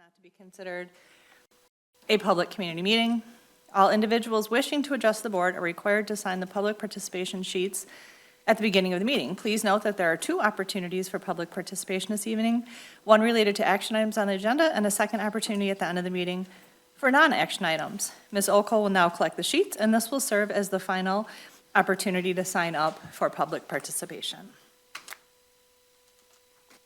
not to be considered a public community meeting. All individuals wishing to address the board are required to sign the public participation sheets at the beginning of the meeting. Please note that there are two opportunities for public participation this evening, one related to action items on the agenda and a second opportunity at the end of the meeting for non-action items. Ms. Okol will now collect the sheets, and this will serve as the final opportunity to sign up for public participation.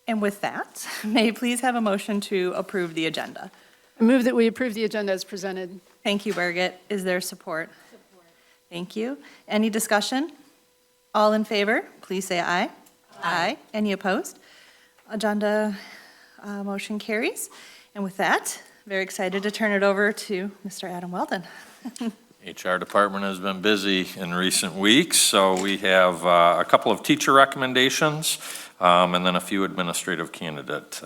And with that, may you please have a motion to approve the agenda? I move that we approve the agenda as presented. Thank you, Birgit. Is there support? Support. Thank you. Any discussion? All in favor, please say aye. Aye. Any opposed? Agenda motion carries. And with that, very excited to turn it over to Mr. Adam Weldon. HR department has been busy in recent weeks, so we have a couple of teacher recommendations and then a few administrative candidate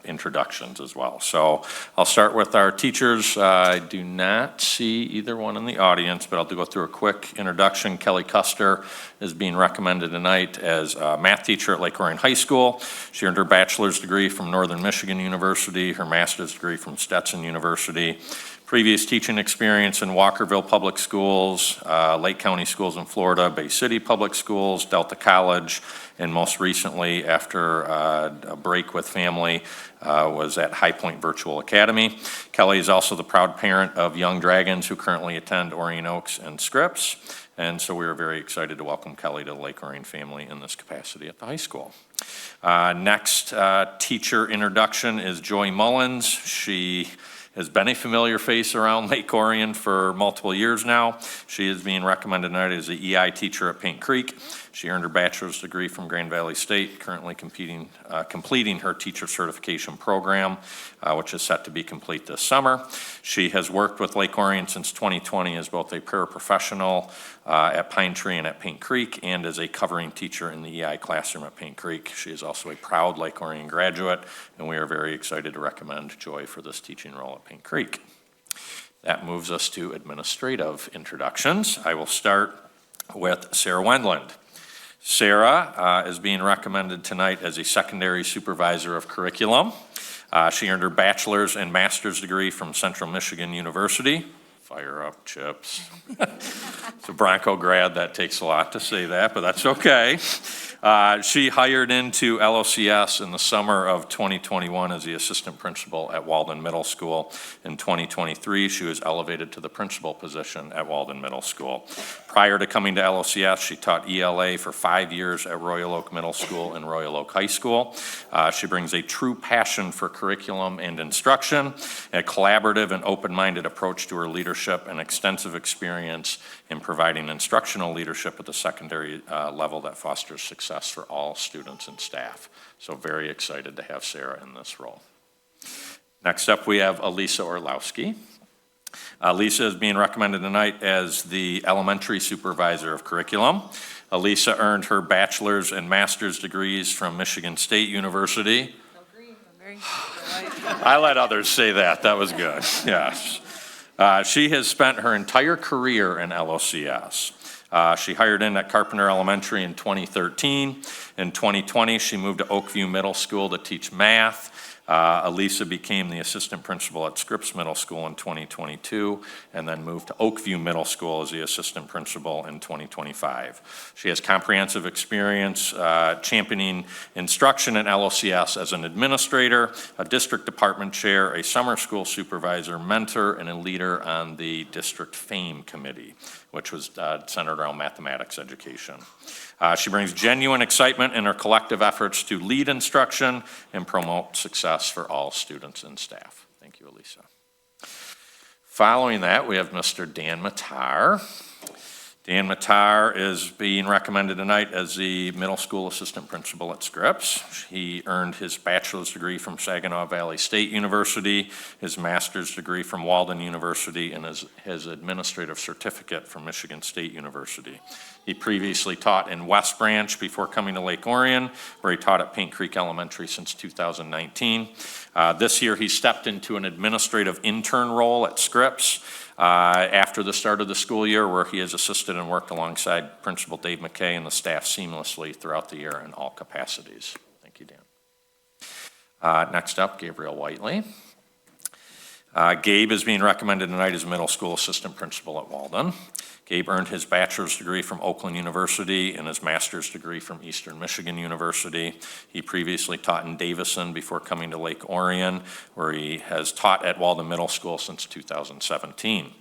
introductions as well. So I'll start with our teachers. I do not see either one in the audience, but I'll go through a quick introduction. Kelly Custer is being recommended tonight as a math teacher at Lake Orion High School. She earned her bachelor's degree from Northern Michigan University, her master's degree from Stetson University. Previous teaching experience in Walkerville Public Schools, Lake County Schools in Florida, Bay City Public Schools, Delta College, and most recently, after a break with family, was at High Point Virtual Academy. Kelly is also the proud parent of young dragons who currently attend Orion Oaks and Scripps, and so we are very excited to welcome Kelly to the Lake Orion family in this capacity at the high school. Next teacher introduction is Joy Mullins. She has been a familiar face around Lake Orion for multiple years now. She is being recommended tonight as the EI teacher at Paint Creek. She earned her bachelor's degree from Grand Valley State, currently completing her teacher certification program, which is set to be complete this summer. She has worked with Lake Orion since 2020 as both a paraprofessional at Pine Tree and at Paint Creek, and as a covering teacher in the EI classroom at Paint Creek. She is also a proud Lake Orion graduate, and we are very excited to recommend Joy for this teaching role at Paint Creek. That moves us to administrative introductions. I will start with Sarah Wendland. Sarah is being recommended tonight as a secondary supervisor of curriculum. She earned her bachelor's and master's degree from Central Michigan University. Fire up, Chips. It's a Bronco grad. That takes a lot to say that, but that's okay. She hired into LOCS in the summer of 2021 as the assistant principal at Walden Middle School. In 2023, she was elevated to the principal position at Walden Middle School. Prior to coming to LOCS, she taught ELA for 5 years at Royal Oak Middle School and Royal Oak High School. She brings a true passion for curriculum and instruction, a collaborative and open-minded approach to her leadership, and extensive experience in providing instructional leadership at the secondary level that fosters success for all students and staff. So very excited to have Sarah in this role. Next up, we have Elisa Orlowski. Elisa is being recommended tonight as the elementary supervisor of curriculum. Elisa earned her bachelor's and master's degrees from Michigan State University. I let others say that. That was good. Yes. She has spent her entire career in LOCS. She hired in at Carpenter Elementary in 2013. In 2020, she moved to Oakview Middle School to teach math. Elisa became the assistant principal at Scripps Middle School in 2022, and then moved to Oakview Middle School as the assistant principal in 2025. She has comprehensive experience championing instruction in LOCS as an administrator, a district department chair, a summer school supervisor, mentor, and a leader on the district FAME committee, which was centered around mathematics education. She brings genuine excitement in her collective efforts to lead instruction and promote success for all students and staff. Thank you, Elisa. Following that, we have Mr. Dan Matar. Dan Matar is being recommended tonight as the middle school assistant principal at Scripps. He earned his bachelor's degree from Saginaw Valley State University, his master's degree from Walden University, and his administrative certificate from Michigan State University. He previously taught in West Branch before coming to Lake Orion, where he taught at Paint Creek Elementary since 2019. This year, he stepped into an administrative intern role at Scripps after the start of the school year, where he has assisted and worked alongside Principal Dave McKay and the staff seamlessly throughout the year in all capacities. Thank you, Dan. Next up, Gabriel Whiteley. Gabe is being recommended tonight as middle school assistant principal at Walden. Gabe earned his bachelor's degree from Oakland University and his master's degree from Eastern Michigan University. He previously taught in Davison before coming to Lake Orion, where he has taught at Walden Middle School since 2017.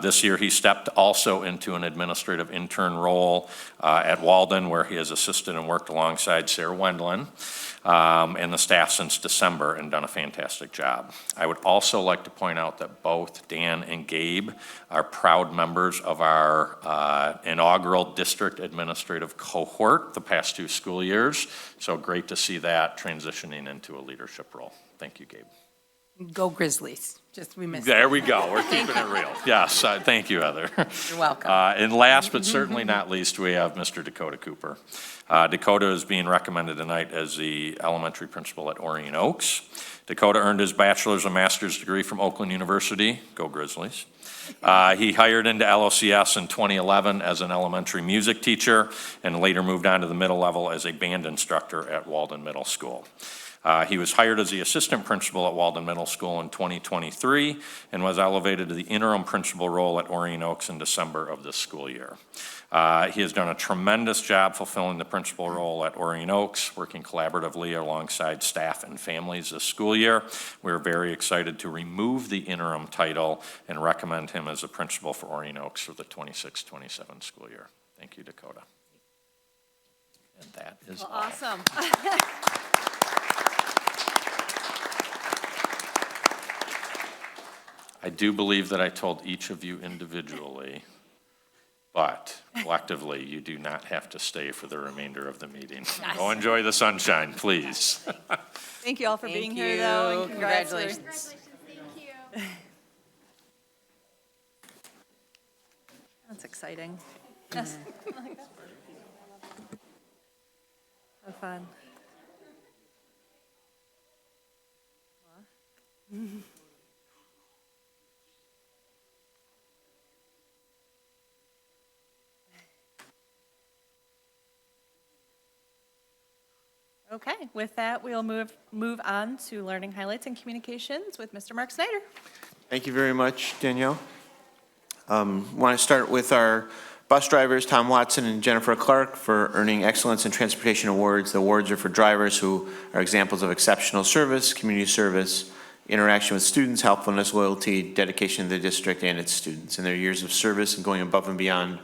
This year, he stepped also into an administrative intern role at Walden, where he has assisted and worked alongside Sarah Wendland and the staff since December and done a fantastic job. I would also like to point out that both Dan and Gabe are proud members of our inaugural district administrative cohort the past 2 school years. So great to see that transitioning into a leadership role. Thank you, Gabe. Go Grizzlies. Just we missed. There we go. We're keeping it real. Yes, thank you, Heather. You're welcome. And last but certainly not least, we have Mr. Dakota Cooper. Dakota is being recommended tonight as the elementary principal at Orion Oaks. Dakota earned his bachelor's and master's degree from Oakland University. Go Grizzlies. He hired into LOCS in 2011 as an elementary music teacher and later moved on to the middle level as a band instructor at Walden Middle School. He was hired as the assistant principal at Walden Middle School in 2023 and was elevated to the interim principal role at Orion Oaks in December of this school year. He has done a tremendous job fulfilling the principal role at Orion Oaks, working collaboratively alongside staff and families this school year. We're very excited to remove the interim title and recommend him as a principal for Orion Oaks for the 26-27 school year. Thank you, Dakota. And that is all. Awesome. I do believe that I told each of you individually, but collectively, you do not have to stay for the remainder of the meeting. Go enjoy the sunshine, please. Thank you all for Thank being here, though. you. And congrats for- Congratulations. That's exciting. Yes. So fun. Okay, with that, we'll move on to learning highlights and communications with Mr. Mark Snyder. Thank you very much, Danielle. Want to start with our bus drivers, Tom Watson and Jennifer Clark, for earning Excellence in Transportation Awards. The awards are for drivers who are examples of exceptional service, community service, interaction with students, helpfulness, loyalty, dedication to the district and its students. And their years of service and going above and beyond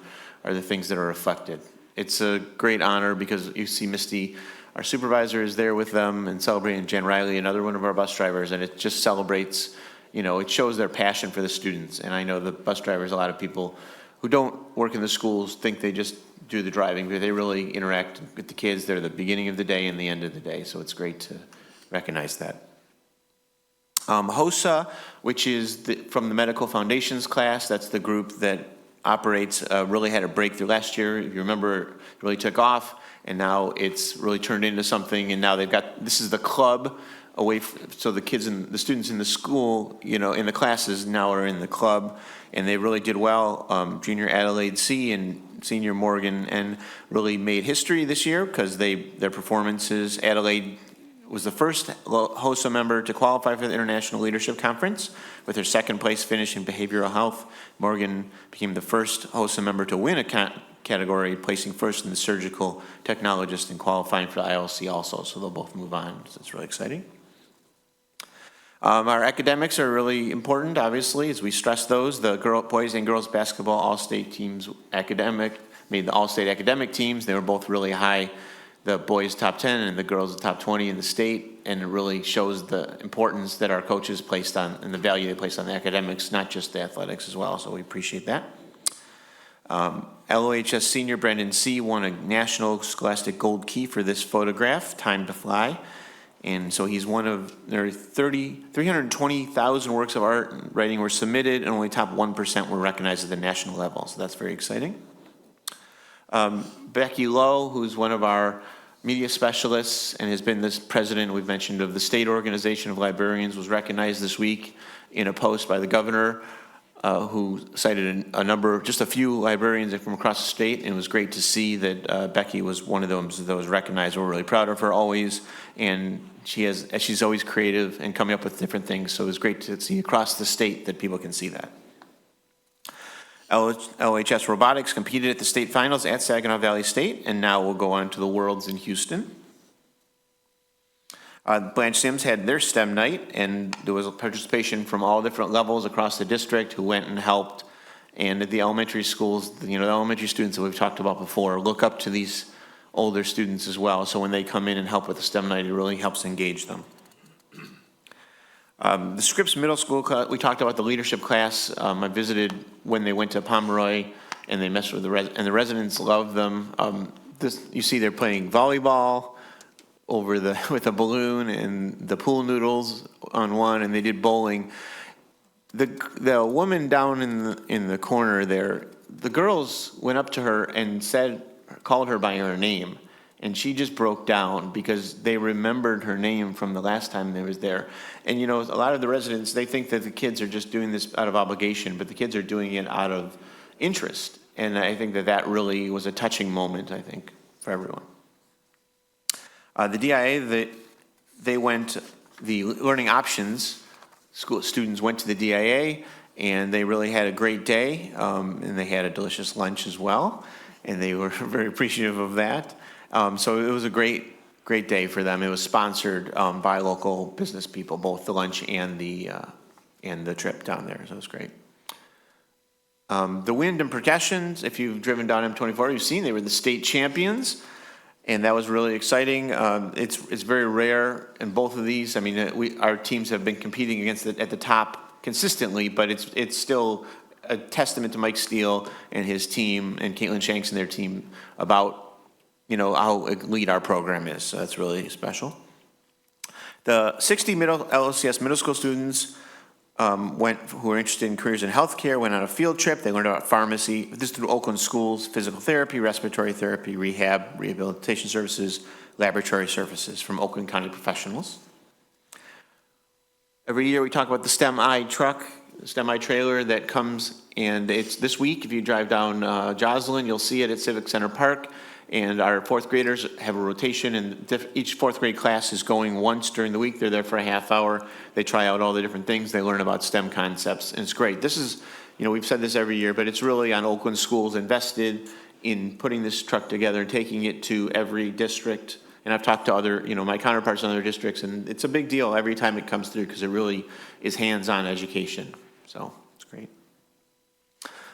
are the things that are reflected. It's a great honor because you see Misty, our supervisor, is there with them and celebrating Jen Riley, another one of our bus drivers, and it just celebrates, you know, it shows their passion for the students. And I know the bus drivers, a lot of people who don't work in the schools think they just do the driving, but they really interact with the kids. They're the beginning of the day and the end of the day, so it's great to recognize that. HOSA, which is from the Medical Foundations class, that's the group that operates, really had a breakthrough last year. If you remember, it really took off. And now it's really turned into something, and now they've got, this is the club away, so the kids and the students in the school, you know, in the classes now are in the club, and they really did well. Junior Adelaide C and senior Morgan N really made history this year because their performances. Adelaide was the first HOSA member to qualify for the International Leadership Conference with her second place finish in behavioral health. Morgan became the first HOSA member to win a category, placing first in the surgical technologist and qualifying for the ILC also, so they'll both move on, so it's really exciting. Our academics are really important, obviously, as we stress those. The boys and girls basketball all-state teams made the all-state academic teams. They were both really high, the boys top 10 and the girls top 20 in the state, and it really shows the importance that our coaches placed on and the value they placed on the academics, not just the athletics as well, so we appreciate that. LOHS senior Brendan C. won a National Scholastic Gold Key for this photograph, Time to Fly. And so he's one of, there are 320,000 works of art and writing were submitted, and only top 1% were recognized at the national level. So that's very exciting. Becky Lowe, who's one of our media specialists and has been this president, we've mentioned, of the State Organization of Librarians, was recognized this week in a post by the governor who cited a number, just a few librarians from across the state, and it was great to see that Becky was one of those that was recognized. We're really proud of her always, and she's always creative and coming up with different things, so it was great to see across the state that people can see that. LHS Robotics competed at the state finals at Saginaw Valley State, and now will go on to the Worlds in Houston. Blanche Sims had their STEM night, and there was a participation from all different levels across the district who went and helped. And at the elementary schools, the elementary students that we've talked about before, look up to these older students as well. So when they come in and help with the STEM night, it really helps engage them. The Scripps Middle School, we talked about the leadership class. I visited when they went to Pomeroy, and they messed with the residents loved them. You see they're playing volleyball with a balloon and the pool noodles on one, and they did bowling. The woman down in the corner there, the girls went up to her and called her by her name, and she just broke down because they remembered her name from the last time they was there. And a lot of the residents, they think that the kids are just doing this out of obligation, but the kids are doing it out of interest. And I think that really was a touching moment, I think, for everyone. The DIA, the learning options, school students went to the DIA, and they really had a great day, and they had a delicious lunch as well, and they were very appreciative of that. So it was a great day for them. It was sponsored by local business people, both the lunch and the trip down there, so it was great. The wind and percussions, if you've driven down M24, you've seen they were the state champions. And that was really exciting. It's very rare in both of these. I mean, our teams have been competing against it at the top consistently, but it's still a testament to Mike Steele and his team and Caitlin Shanks and their team about, how elite our program is. So that's really special. The 60 LOCS middle school students who were interested in careers in healthcare, went on a field trip. They learned about pharmacy. This through Oakland schools, physical therapy, respiratory therapy, rehabilitation services, laboratory services from Oakland County professionals. Every year we talk about the STEM-I truck, the STEM-I trailer that comes, and it's this week. If you drive down Joslyn, you'll see it at Civic Center Park. And our fourth graders have a rotation, and each fourth grade class is going once during the week. They're there for a half hour. They try out all the different things. They learn about STEM concepts, and it's great. This is, we've said this every year, but it's really on Oakland schools invested in putting this truck together and taking it to every district. And I've talked to other, my counterparts in other districts, and it's a big deal every time it comes through because it really is hands-on education. So it's great.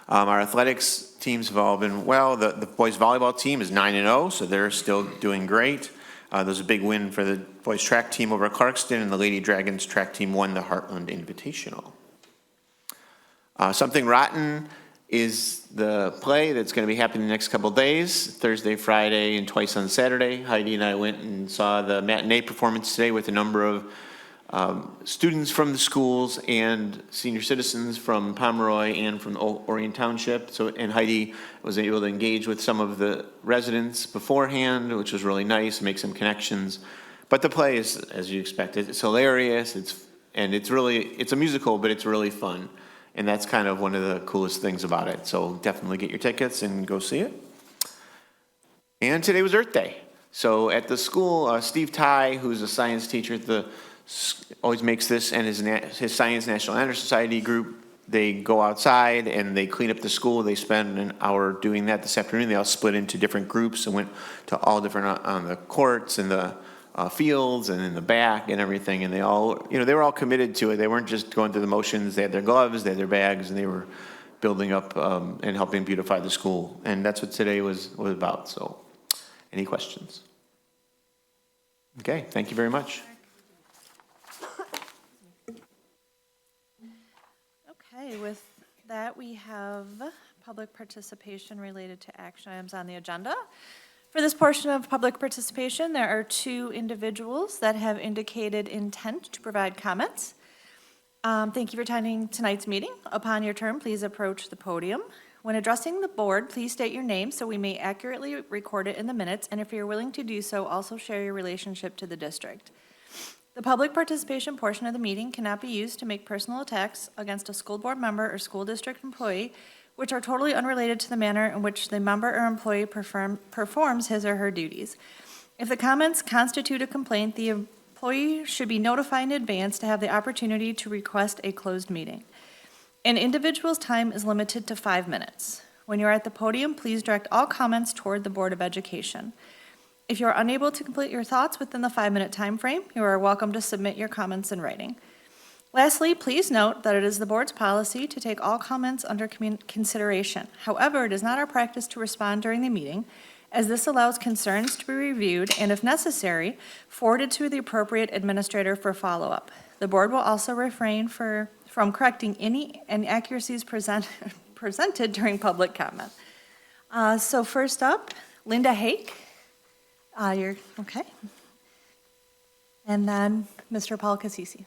Our athletics teams have all been well. The boys volleyball team is 9-0, so they're still doing great. There's a big win for the boys track team over at Clarkston, and the Lady Dragons track team won the Heartland Invitational. Something Rotten is the play that's going to be happening the next couple days, Thursday, Friday, and twice on Saturday. Heidi and I went and saw the matinee performance today with a number of students from the schools and senior citizens from Pomeroy and from Orion Township. And Heidi was able to engage with some of the residents beforehand, which was really nice, make some connections. But the play is, as you expected, it's hilarious. It's a musical, but it's really fun. And that's kind of one of the coolest things about it. So definitely get your tickets and go see it. And today was Earth Day. So at the school, Steve Ty, who's a science teacher at the always makes this, and his Science National Honor Society group, they go outside and they clean up the school. They spend an hour doing that this afternoon. They all split into different groups and went to all different on the courts and the fields and in the back and everything. And they all, they were all committed to it. They weren't just going through the motions. They had their gloves, they had their bags, and they were building up and helping beautify the school. And that's what today was about. So, any questions? Okay, thank you very much. Okay, with that, we have public participation related to action items on the agenda. For this portion of public participation, there are 2 individuals that have indicated intent to provide comments. Thank you for attending tonight's meeting. Upon your turn, please approach the podium. When addressing the board, please state your name so we may accurately record it in the minutes, and if you're willing to do so, also share your relationship to the district. The public participation portion of the meeting cannot be used to make personal attacks against a school board member or school district employee, which are totally unrelated to the manner in which the member or employee performs his or her duties. If the comments constitute a complaint, the employee should be notified in advance to have the opportunity to request a closed meeting. An individual's time is limited to 5 minutes. When you're at the podium, please direct all comments toward the Board of Education. If you are unable to complete your thoughts within the 5-minute time frame, you are welcome to submit your comments in writing. Lastly, please note that it is the board's policy to take all comments under consideration. However, it is not our practice to respond during the meeting, as this allows concerns to be reviewed and, if necessary, forwarded to the appropriate administrator for follow-up. The board will also refrain from correcting any inaccuracies presented during public comment. So first up, Linda Hake. You're, okay. And then Mr. Paul Cassisi.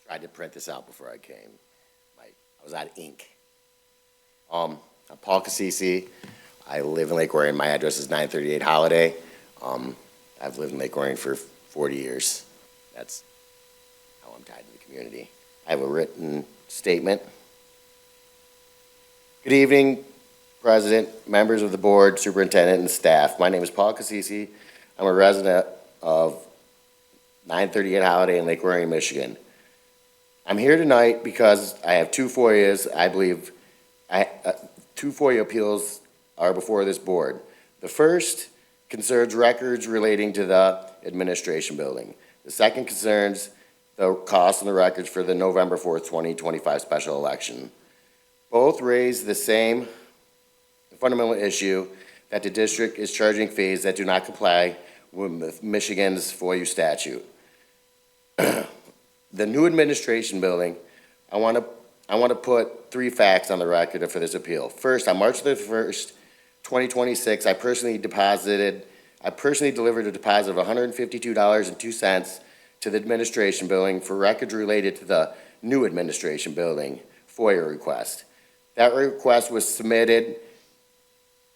Tried to print this out before I came. I was out of ink. I'm Paul Cassisi. I live in Lake Orion. My address is 938 Holiday. I've lived in Lake Orion for 40 years. That's how I'm tied to the community. I have a written statement. Good evening, President, members of the board, superintendent, and staff. My name is Paul Cassisi. I'm a resident of 938 Holiday in Lake Orion, Michigan. I'm here tonight because I have two FOIAs. I believe two FOIA appeals are before this board. The first concerns records relating to the administration building. The second concerns the cost and the records for the November 4th, 2025 special election. Both raise the same fundamental issue that the district is charging fees that do not comply with Michigan's FOIA statute. The new administration building, I want to put three facts on the record for this appeal. First, on March 31st, 2026, I personally delivered a deposit of $152.02 to the administration building for records related to the new administration building FOIA request. That request was submitted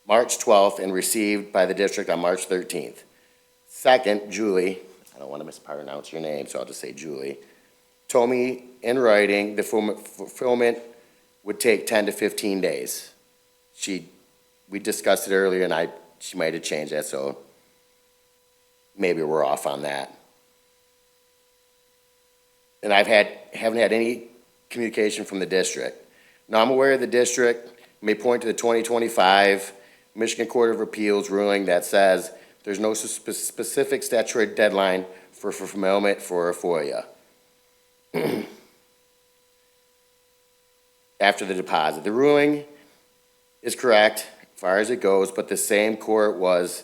March 12th and received by the district on March 13th. Second, Julie, I don't want to mispronounce your name, so I'll just say Julie, told me in writing the fulfillment would take 10 to 15 days. We discussed it earlier, and she might have changed that, so maybe we're off on that. And haven't had any communication from the district. Now, I'm aware the district may point to the 2025 Michigan Court of Appeals ruling that says there's no specific statutory deadline for fulfillment for a FOIA. After the deposit. The ruling is correct as far as it goes, but the same court was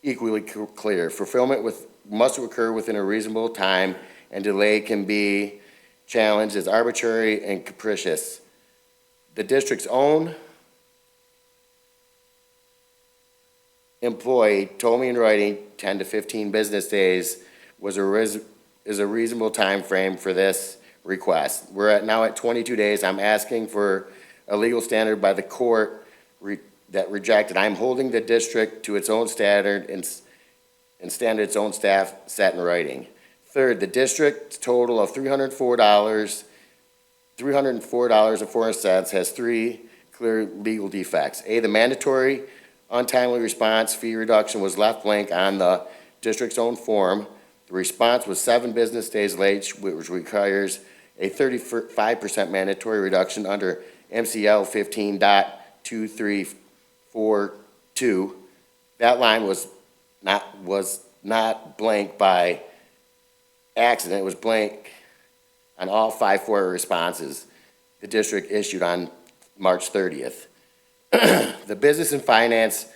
equally clear. Fulfillment must occur within a reasonable time, and delay can be challenged as arbitrary and capricious. The district's own employee told me in writing 10 to 15 business days is a reasonable time frame for this request. We're now at 22 days. I'm asking for a legal standard by the court that rejected. I'm holding the district to its own standard and standard its own staff set in writing. Third, the district's total of $304.04 has three clear legal defects. A, the mandatory untimely response fee reduction was left blank on the district's own form. The response was 7 business days late, which requires a 35% mandatory reduction under MCL 15.2342. That line was not blank by accident. It was blank on all 5 FOIA responses the district issued on March 30th. The business and finance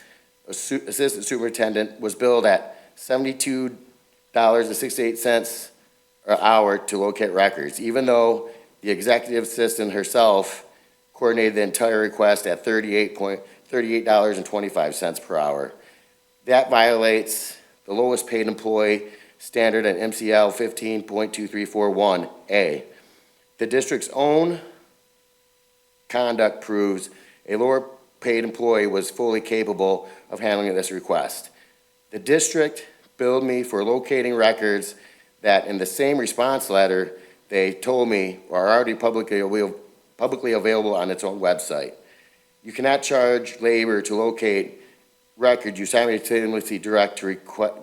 assistant superintendent was billed at $72.68 an hour to locate records, even though the executive assistant herself coordinated the entire request at $38.25 per hour. That violates the lowest paid employee standard at MCL 15.2341A. The district's own conduct proves a lower-paid employee was fully capable of handling this request. The district billed me for locating records that in the same response letter, they told me are already publicly available on its own website. You cannot charge labor to locate records you simultaneously direct to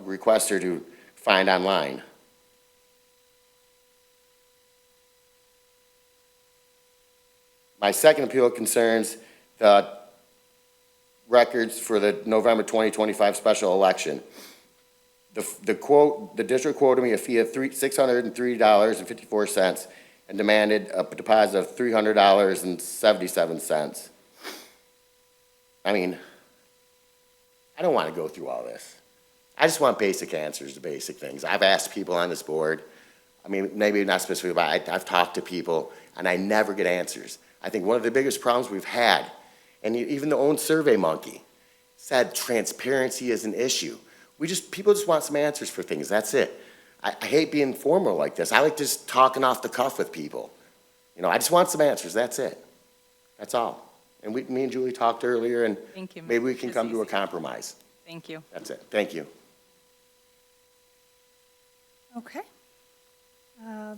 requester to find online. My second appeal concerns the records for the November 2025 special election. The district quoted me a fee of $603.54 and demanded a deposit of $300.77. I mean, I don't want to go through all this. I just want basic answers to basic things. I've asked people on this board, I mean, maybe not specifically, but I've talked to people, and I never get answers. I think one of the biggest problems we've had, and even the own Survey Monkey said transparency is an issue. People just want some answers for things, that's it. I hate being formal like this. I like just talking off the cuff with people. You know, I just want some answers, that's it. That's all. And me and Julie talked earlier, and Thank you, maybe we can Ms. come to a Easy. compromise. Thank you. That's it, thank you. Okay.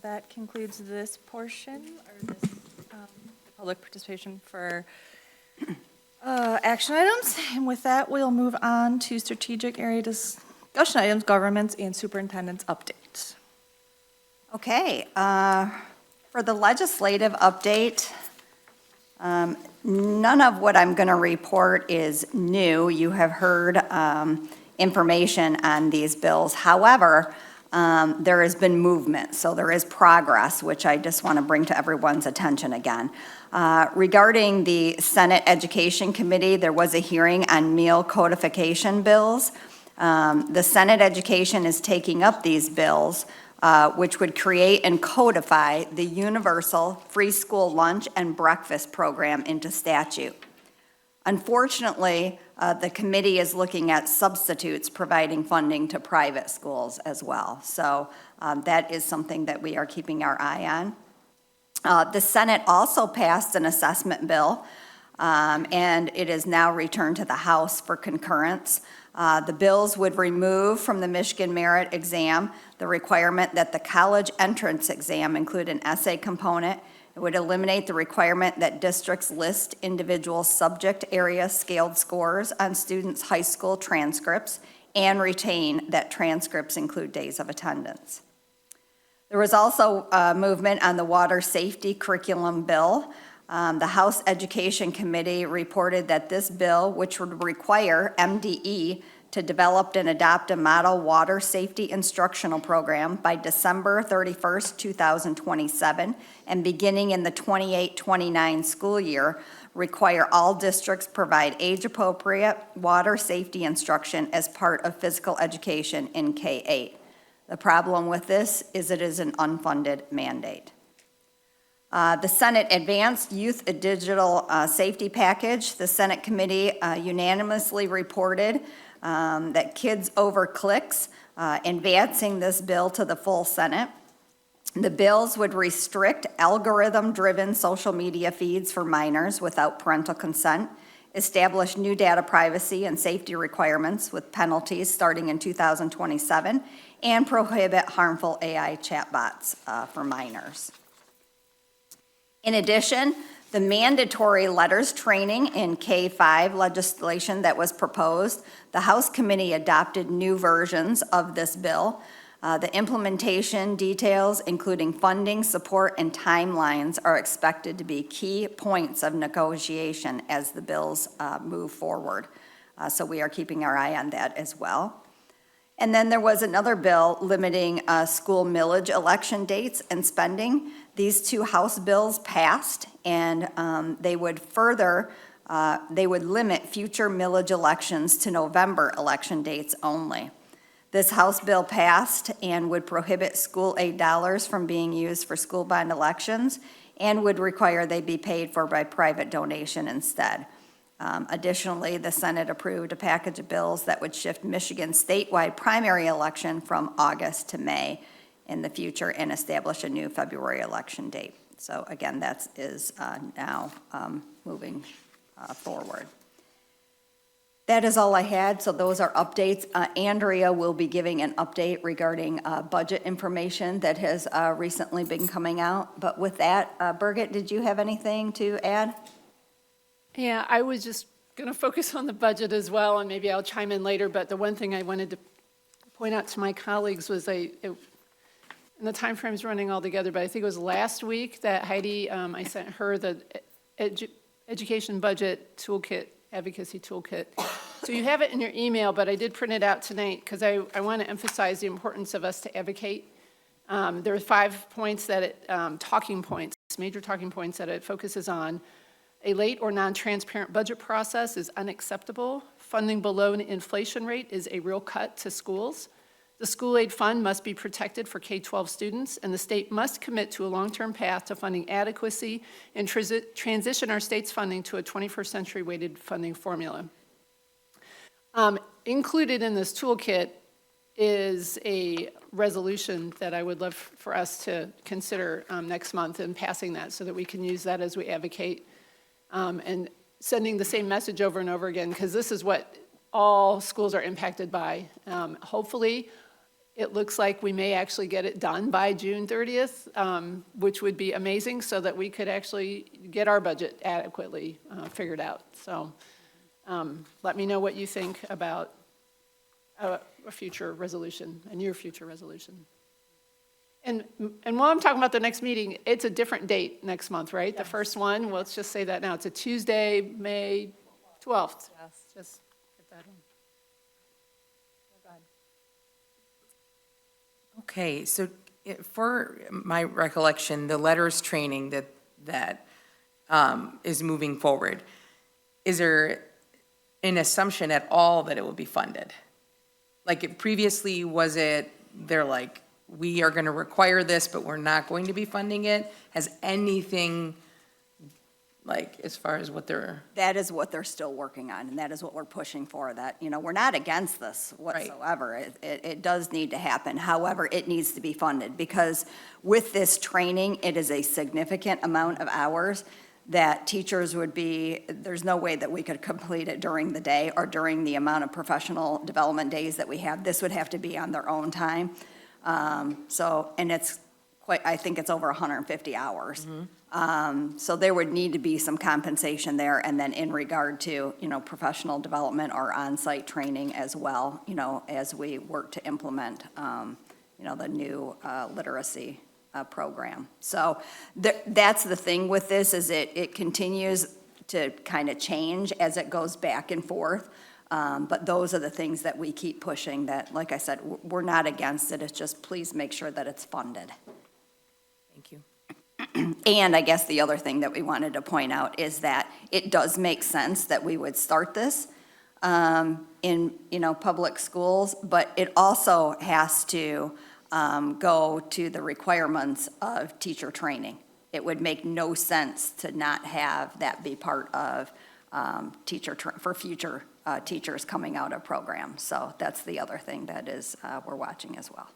That concludes this portion, or this public participation for action items. And with that, we'll move on to strategic area discussion items, governments and superintendent's updates. Okay, for the legislative update, none of what I'm going to report is new. You have heard information on these bills. However, there has been movement, so there is progress, which I just want to bring to everyone's attention again. Regarding the Senate Education Committee, there was a hearing on meal codification bills. The Senate Education is taking up these bills, which would create and codify the universal free school lunch and breakfast program into statute. Unfortunately, the committee is looking at substitutes providing funding to private schools as well. So that is something that we are keeping our eye on. The Senate also passed an assessment bill, and it is now returned to the House for concurrence. The bills would remove from the Michigan merit exam the requirement that the college entrance exam include an essay component. It would eliminate the requirement that districts list individual subject area scaled scores on students' high school transcripts and retain that transcripts include days of attendance. There was also movement on the water safety curriculum bill. The House Education Committee reported that this bill, which would require MDE to develop and adopt a model water safety instructional program by December 31st, 2027, and beginning in the 28-29 school year, require all districts provide age-appropriate water safety instruction as part of physical education in K-8. The problem with this is it is an unfunded mandate. The Senate Advanced Youth Digital Safety Package, the Senate Committee unanimously reported that Kids Over Clicks, advancing this bill to the full Senate. The bills would restrict algorithm-driven social media feeds for minors without parental consent, establish new data privacy and safety requirements with penalties starting in 2027, and prohibit harmful AI chatbots for minors. In addition, the mandatory letters training in K-5 legislation that was proposed, the House Committee adopted new versions of this bill. The implementation details, including funding, support, and timelines, are expected to be key points of negotiation as the bills move forward. So we are keeping our eye on that as well. And then there was another bill limiting school millage election dates and spending. These two House bills passed, and they would limit future millage elections to November election dates only. This House bill passed and would prohibit school aid dollars from being used for school bond elections and would require they be paid for by private donation instead. Additionally, the Senate approved a package of bills that would shift Michigan's statewide primary election from August to May in the future and establish a new February election date. So again, that is now moving forward. That is all I had, so those are updates. Andrea will be giving an update regarding budget information that has recently been coming out. But with that, Birgit, did you have anything to add? Yeah, I was just going to focus on the budget as well, and maybe I'll chime in later, but the one thing I wanted to point out to my colleagues was and the time frame's running all together, but I think it was last week that Heidi, I sent her the education budget toolkit, advocacy toolkit. So you have it in your email, but I did print it out tonight because I want to emphasize the importance of us to advocate. There are 5 points talking points, major talking points that it focuses on. A late or non-transparent budget process is unacceptable. Funding below an inflation rate is a real cut to schools. The school aid fund must be protected for K-12 students, and the state must commit to a long-term path to funding adequacy and transition our state's funding to a 21st century weighted funding formula. Included in this toolkit is a resolution that I would love for us to consider next month and passing that so that we can use that as we advocate and sending the same message over and over again, because this is what all schools are impacted by. Hopefully, it looks like we may actually get it done by June 30th, which would be amazing so that we could actually get our budget adequately figured out. So let me know what you think about a future resolution, a near future resolution. And while I'm talking about the next meeting, it's a different date next month, right? Yes. The first one, well, let's just say that now. It's a Tuesday, May 12th. Yes. Just get that in. Okay, so for my recollection, the letters training that is moving forward, is there an assumption at all that it will be funded? Like previously, was it, they're like, we are going to require this, but we're not going to be funding it? Has anything, like, as far as what they're... That is what they're still working on, and that is what we're pushing for, that, we're not against this whatsoever. Right. It does need to happen. However, it needs to be funded, because with this training, it is a significant amount of hours that teachers would be, there's no way that we could complete it during the day or during the amount of professional development days that we have. This would have to be on their own time. And it's quite, I think it's over 150 hours. Mm-hmm. So there would need to be some compensation there, and then in regard to, professional development or on-site training as well, as we work to implement, the new literacy program. So that's the thing with this, is it continues to kind of change as it goes back and forth. But those are the things that we keep pushing that, like I said, we're not against it. It's just please make sure that it's funded. Thank you. And I guess the other thing that we wanted to point out is that it does make sense that we would start this in, public schools, but it also has to go to the requirements of teacher training. It would make no sense to not have that be part of for future teachers coming out of programs. So that's the other thing that is we're watching as well.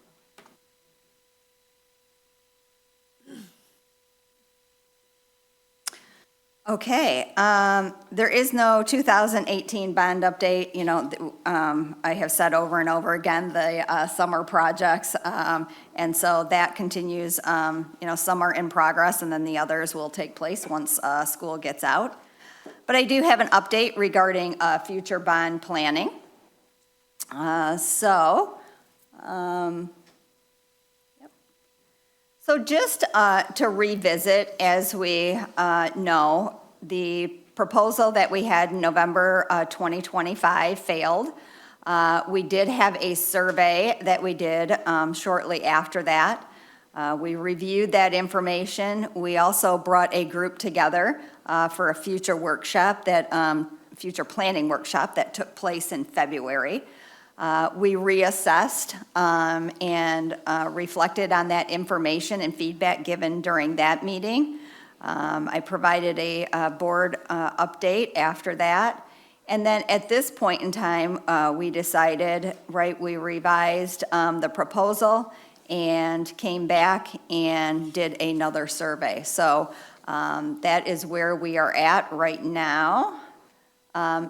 Okay, there is no 2018 bond update. I have said over and over again, the summer projects, and so that continues. Some are in progress, and then the others will take place once school gets out. But I do have an update regarding future bond planning. So just to revisit, as we know, the proposal that we had in November 2025 failed. We did have a survey that we did shortly after that. We reviewed that information. We also brought a group together for a future future planning workshop that took place in February. We reassessed and reflected on that information and feedback given during that meeting. I provided a board update after that. And then at this point in time, we decided, we revised the proposal, and came back and did another survey. So that is where we are at right now.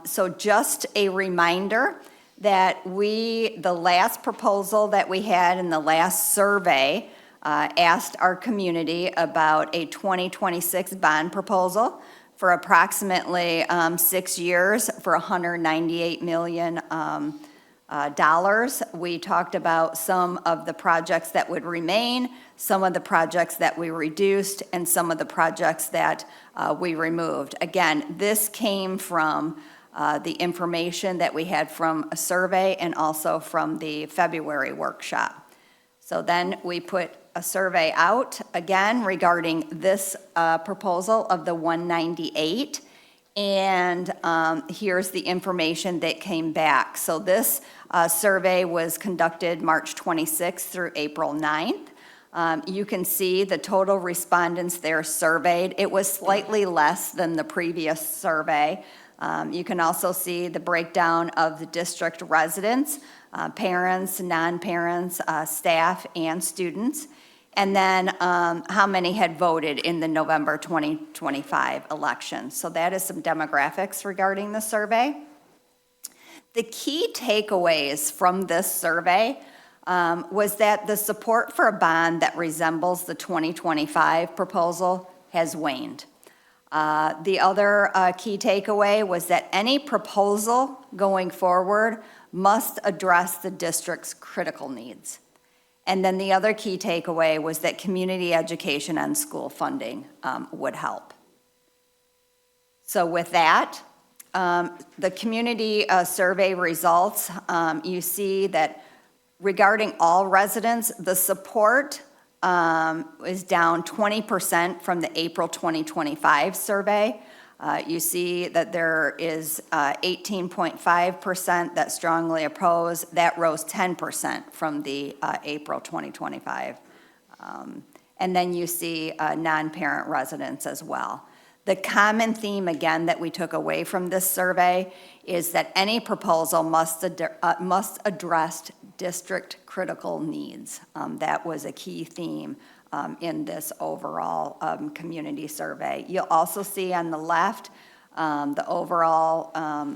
So just a reminder that the last proposal that we had in the last survey asked our community about a 2026 bond proposal for approximately 6 years for $198 million. We talked about some of the projects that would remain, some of the projects that we reduced, and some of the projects that we removed. Again, this came from the information that we had from a survey and also from the February workshop. So then we put a survey out again regarding this proposal of the 198. And here's the information that came back. So this survey was conducted March 26th through April 9th. You can see the total respondents there surveyed. It was slightly less than the previous survey. You can also see the breakdown of the district residents, parents, non-parents, staff, and students. And then how many had voted in the November 2025 election. So that is some demographics regarding the survey. The key takeaways from this survey was that the support for a bond that resembles the 2025 proposal has waned. The other key takeaway was that any proposal going forward must address the district's critical needs. And then the other key takeaway was that community education and school funding would help. So with that, the community survey results, you see that regarding all residents, the support is down 20% from the April 2025 survey. You see that there is 18.5% that strongly oppose. That rose 10% from the April 2025. And then you see non-parent residents as well. The common theme, again, that we took away from this survey is that any proposal must address district critical needs. That was a key theme in this overall community survey. You'll also see on the left the overall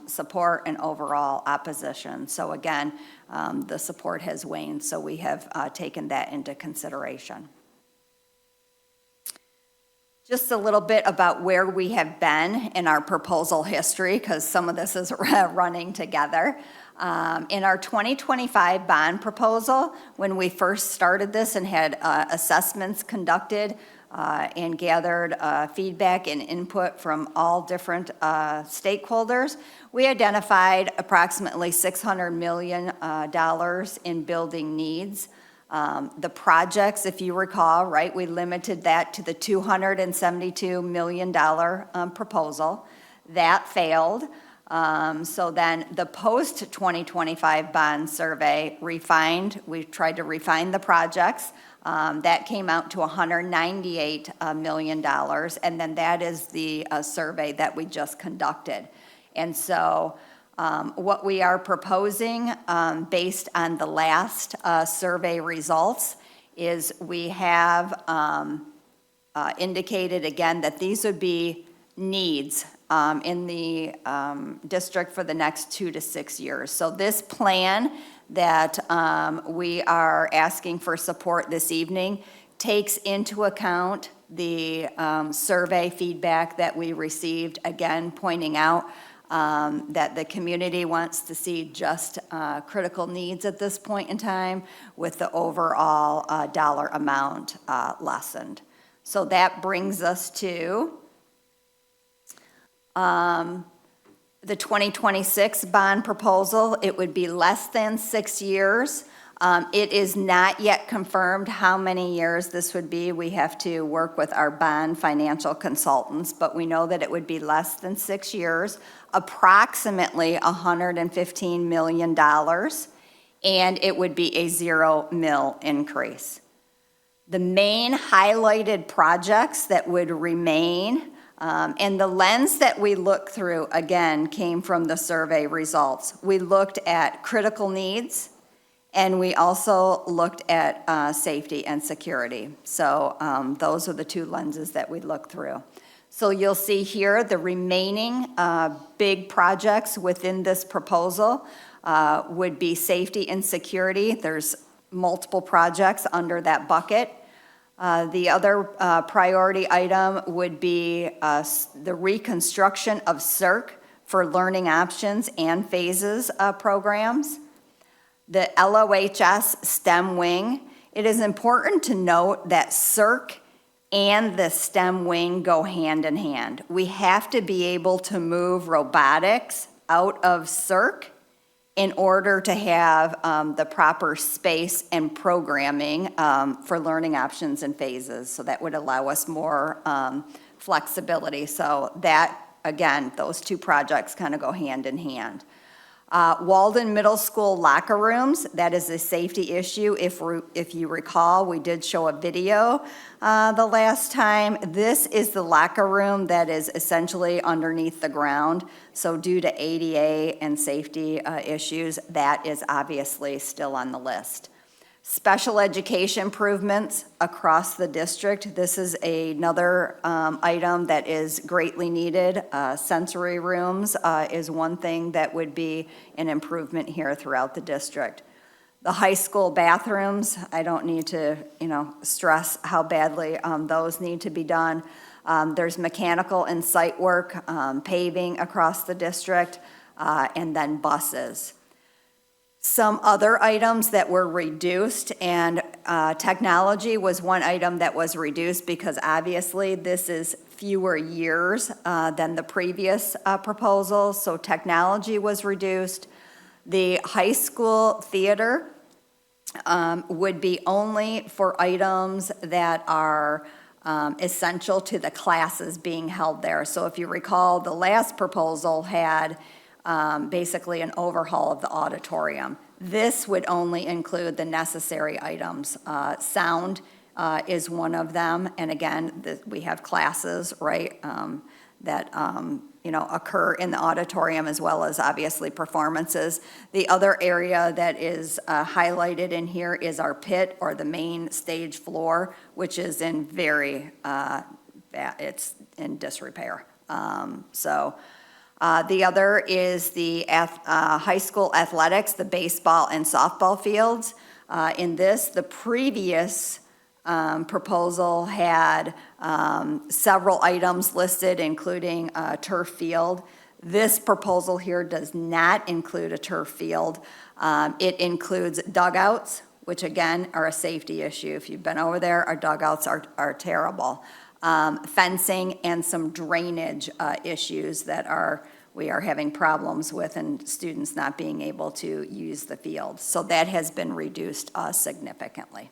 support and overall opposition. So again, the support has waned, so we have taken that into consideration. Just a little bit about where we have been in our proposal history, because some of this is running together. In our 2025 bond proposal, when we first started this and had assessments conducted and gathered feedback and input from all different stakeholders, we identified approximately $600 million in building needs. The projects, if you recall, right, we limited that to the $272 million proposal. That failed. So then the post-2025 bond survey refined, we tried to refine the projects. That came out to $198 million, and then that is the survey that we just conducted. And so what we are proposing based on the last survey results is we have indicated again that these would be needs in the district for the next 2 to 6 years. So this plan that we are asking for support this evening takes into account the survey feedback that we received, again pointing out that the community wants to see just critical needs at this point in time with the overall dollar amount lessened. So that brings us to the 2026 bond proposal. It would be less than 6 years. It is not yet confirmed how many years this would be. We have to work with our bond financial consultants, but we know that it would be less than 6 years, approximately $115 million, and it would be a 0 mil increase. The main highlighted projects that would remain, and the lens that we looked through, again, came from the survey results. We looked at critical needs, And we also looked at safety and security. So those are the two lenses that we look through. So you'll see here the remaining big projects within this proposal would be safety and security. There's multiple projects under that bucket. The other priority item would be the reconstruction of CERC for learning options and phases programs. The LOHS STEM wing. It is important to note that CERC and the STEM wing go hand in hand. We have to be able to move robotics out of CERC in order to have the proper space and programming for learning options and phases. So that would allow us more flexibility. So that, again, those two projects kind of go hand in hand. Walden Middle School locker rooms, that is a safety issue. If you recall, we did show a video the last time. This is the locker room that is essentially underneath the ground. So due to ADA and safety issues, that is obviously still on the list. Special education improvements across the district. This is another item that is greatly needed. Sensory rooms is one thing that would be an improvement here throughout the district. The high school bathrooms, I don't need to, stress how badly those need to be done. There's mechanical and site work, paving across the district, and then buses. Some other items that were reduced, and technology was one item that was reduced because obviously this is fewer years than the previous proposal, so technology was reduced. The high school theater would be only for items that are essential to the classes being held there. So if you recall, the last proposal had basically an overhaul of the auditorium. This would only include the necessary items. Sound is one of them, and again, we have classes, right, that occur in the auditorium as well as obviously performances. The other area that is highlighted in here is our pit or the main stage floor, which is in it's in disrepair. The other is the high school athletics, the baseball and softball fields. In this, the previous proposal had several items listed, including a turf field. This proposal here does not include a turf field. It includes dugouts, which again are a safety issue. If you've been over there, our dugouts are terrible. Fencing and some drainage issues that we are having problems with, and students not being able to use the field. So that has been reduced significantly.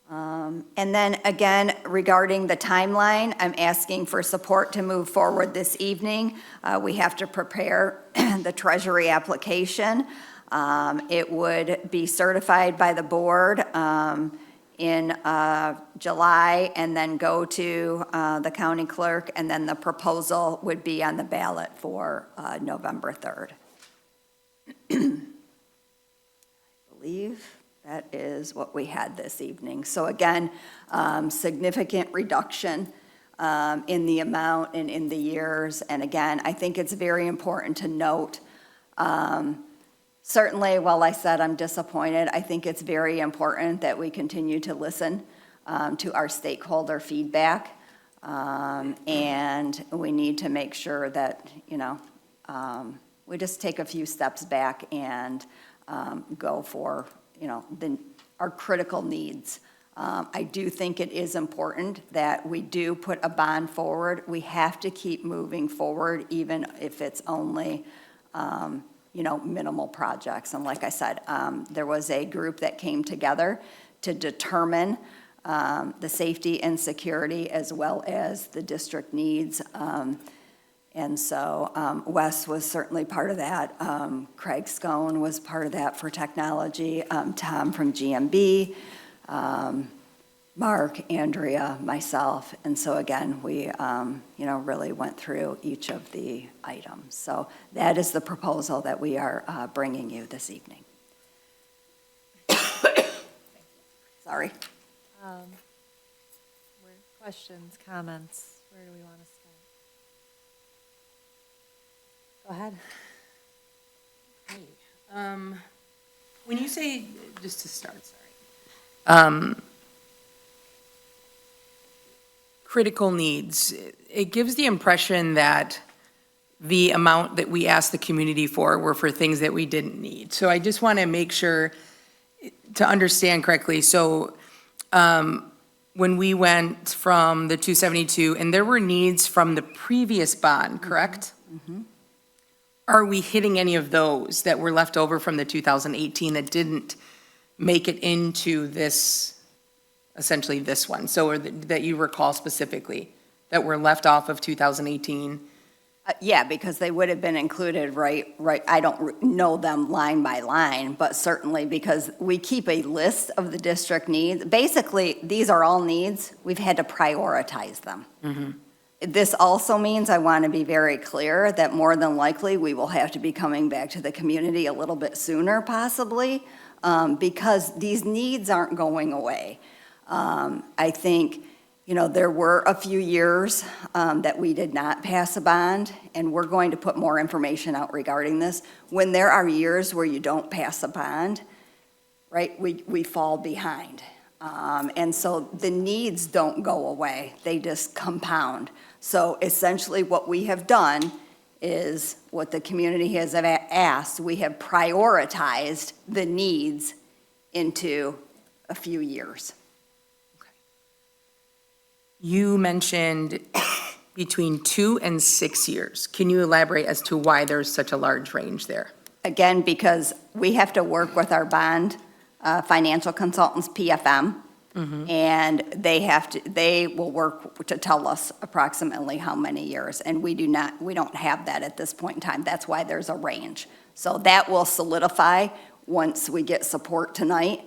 And then again, regarding the timeline, I'm asking for support to move forward this evening. We have to prepare the Treasury application. It would be certified by the board in July, and then go to the county clerk, and then the proposal would be on the ballot for November 3rd. I believe that is what we had this evening. So again, significant reduction in the amount and in the years. And again, I think it's very important to note, certainly, while I said I'm disappointed, I think it's very important that we continue to listen to our stakeholder feedback. And we need to make sure that, we just take a few steps back and go for, our critical needs. I do think it is important that we do put a bond forward. We have to keep moving forward, even if it's only, minimal projects. And like I said, there was a group that came together to determine the safety and security as well as the district needs. And so Wes was certainly part of that. Craig Scone was part of that for technology. Tom from GMB. Mark, Andrea, myself, and so again, we, really went through each of the items. So that is the proposal that we are bringing you this evening. Sorry. Questions, comments, where do we want to start? Go ahead. When you say, just to start, critical needs, it gives the impression that the amount that we asked the community for were for things that we didn't need. So I just want to make sure to understand correctly. So when we went from the 272, and there were needs from the previous bond, correct? Are we hitting any of those that were left over from the 2018 that didn't make it into this, essentially this one? So or that you recall specifically, that were left off of 2018? Yeah, because they would have been included, right, I don't know them line by line, but certainly because we keep a list of the district needs. Basically, these are all needs, we've had to prioritize them. This also means, I want to be very clear, that more than likely, we will have to be coming back to the community a little bit sooner possibly, because these needs aren't going away. I think, there were a few years that we did not pass a bond, and we're going to put more information out regarding this. When there are years where you don't pass a bond, right, we fall behind. And so the needs don't go away, they just compound. So essentially what we have done is what the community has asked, we have prioritized the needs into a few years. You mentioned between 2 and 6 years. Can you elaborate as to why there's such a large range there? Again, because we have to work with our bond financial consultants, PFM, and they will work to tell us approximately how many years, and we don't have that at this point in time. That's why there's a range. So that will solidify once we get support tonight.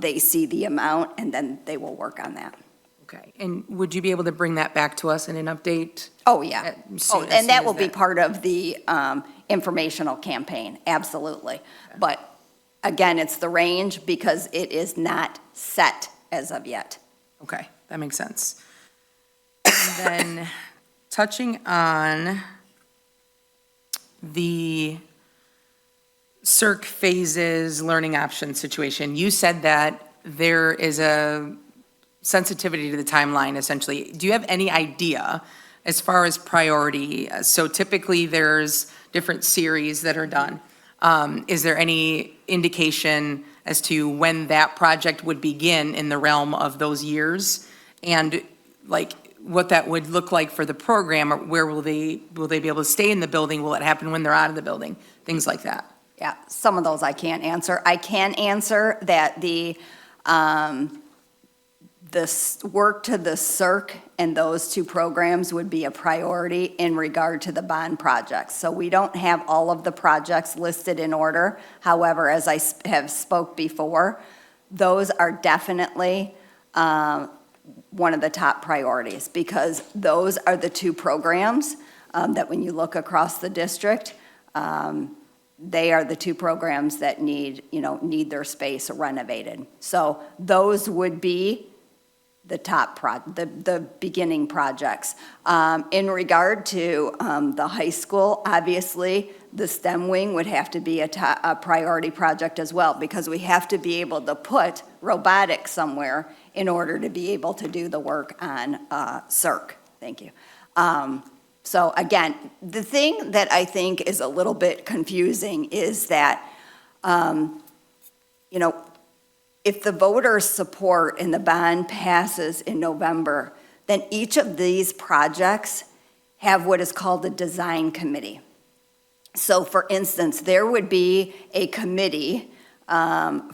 They see the amount, and then they will work on that. Okay, and would you be able to bring that back to us in an update? Oh, yeah. As Oh, soon and that as will be part of the informational campaign, absolutely. But again, it's the range because it is not set as of yet. Okay, that makes sense. And then touching on the CERC phases learning option situation, you said that there is a sensitivity to the timeline, essentially. Do you have any idea as far as priority? So typically, there's different series that are done. Is there any indication as to when that project would begin in the realm of those years? And like, what that would look like for the program, or where will they be able to stay in the building? Will it happen when they're out of the building? Things like that. Yeah, some of those I can't answer. I can answer that the work to the CERC and those two programs would be a priority in regard to the bond projects. So we don't have all of the projects listed in order. However, as I have spoke before, those are definitely one of the top priorities, because those are the two programs that when you look across the district, they are the two programs that need their space renovated. So those would be the top the beginning projects. In regard to the high school, obviously, the STEM wing would have to be a priority project as well, because we have to be able to put robotics somewhere in order to be able to do the work on CERC. Thank you. So again, the thing that I think is a little bit confusing is that, if the voters' support and the bond passes in November, then each of these projects have what is called a design committee. So for instance, there would be a committee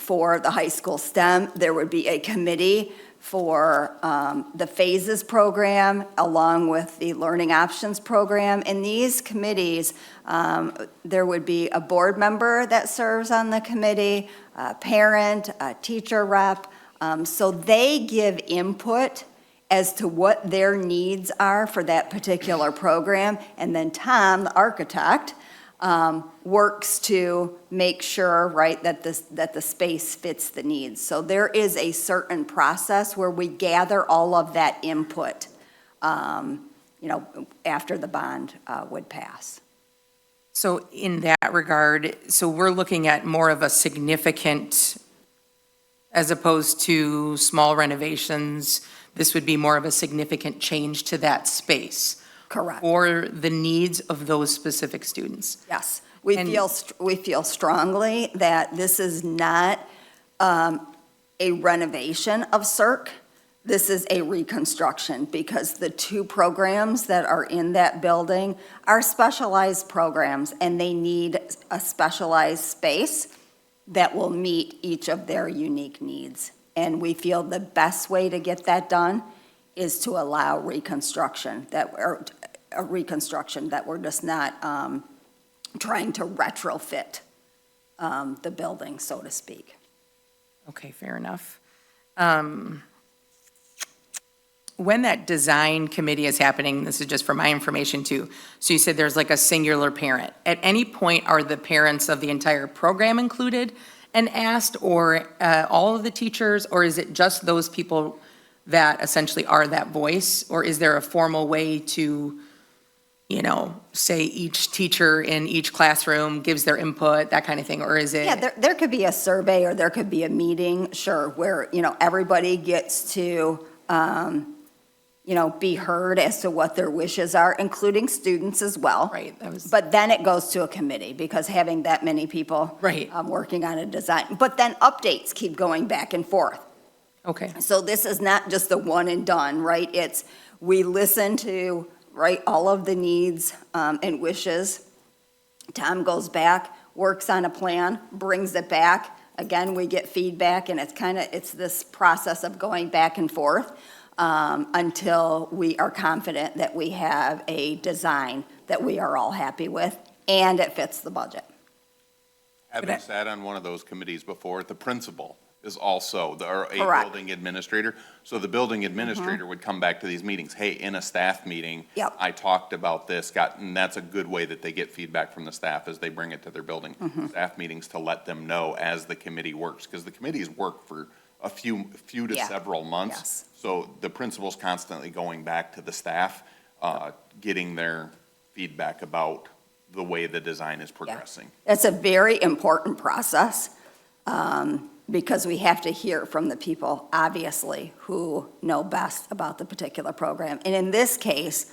for the high school STEM. There would be a committee for the phases program along with the learning options program. In these committees, there would be a board member that serves on the committee, a parent, a teacher rep, So they give input as to what their needs are for that particular program, and then Tom, the architect, works to make sure, right, that the space fits the needs. So there is a certain process where we gather all of that input, after the bond would pass. So in that regard, so we're looking at more of a significant, as opposed to small renovations, this would be more of a significant change to that space Correct. for the needs of those specific students. Yes, we And- feel strongly that this is not a renovation of Cirque. This is a reconstruction, because the two programs that are in that building are specialized programs, and they need a specialized space that will meet each of their unique needs. And we feel the best way to get that done is to allow reconstruction, or a reconstruction, that we're just not trying to retrofit the building, so to speak. Okay, fair enough. When that design committee is happening, this is just for my information too, so you said there's like a singular parent. At any point, are the parents of the entire program included and asked, or all of the teachers, or is it just those people that essentially are that voice? Or is there a formal way to, say each teacher in each classroom gives their input, that kind of thing, or is it? Yeah, there could be a survey, or there could be a meeting, sure, where, everybody gets to, be heard as to what their wishes are, including students as well. Right, that was. But then it goes to a committee, because having that many people. Right. Working on a design, but then updates keep going back and forth. Okay, So this is not just a one and done, right? It's, we listen to, right, all of the needs and wishes. Tom goes back, works on a plan, brings it back. Again, we get feedback, and it's this process of going back and forth until we are confident that we have a design that we are all happy with, and it fits the budget. Having sat on one of those committees before, the principal is also a Correct. building administrator. So the building administrator would come back to these meetings, hey, in a staff meeting, Yep. I talked about this, and that's a good way that they get feedback from the staff as they bring it to their building staff meetings, to let them know as the committee works, because the committees work for a few to Yeah. several months. Yes. So the principal's constantly going back to the staff, getting their feedback about the way the design is progressing. It's a very important process, because we have to hear from the people, obviously, who know best about the particular program. And in this case,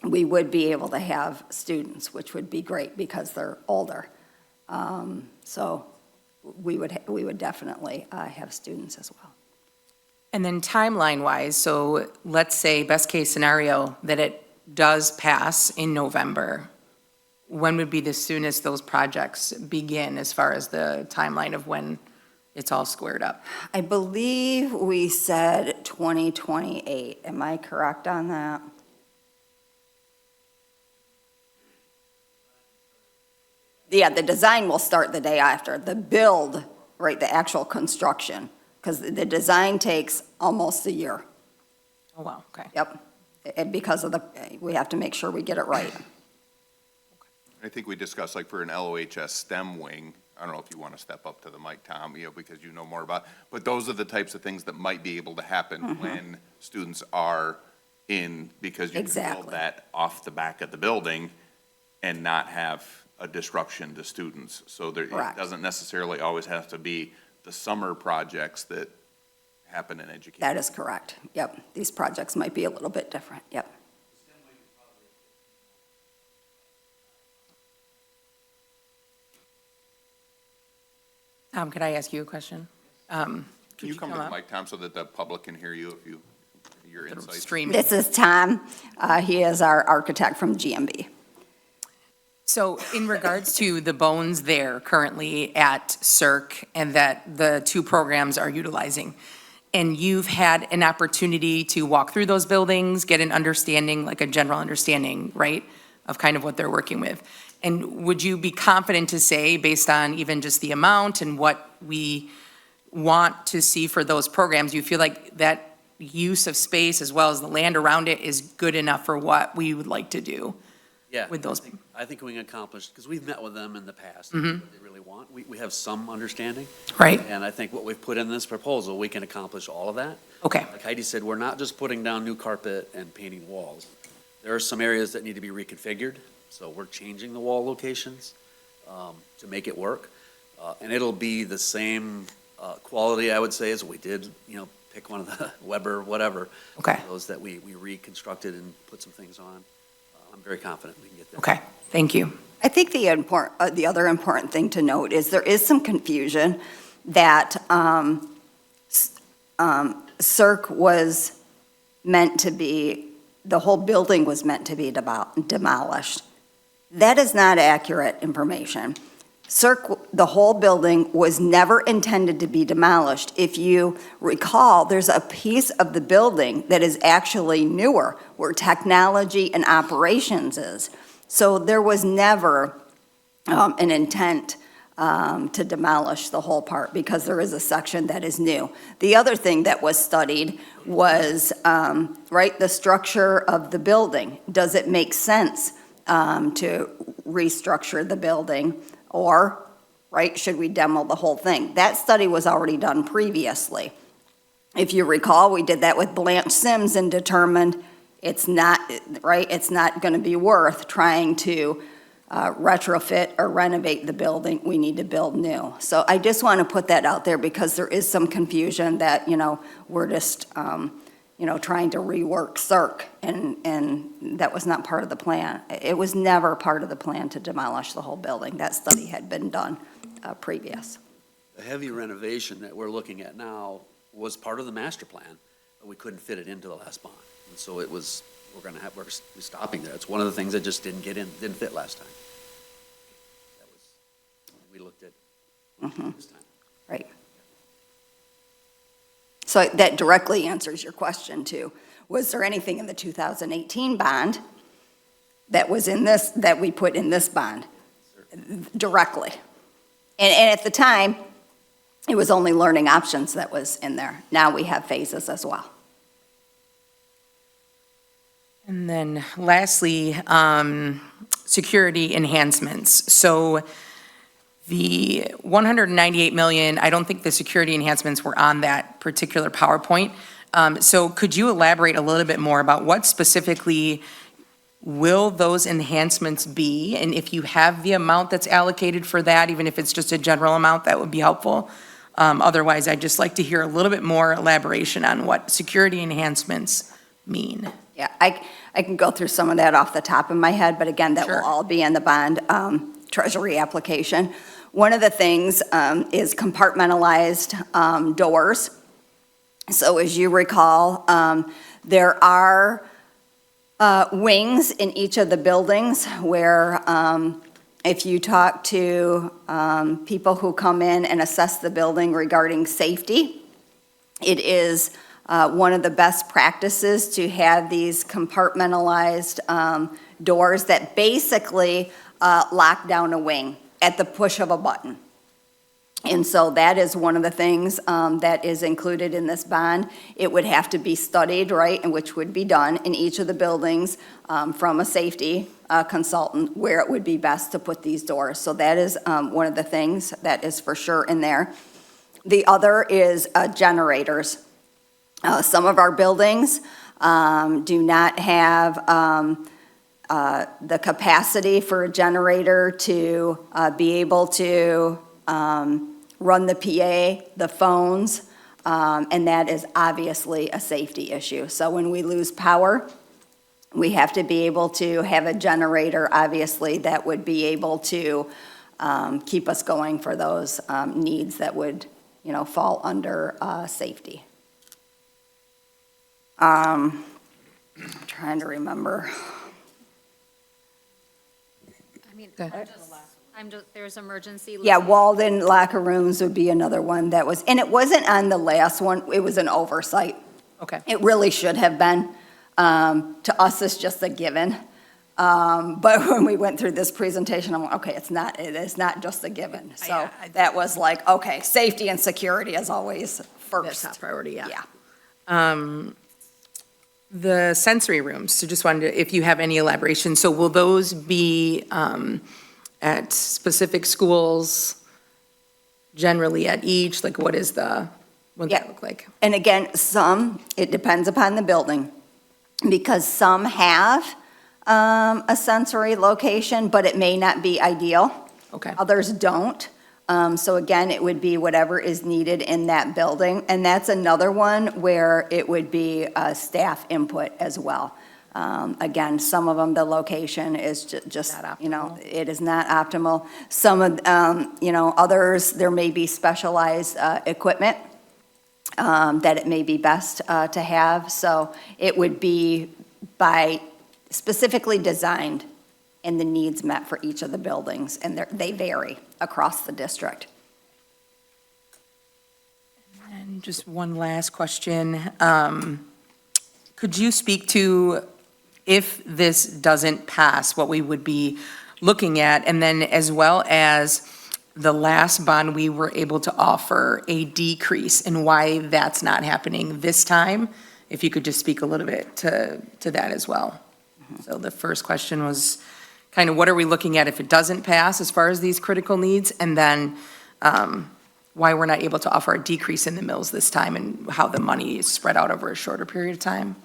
we would be able to have students, which would be great because they're older. So we would definitely have students as well. and then timeline-wise, so let's say, best-case scenario, that it does pass in November. When would be the soonest those projects begin, as far as the timeline of when it's all squared up? I believe we said 2028. Am I correct on that? Yeah, the design will start the day after. The build, right, the actual construction, because the design takes almost a year. Oh, wow, okay. Yep. And because of we have to make sure we get it right. I think we discussed, like, for an LOHS STEM wing, I don't know if you want to step up to the mic, Tom, because you know more about, but those are the types of things that might be able to happen when students are in, because you can build Exactly. that off the back of the building and not have a disruption to students. So there, it Correct. doesn't necessarily always have to be the summer projects that happen in education. That is correct. Yep. These projects might be a little bit different. Yep. Tom, could I ask you a question? Can you come to the up? mic, Tom, so that the public can hear you if you, your insights? Stream. This is Tom. He is our architect from GMB. So in regards to the bones there currently at Cirque, and that the two programs are utilizing, and you've had an opportunity to walk through those buildings, get an understanding, like a general understanding, right, of kind of what they're working with. And would you be confident to say, based on even just the amount and what want to see for those programs? Do you feel like that use of space as well as the land around it is good enough for what we would like to do? Yeah. With those- I think we can accomplish, because we've met with them in the past, what they really want. We have some understanding. Right? And I think what we've put in this proposal, we can accomplish all of that. Okay, Like Heidi said, we're not just putting down new carpet and painting walls. There are some areas that need to be reconfigured, so we're changing the wall locations to make it work. And it'll be the same quality, I would say, as we did, pick one of the Weber, whatever. okay, Those that we reconstructed and put some things on. I'm very confident we can get that. okay, thank you. I think the other important thing to note is there is some confusion that CERC was meant to be, the whole building was meant to be demolished. That is not accurate information. CERC, the whole building was never intended to be demolished. If you recall, there's a piece of the building that is actually newer, where technology and operations is. So there was never an intent to demolish the whole part, because there is a section that is new. The other thing that was studied was, the structure of the building. Does it make sense to restructure the building? Or, should we demo the whole thing? That study was already done previously. If you recall, we did that with Blanche Sims and determined it's not, it's not going to be worth trying to retrofit or renovate the building. We need to build new. So I just want to put that out there, because there is some confusion that, we're just, trying to rework CERC, and that was not part of the plan. It was never part of the plan to demolish the whole building. That study had been done previous. The heavy renovation that we're looking at now was part of the master plan, but we couldn't fit it into the last bond. And so we're stopping there. It's one of the things that just didn't fit last time. That was, we looked at this time. Right. So that directly answers your question, too. Was there anything in the 2018 bond that was in this, that we put in this bond directly? And at the time, it was only learning options that was in there. Now we have phases as well. And then lastly, security enhancements. So the 198 million, I don't think the security enhancements were on that particular PowerPoint. So could you elaborate a little bit more about what specifically will those enhancements be? And if you have the amount that's allocated for that, even if it's just a general amount, that would be helpful. Otherwise, I'd just like to hear a little bit more elaboration on what security enhancements mean. Yeah, I can go through some of that off the top of my head, but again, that will Sure. all be in the bond treasury application. One of the things is compartmentalized doors. So as you recall, there are wings in each of the buildings where if you talk to people who come in and assess the building regarding safety, it is one of the best practices to have these compartmentalized doors that basically lock down a wing at the push of a button. And so that is one of the things that is included in this bond. It would have to be studied, right, and which would be done in each of the buildings from a safety consultant where it would be best to put these doors. So that is one of the things that is for sure in there. The other is generators. Some of our buildings do not have the capacity for a generator to be able to run the PA, the phones, and that is obviously a safety issue. So when we lose power, we have to be able to have a generator, obviously, that would be able to keep us going for those needs that would, fall under safety. I'm trying to remember. I mean, Good. there's emergency. Yeah, walled-in locker rooms would be another one that was, and it wasn't on the last one, it was an oversight. Okay. It really should have been. To us, it's just a given. But when we went through this presentation, I'm like, okay, it is not just a given. So Yeah, that was like, okay, safety and security is always first. That's top priority, yeah. Yeah. The sensory rooms, so just wanted to, if you have any elaboration, so will those be at specific schools, generally at each, like what is the, what does that Yeah. look like? And again, it depends upon the building, because some have a sensory location, but it may not be ideal. Okay. Others don't. So again, it would be whatever is needed in that building. And that's another one where it would be staff input as well. Again, some of them, the location is just, Not you know, optimal. it is not optimal. Some of, others, there may be specialized equipment that it may be best to have. So it would be by specifically designed and the needs met for each of the buildings, and they vary across the district. And just one last question. Could you speak to, if this doesn't pass, what we would be looking at? And then as well as the last bond, we were able to offer a decrease, and why that's not happening this time? If you could just speak a little bit to that as well. So the first question was kind of what are we looking at if it doesn't pass as far as these critical needs? And then why we're not able to offer a decrease in the mills this time, and how the money is spread out over a shorter period of time?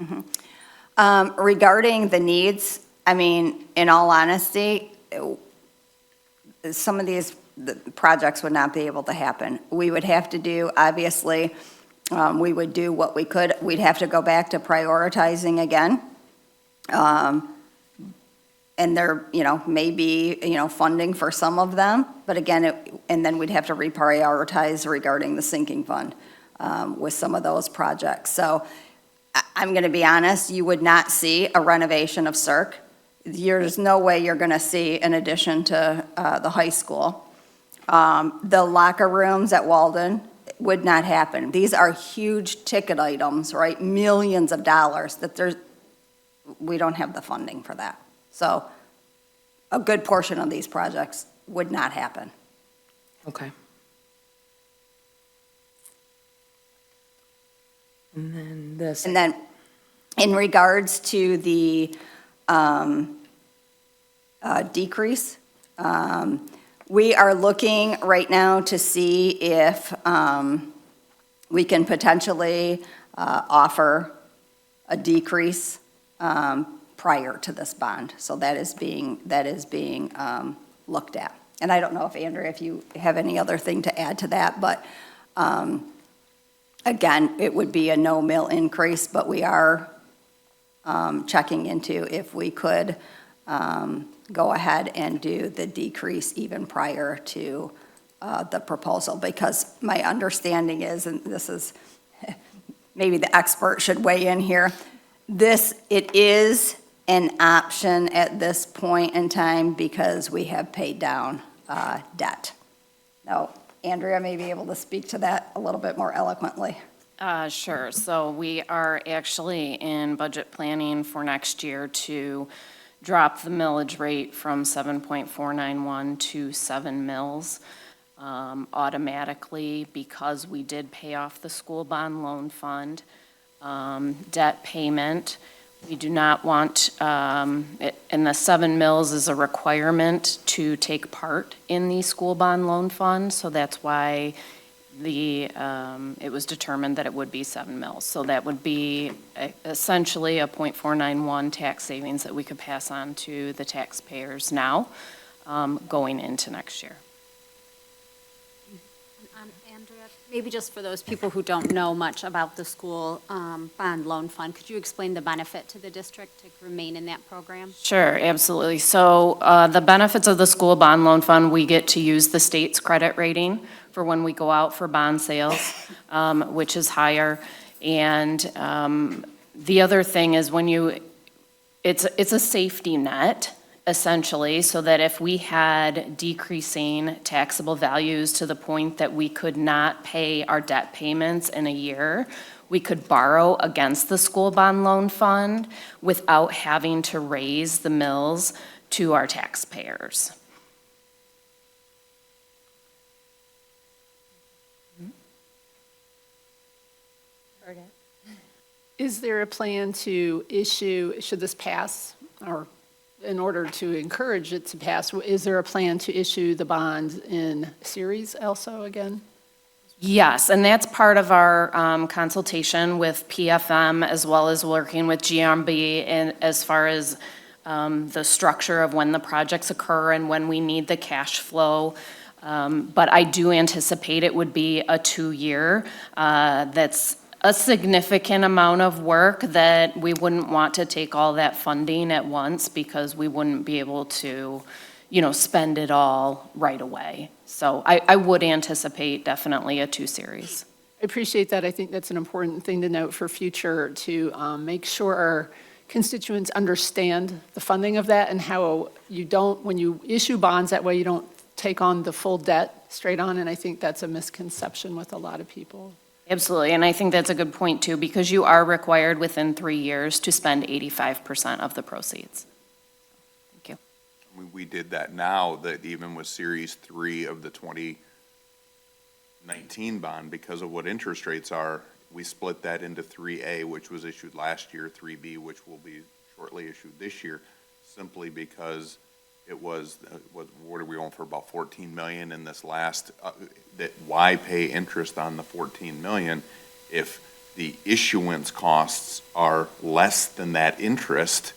Regarding the needs, I mean, in all honesty, some of these the projects would not be able to happen. We would have to do, obviously, we would do what we could. We'd have to go back to prioritizing again. And there, may be, funding for some of them, but again, and then we'd have to reprioritize regarding the sinking fund with some of those projects. So I'm going to be honest, you would not see a renovation of Cirque. There's no way you're going to see an addition to the high school. The locker rooms at Walden would not happen. These are huge ticket items, right? Millions of dollars we don't have the funding for that. So a good portion of these projects would not happen. Okay. And then this. And then in regards to the decrease, we are looking right now to see if we can potentially offer a decrease prior to this bond. So that is being looked at. And I don't know if, Andrea, if you have any other thing to add to that, but again, it would be a no mill increase, but we are checking into if we could go ahead and do the decrease even prior to the proposal. Because my understanding is, and this is, maybe the expert should weigh in here, it is an option at this point in time because we have paid down debt. Now, Andrea may be able to speak to that a little bit more eloquently. Sure. So we are actually in budget planning for next year to drop the millage rate from 7.491 to 7 mills automatically, because we did pay off the school bond loan fund debt payment. We do not want, and the 7 mills is a requirement to take part in the school bond loan fund, so that's why it was determined that it would be 7 mills. So that would be essentially a .491 tax savings that we could pass on to the taxpayers now, going into next year. Andrea, maybe just for those people who don't know much about the school bond loan fund, could you explain the benefit to the district to remain in that program? Sure, absolutely. So the benefits of the school bond loan fund, we get to use the state's credit rating for when we go out for bond sales, which is higher. And the other thing is it's a safety net, essentially, so that if we had decreasing taxable values to the point that we could not pay our debt payments in a year, we could borrow against the school bond loan fund without having to raise the mills to our taxpayers. Is there a plan to issue, should this pass, or in order to encourage it to pass, is there a plan to issue the bonds in series also again? Yes, and that's part of our consultation with PFM as well as working with GMB and as far as the structure of when the projects occur and when we need the cash flow. But I do anticipate it would be a 2-year. That's a significant amount of work that we wouldn't want to take all that funding at once because we wouldn't be able to, spend it all right away. So I would anticipate definitely a 2-series. I appreciate that. I think that's an important thing to note for future, to make sure our constituents understand the funding of that and how you don't, when you issue bonds that way, you don't take on the full debt straight on, and I think that's a misconception with a lot of people. Absolutely, and I think that's a good point too, because you are required within 3 years to spend 85% of the proceeds. Thank you. We did that now, that even with Series 3 of the 2019 bond, because of what interest rates are, we split that into 3A, which was issued last year, 3B, which will be shortly issued this year, simply because it was, what are we on for, about 14 million in this last, that why pay interest on the 14 million if the issuance costs are less than that interest,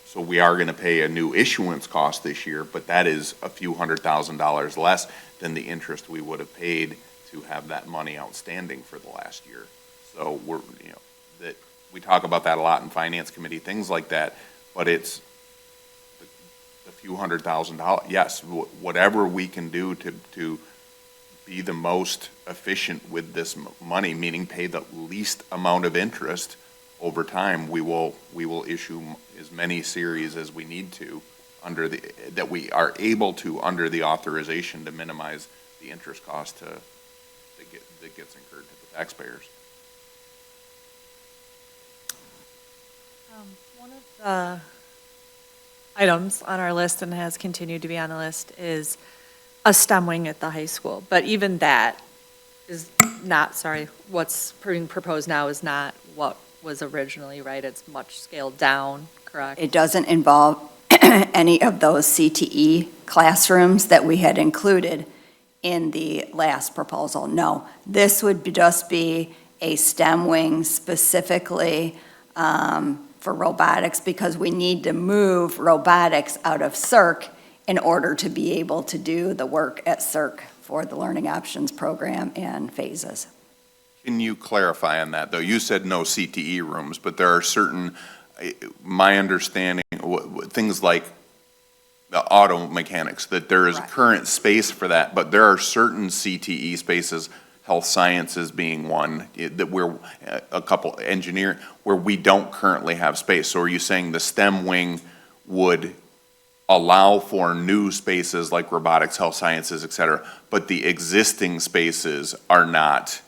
so we are going to pay a new issuance cost this year, but that is a few $100,000 less than the interest we would have paid to have that money outstanding for the last year. So we're, that we talk about that a lot in Finance Committee, things like that, but it's a few $100,000. Yes, whatever we can do to be the most efficient with this money, meaning pay the least amount of interest over time, we will issue as many series as we need to that we are able to under the authorization to minimize the interest cost that gets incurred to the taxpayers. One of the items on our list and has continued to be on the list is a STEM wing at the high school. But even that is not, what's being proposed now is not what was originally, right? It's much scaled down, correct? It doesn't involve any of those CTE classrooms that we had included in the last proposal. No, this would just be a STEM wing specifically for robotics, because we need to move robotics out of CERC in order to be able to do the work at CERC for the Learning Options Program and phases. Can you clarify on that, though? You said no CTE rooms, but there are certain, my understanding, things like the auto mechanics, that there is current space for that, but there are certain CTE spaces, health sciences being one, that we're a couple engineer, where we don't currently have space. So are you saying the STEM wing would allow for new spaces like robotics, health sciences, et cetera, but the existing spaces are not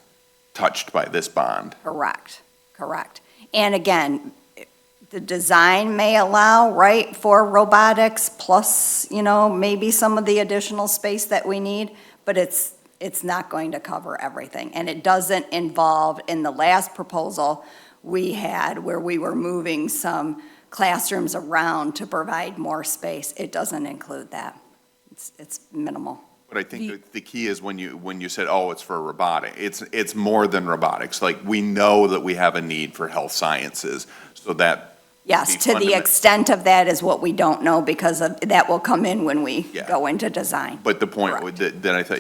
touched by this bond? Correct. And again, the design may allow, right, for robotics plus, maybe some of the additional space that we need, but it's not going to cover everything. And it doesn't involve, in the last proposal we had where we were moving some classrooms around to provide more space, it doesn't include that. It's minimal. But I think the key is when you said, oh, it's for robotic, it's more than robotics. Like, we know that we have a need for health sciences, so that. Yes, to the extent of that is what we don't know, because that will come in when we go into design. But the point that I thought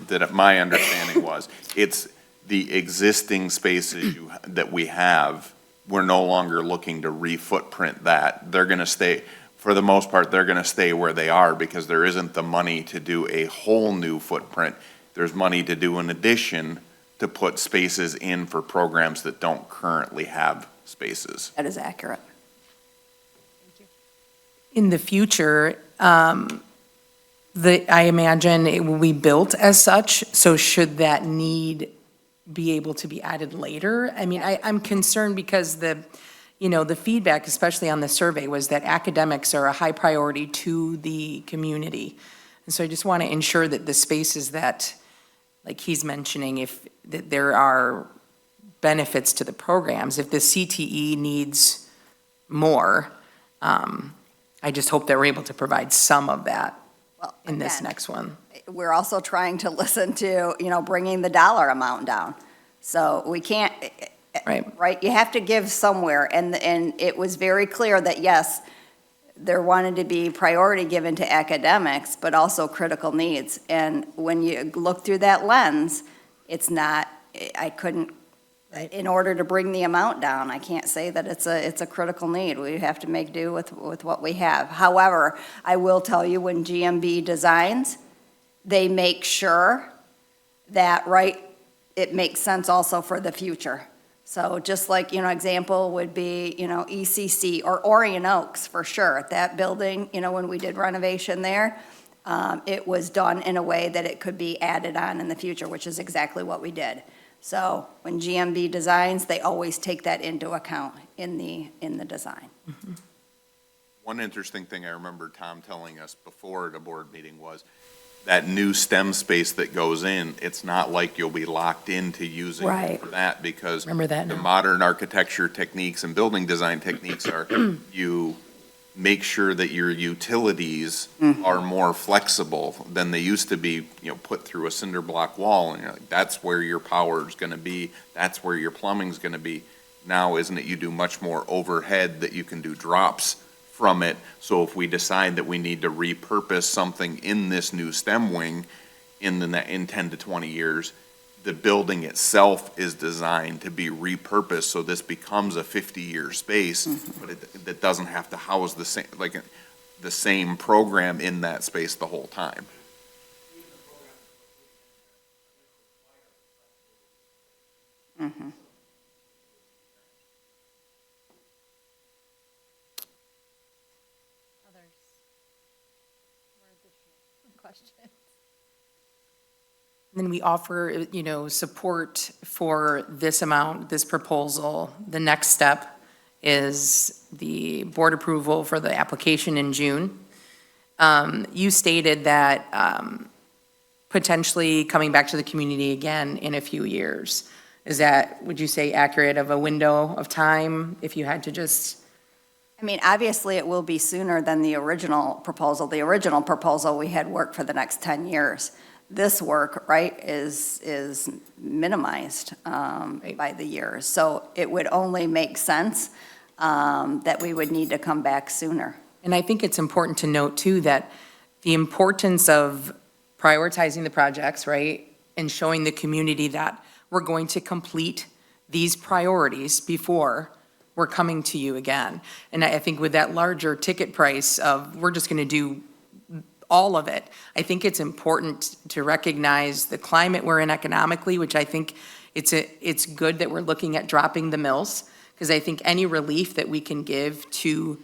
that my understanding was, it's the existing spaces that we have, we're no longer looking to re-footprint that. They're going to stay. For the most part, they're going to stay where they are because there isn't the money to do a whole new footprint. There's money to do an addition to put spaces in for programs that don't currently have spaces. That is accurate. In the future, I imagine it will be built as such, so should that need be able to be added later? I mean, I'm concerned because the feedback, especially on the survey, was that academics are a high priority to the community. And so I just want to ensure that the spaces that, like he's mentioning, that there are benefits to the programs, if the CTE needs more, I just hope that we're able to provide some of that Well, in this again, next one. We're also trying to listen to, bringing the dollar amount down. So we can't, right? You have to give somewhere, and it was very clear that, yes, there wanted to be priority given to academics, but also critical needs. And when you look through that lens, it's not, I couldn't, in order to bring the amount down, I can't say that it's a critical need. We have to make do with what we have. However, I will tell you, when GMB designs, they make sure that, it makes sense also for the future. So just like, example would be, ECC or Orion Oaks, for sure. That building, when we did renovation there, it was done in a way that it could be added on in the future, which is exactly what we did. So when GMB designs, they always take that into account in the design. One interesting thing I remember Tom telling us before the board meeting was that new STEM space that goes in, it's not like you'll be locked into using it for that, because Remember that the now. modern architecture techniques and building design techniques are, you make sure that your utilities are more flexible than they used to be, put through a cinder block wall, and you're like, that's where your power is gonna be, that's where your plumbing's gonna be. Now, isn't it, you do much more overhead that you can do drops from it, so if we decide that we need to repurpose something in this new STEM wing in 10 to 20 years, the building itself is designed to be repurposed, so this becomes a 50-year space, but that doesn't have to house the same program in that space the whole time. Then we offer, support for this amount, this proposal. The next step is the board approval for the application in June. You stated that potentially coming back to the community again in a few years. Is that, would you say, accurate of a window of time, if you had to just? I mean, obviously, it will be sooner than the original proposal. The original proposal, we had work for the next 10 years. This work, is minimized by the years. So it would only make sense that we would need to come back sooner. And I think it's important to note, too, that the importance of prioritizing the projects, and showing the community that we're going to complete these priorities before we're coming to you again. And I think with that larger ticket price of, we're just going to do all of it, I think it's important to recognize the climate we're in economically, which I think it's good that we're looking at dropping the mills, because I think any relief that we can give to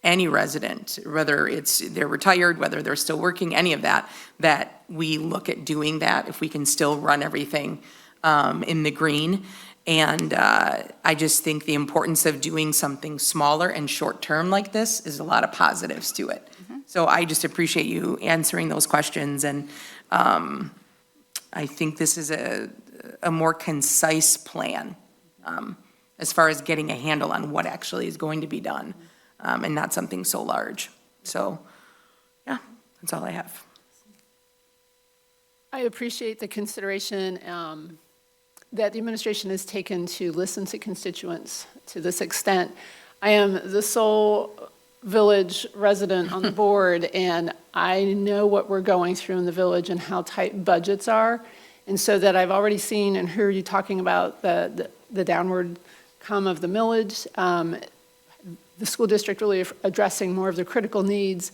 any resident, whether they're retired, whether they're still working, any of that we look at doing that if we can still run everything in the green. And I just think the importance of doing something smaller and short-term like this is a lot of positives to it. So I just appreciate you answering those questions, and I think this is a more concise plan as far as getting a handle on what actually is going to be done, and not something so large. So, yeah, that's all I have. I appreciate the consideration that the administration has taken to listen to constituents to this extent. I am the sole village resident on the board, and I know what we're going through in the village and how tight budgets are. And so that I've already seen and heard you talking about the downward come of the millage, the school district really addressing more of the critical needs.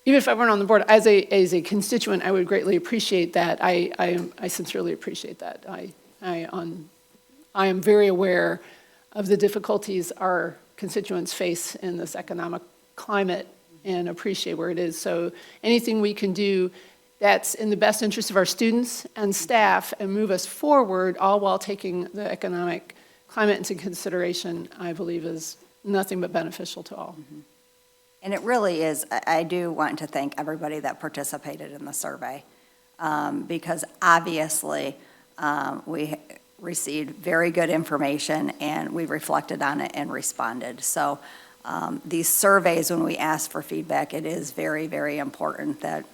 Even if I weren't on the board, as a constituent, I would greatly appreciate that. I sincerely appreciate that. I am very aware of the difficulties our constituents face in this economic climate and appreciate where it is. So anything we can do that's in the best interest of our students and staff and move us forward, all while taking the economic climate into consideration, I believe is nothing but beneficial to all. And it really is, I do want to thank everybody that participated in the survey, because obviously, we received very good information, and we reflected on it and responded. So these surveys, when we ask for feedback, it is very, very important that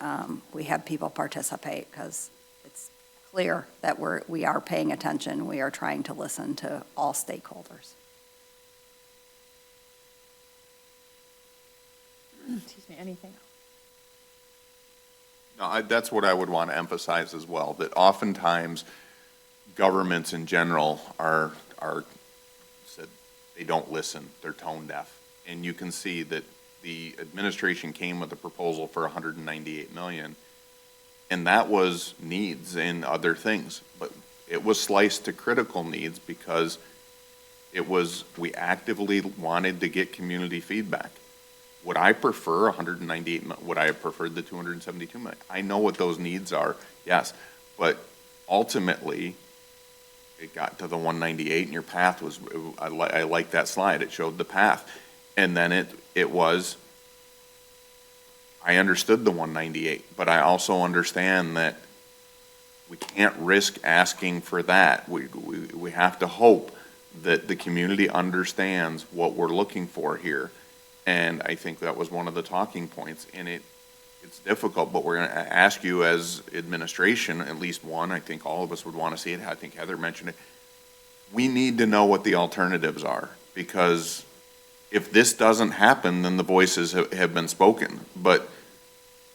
we have people participate, because it's clear that we are paying attention, we are trying to listen to all stakeholders. Excuse me, anything else? No, that's what I would want to emphasize as well, that oftentimes governments in general are said they don't listen, they're tone deaf. And you can see that the administration came with a proposal for 198 million, and that was needs and other things. But it was sliced to critical needs because we actively wanted to get community feedback. Would I prefer 198, would I have preferred the 272 million? I know what those needs are, yes, but ultimately, it got to the 198 and your path was, I like that slide, it showed the path. And then it was, I understood the 198, but I also understand that we can't risk asking for that. We have to hope that the community understands what we're looking for here. And I think that was one of the talking points, and it's difficult, but we're gonna ask you as administration, at least one, I think all of us would wanna see it, I think Heather mentioned it. We need to know what the alternatives are, because if this doesn't happen, then the voices have been spoken. But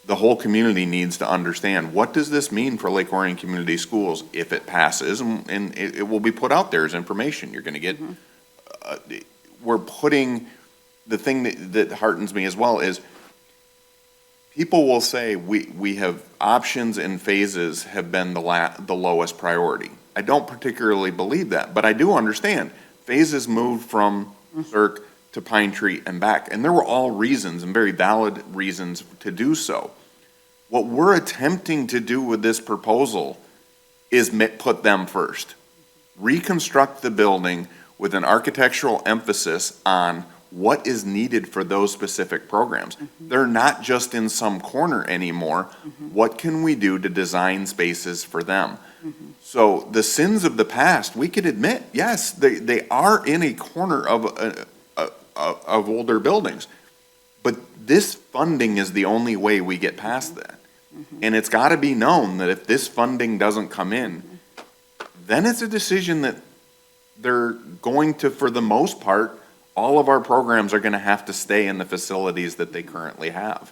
the whole community needs to understand, what does this mean for Lake Orion Community Schools if it passes, and it will be put out there as information. You're gonna get, we're putting, the thing that heartens me as well is people will say we have options and phases have been the lowest priority. I don't particularly believe that, but I do understand. Phases moved from Cirque to Pine Tree and back, and there were all reasons and very valid reasons to do so. What we're attempting to do with this proposal is put them first. Reconstruct the building with an architectural emphasis on what is needed for those specific programs. They're not just in some corner anymore. What can we do to design spaces for them? So the sins of the past, we could admit, yes, they are in a corner of older buildings. But this funding is the only way we get past that. And it's got to be known that if this funding doesn't come in, then it's a decision that they're going to, for the most part, all of our programs are going to have to stay in the facilities that they currently have.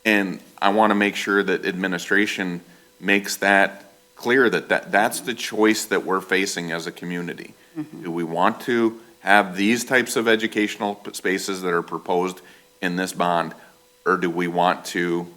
And I want to make sure that administration makes that clear, that's the choice that we're facing as a community. Do we want to have these types of educational spaces that are proposed in this bond, or do we want to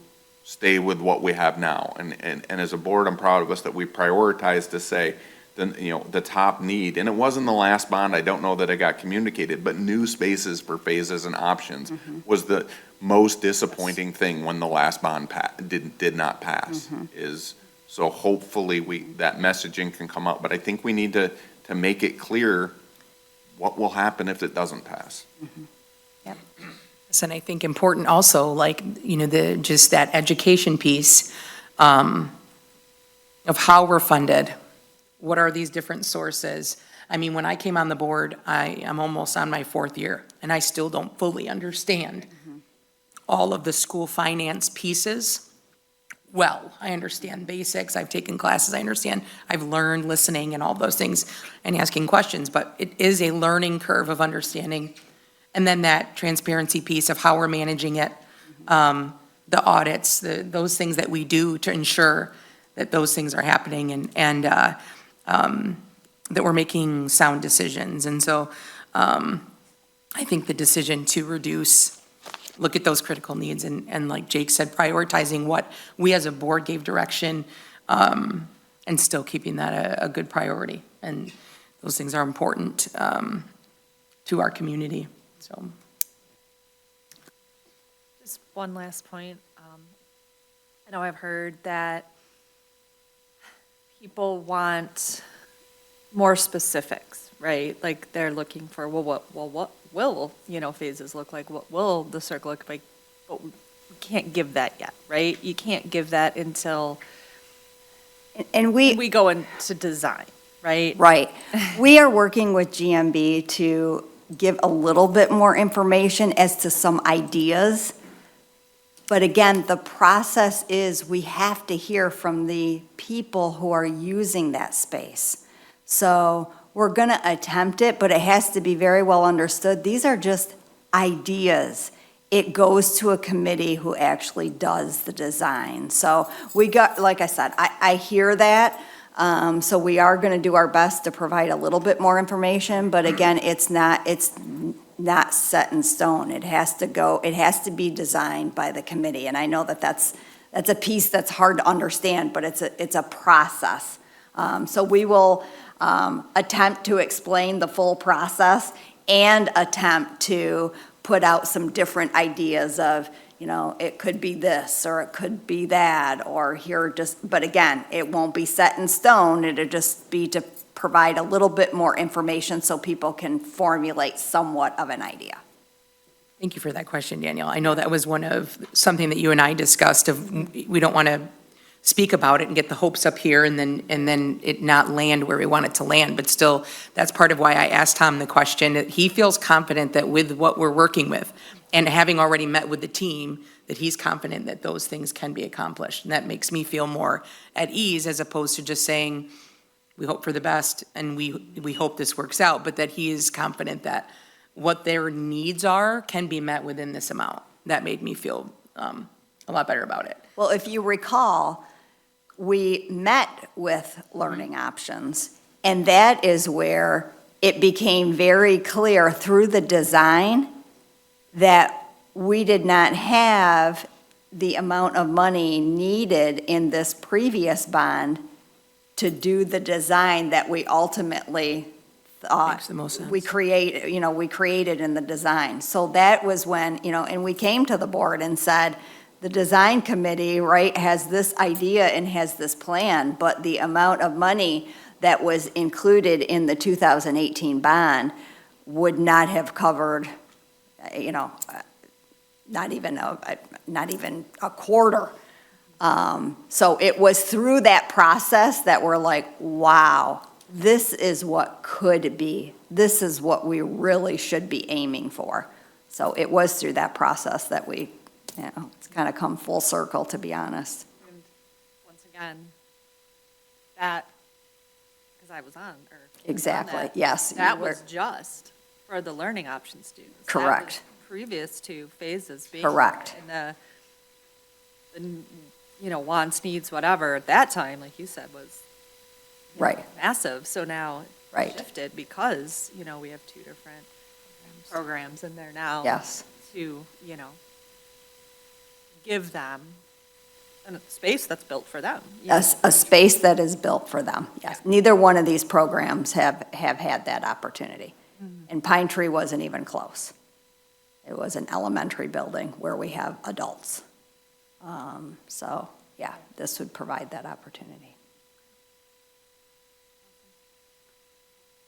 stay with what we have now? And as a board, I'm proud of us that we prioritize to say, the top need, and it wasn't the last bond, I don't know that it got communicated, but new spaces for phases and options was the most disappointing thing when the last bond did not pass. So hopefully that messaging can come up, but I think we need to make it clear what will happen if it doesn't pass. And I think important also, like, just that education piece of how we're funded. What are these different sources? I mean, when I came on the board, I am almost on my 4th year, and I still don't fully understand all of the school finance pieces. Well, I understand basics, I've taken classes, I understand, I've learned listening and all those things and asking questions, but it is a learning curve of understanding. And then that transparency piece of how we're managing it, the audits, those things that we do to ensure that those things are happening and that we're making sound decisions. And so I think the decision to look at those critical needs and like Jake said, prioritizing what we as a board gave direction and still keeping that a good priority. And those things are important to our community, so. Just one last point. I know I've heard that people want more specifics, right? Like they're looking for, what will, phases look like? What will the circle look like? But we can't give that yet, right? You can't give that until And we. we go into design, right? Right. We are working with GMB to give a little bit more information as to some ideas. But again, the process is we have to hear from the people who are using that space. So we're going to attempt it, but it has to be very well understood. These are just ideas. It goes to a committee who actually does the design. So we got, like I said, I hear that. So we are going to do our best to provide a little bit more information, but again, it's not set in stone. It has to be designed by the committee. And I know that that's a piece that's hard to understand, but it's a process. So we will attempt to explain the full process and attempt to put out some different ideas of, it could be this, or it could be that, or here but again, it won't be set in stone. It'll just be to provide a little bit more information so people can formulate somewhat of an idea. Thank you for that question, Danielle. I know that was something that you and I discussed we don't want to speak about it and get the hopes up here and then it not land where we want it to land. But still, that's part of why I asked Tom the question. He feels confident that with what we're working with and having already met with the team, that he's confident that those things can be accomplished. And that makes me feel more at ease as opposed to just saying, we hope for the best and we hope this works out, but that he is confident that what their needs are can be met within this amount. That made me feel a lot better about it. Well, if you recall, we met with Learning Options, and that is where it became very clear through the design that we did not have the amount of money needed in this previous bond to do the design that we ultimately thought. Makes the most sense. We created in the design. So that was when, and we came to the board and said, the design committee, right, has this idea and has this plan, but the amount of money that was included in the 2018 bond would not have covered, not even a quarter. So it was through that process that we're like, wow, this is what could be. This is what we really should be aiming for. So it was through that process that we, it's kind of come full circle, to be honest. And once again, that, because I was on, or. Exactly, on that, yes. That you were- was just for the learning option students. That Correct. was previous to phases being. Correct. And the wants, needs, whatever, at that time, like you said, was. Right. Massive, so now Right. it's shifted because, we have two different programs in there now. Yes. To, give them a space that's built for them. A space that is built for them, yes. Neither one of these programs have had that opportunity. And Pine Tree wasn't even close. It was an elementary building where we have adults. So, yeah, this would provide that opportunity.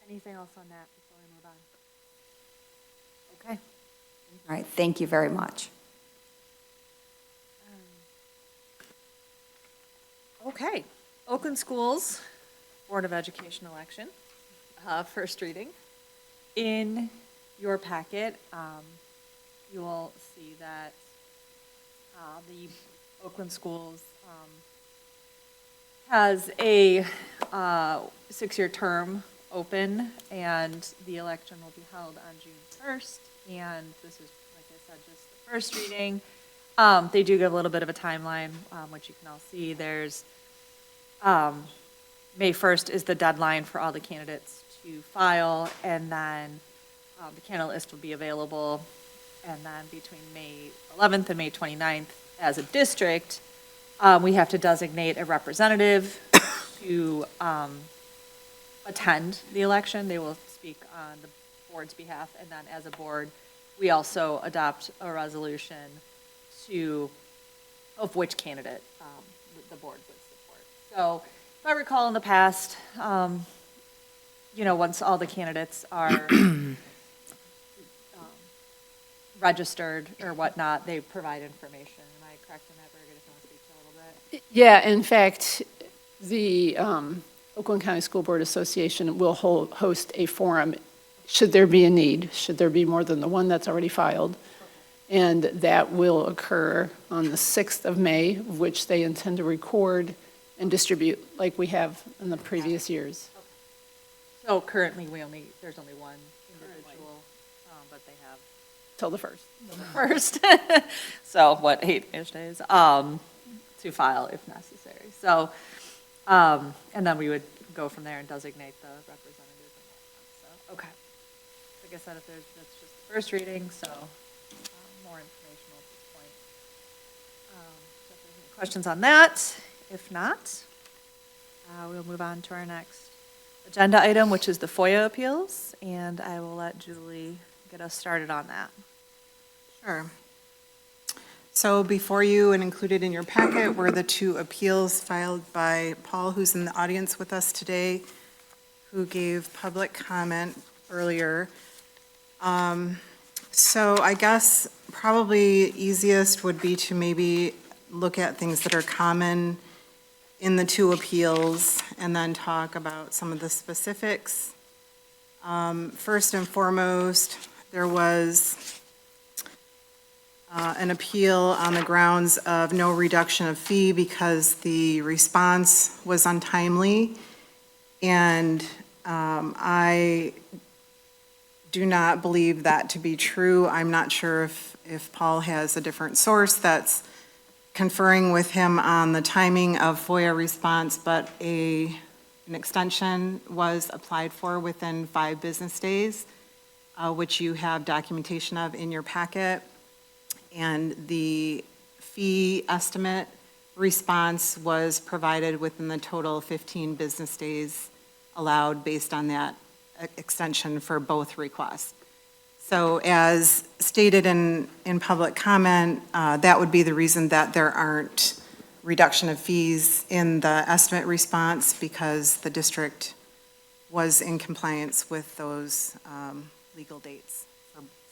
Anything else on that before we move on? Okay. All right, thank you very much. Okay, Oakland Schools Board of Education election, first reading. In your packet, you will see that the Oakland Schools has a 6-year term open, and the election will be held on June 1st, and this is, like I said, just the first reading. They do give a little bit of a timeline, which you can all see. There's, May 1st is the deadline for all the candidates to file, and then the candidate list will be available, and then between May 11th and May 29th, as a district, we have to designate a representative to attend the election. They will speak on the board's behalf, and then as a board, we also adopt a resolution of which candidate board would support. So if I recall in the past, once all the candidates are registered or whatnot, they provide information. Am I correct in that, Birgit, if you want to speak to a little bit? Yeah, in fact, the Oakland County School Board Association will host a forum, should there be a need, should there be more than the one that's already filed. And that will occur on the 6th of May, which they intend to record and distribute like we have in the previous years. So currently, there's only one individual, but they have Till the 1st. first. So what, 8-ish days, to file if necessary. So, and then we would go from there and designate the representative and whatnot. So, okay. Like I said, that's just the first reading, so more information at this point. So if there's any questions on that, if not, we'll move on to our next agenda item, which is the FOIA appeals, and I will let Julie get us started on that. Sure. So before you and included in your packet were the two appeals filed by Paul, who's in the audience with us today, who gave public comment earlier. So I guess probably easiest would be to maybe look at things that are common in the two appeals and then talk about some of the specifics. First and foremost, there was an appeal on the grounds of no reduction of fee because the response was untimely. And I do not believe that to be true. I'm not sure if Paul has a different source that's conferring with him on the timing of FOIA response, but an extension was applied for within 5 business days, which you have documentation of in your packet. And the fee estimate response was provided within the total 15 business days allowed based on that extension for both requests. So as stated in public comment, that would be the reason that there aren't reduction of fees in the estimate response, because the district was in compliance with those legal dates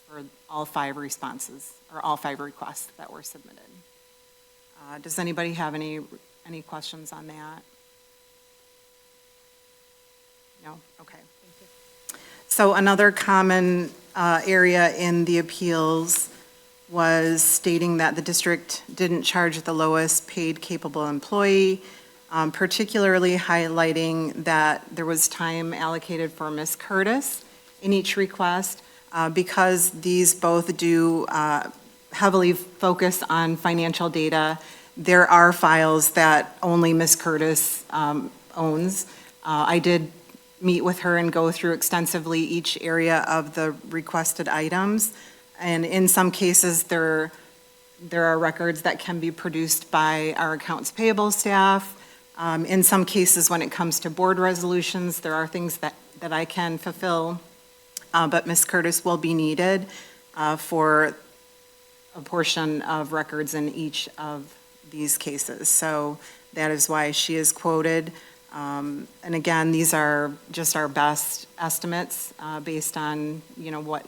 for all 5 responses, or all 5 requests that were submitted. Does anybody have any questions on that? No? Okay. So another common area in the appeals was stating that the district didn't charge the lowest paid capable employee, particularly highlighting that there was time allocated for Ms. Curtis in each request. Because these both do heavily focus on financial data, there are files that only Ms. Curtis owns. I did meet with her and go through extensively each area of the requested items. And in some cases, there are records that can be produced by our accounts payable staff. In some cases, when it comes to board resolutions, there are things that I can fulfill. But Ms. Curtis will be needed for a portion of records in each of these cases. So that is why she is quoted. And again, these are just our best estimates based on, what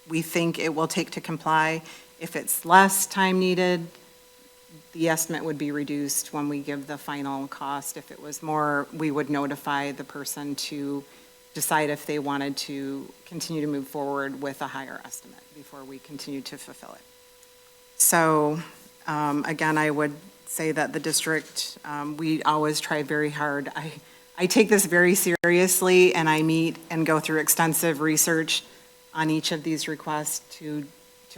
we think it will take to comply. If it's less time needed, the estimate would be reduced when we give the final cost. If it was more, we would notify the person to decide if they wanted to continue to move forward with a higher estimate before we continue to fulfill it. So, again, I would say that the district, we always try very hard. I take this very seriously, and I meet and go through extensive research on each of these requests to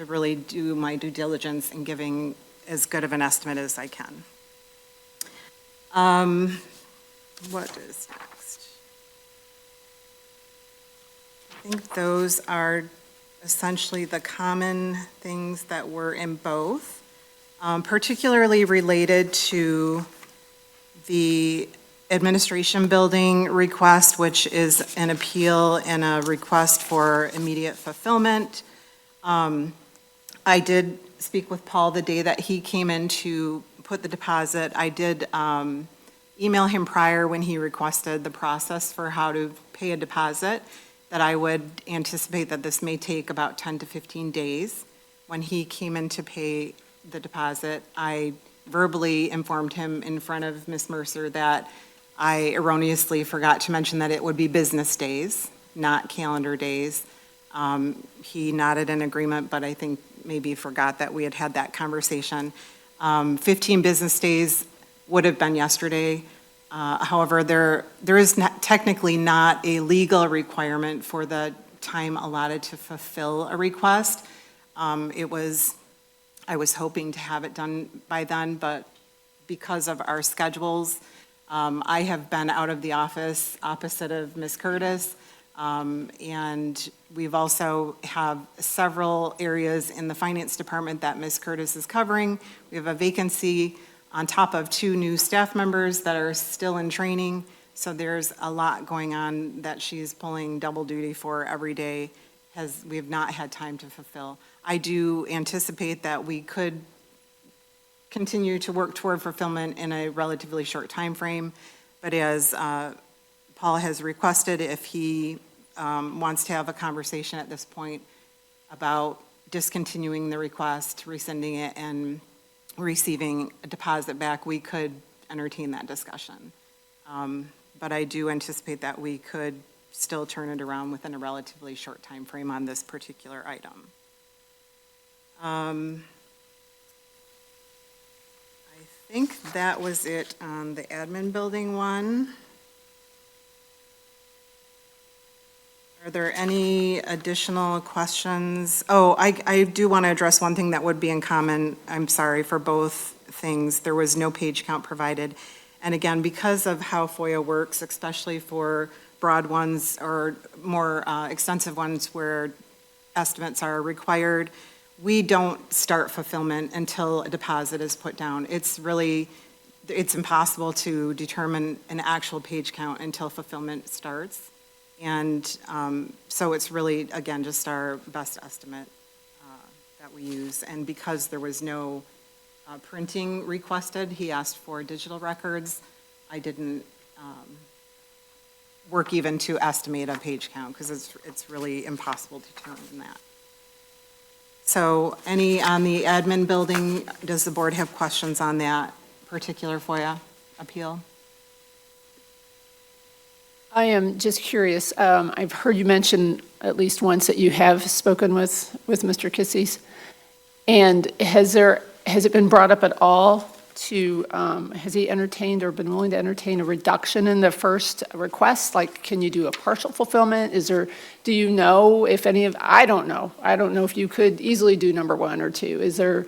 really do my due diligence in giving as good of an estimate as I can. What is next? I think those are essentially the common things that were in both, particularly related to the administration building request, which is an appeal and a request for immediate fulfillment. I did speak with Paul the day that he came in to put the deposit. I did email him prior when he requested the process for how to pay a deposit, that I would anticipate that this may take about 10 to 15 days. When he came in to pay the deposit, I verbally informed him in front of Ms. Mercer that I erroneously forgot to mention that it would be business days, not calendar days. He nodded in agreement, but I think maybe forgot that we had had that conversation. 15 business days would have been yesterday. However, there is technically not a legal requirement for the time allotted to fulfill a request. I was hoping to have it done by then, but because of our schedules, I have been out of the office opposite of Ms. Curtis, and we've also have several areas in the finance department that Ms. Curtis is covering. We have a vacancy on top of 2 new staff members that are still in training. So there's a lot going on that she's pulling double duty for every day, we have not had time to fulfill. I do anticipate that we could continue to work toward fulfillment in a relatively short time frame, but as Paul has requested, if he wants to have a conversation at this point about discontinuing the request, rescinding it, and receiving a deposit back, we could entertain that discussion. But I do anticipate that we could still turn it around within a relatively short time frame on this particular item. I think that was it on the admin building one. Are there any additional questions? Oh, I do want to address one thing that would be in common. I'm sorry for both things. There was no page count provided. And again, because of how FOIA works, especially for broad ones or more extensive ones where estimates are required, we don't start fulfillment until a deposit is put down. It's impossible to determine an actual page count until fulfillment starts. And so it's really, again, just our best estimate that we use. And because there was no printing requested, he asked for digital records. I didn't work even to estimate a page count because it's really impossible to determine that. So any on the admin building, does the board have questions on that particular FOIA appeal? I am just curious, I've heard you mention at least once that you have spoken with Mr. Kisses. And has it been brought up at all to, has he entertained or been willing to entertain a reduction in the first request? Like, can you do a partial fulfillment? Do you know if any of, I don't know if you could easily do number 1 or 2.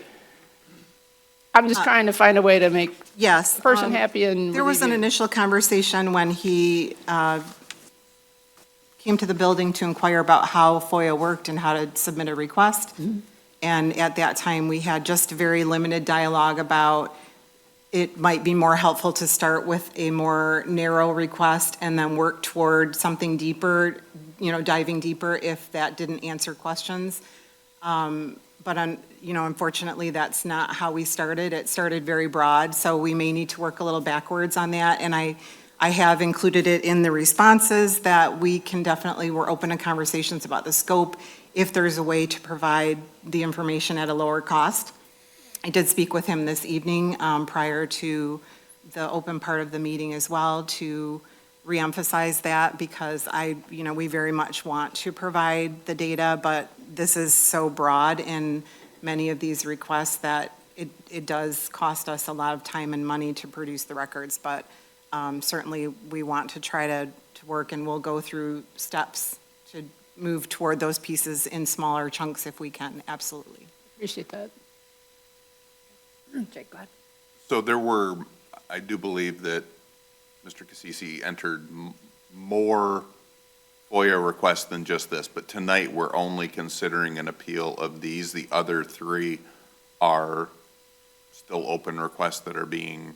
I'm just trying to find a way to make Yes. the person happy and. There was an initial conversation when he came to the building to inquire about how FOIA worked and how to submit a request. Mm-hmm. And at that time, we had just very limited dialogue about it might be more helpful to start with a more narrow request and then work toward something deeper, diving deeper if that didn't answer questions. But unfortunately, that's not how we started. It started very broad, so we may need to work a little backwards on that. And I have included it in the responses that we're open to conversations about the scope if there's a way to provide the information at a lower cost. I did speak with him this evening prior to the open part of the meeting as well to reemphasize that because we very much want to provide the data, but this is so broad in many of these requests that it does cost us a lot of time and money to produce the records, but certainly we want to try to work, and we'll go through steps to move toward those pieces in smaller chunks if we can, absolutely. Appreciate that. Jake, go ahead. So I do believe that Mr. Cassisi entered more FOIA requests than just this, but tonight we're only considering an appeal of these. The other 3 are still open requests that are being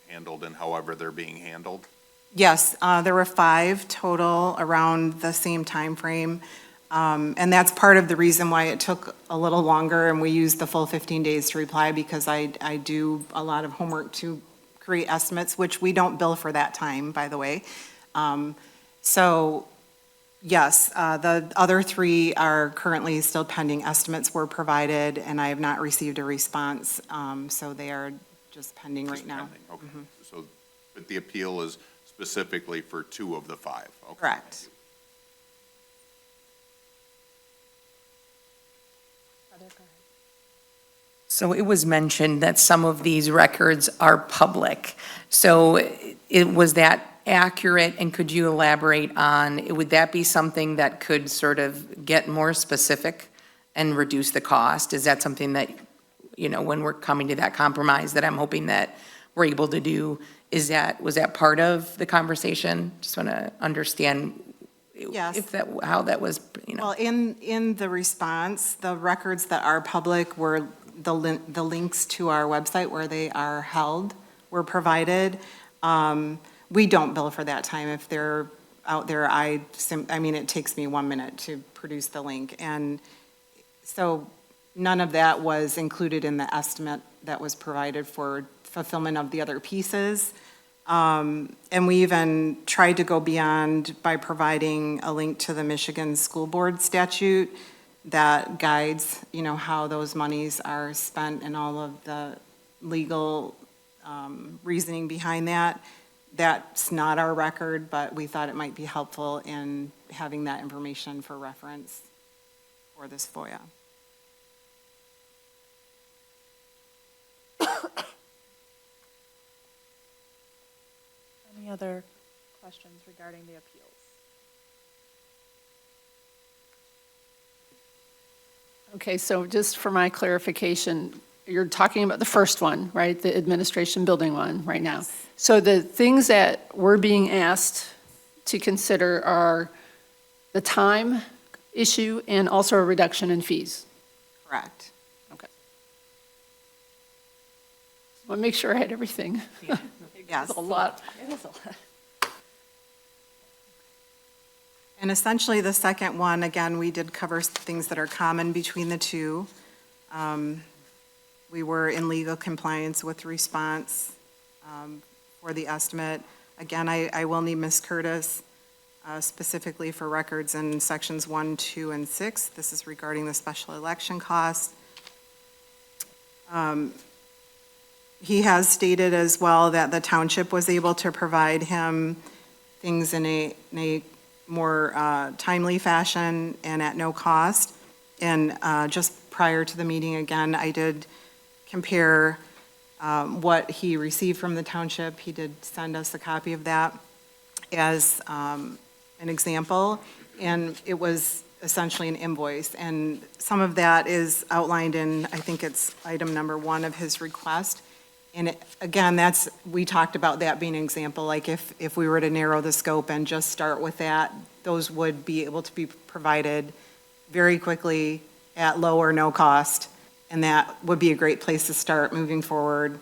handled and however they're being handled. Yes, there were 5 total around the same time frame. And that's part of the reason why it took a little longer, and we used the full 15 days to reply, because I do a lot of homework to create estimates, which we don't bill for that time, by the way. So, yes, the other three are currently still pending. Estimates were provided, and I have not received a response, so they are just pending right now. Okay, so, but the appeal is specifically for 2 of the 5? Okay. Correct. So it was mentioned that some of these records are public. So was that accurate, and could you elaborate on, would that be something that could sort of get more specific and reduce the cost? Is that something that, when we're coming to that compromise that I'm hoping that we're able to do, was that part of the conversation? Just want to understand Yes. how that was, Well, in the response, the records that are public were the links to our website where they are held were provided. We don't bill for that time. If they're out there, it takes me 1 minute to produce the link. And so none of that was included in the estimate that was provided for fulfillment of the other pieces. And we even tried to go beyond by providing a link to the Michigan School Board statute that guides, how those monies are spent and all of the legal reasoning behind that. That's not our record, but we thought it might be helpful in having that information for reference for this FOIA. Any other questions regarding the appeals? Okay, so just for my clarification, you're talking about the first one, right? The administration building one right now. So the things that we're being asked to consider are the time issue and also a reduction in fees. Correct. Okay. I want to make sure I had everything. Yes. It's a lot. It is a lot. And essentially, the second one, again, we did cover things that are common between the two. We were in legal compliance with response for the estimate. Again, I will need Ms. Curtis specifically for records in sections 1, 2, and 6. This is regarding the special election costs. He has stated as well that the township was able to provide him things in a more timely fashion and at no cost. And just prior to the meeting, again, I did compare what he received from the township. He did send us a copy of that as an example, and it was essentially an invoice. And some of that is outlined in, I think it's item number 1 of his request. And again, we talked about that being an example, like if we were to narrow the scope and just start with that, those would be able to be provided very quickly at low or no cost, and that would be a great place to start moving forward,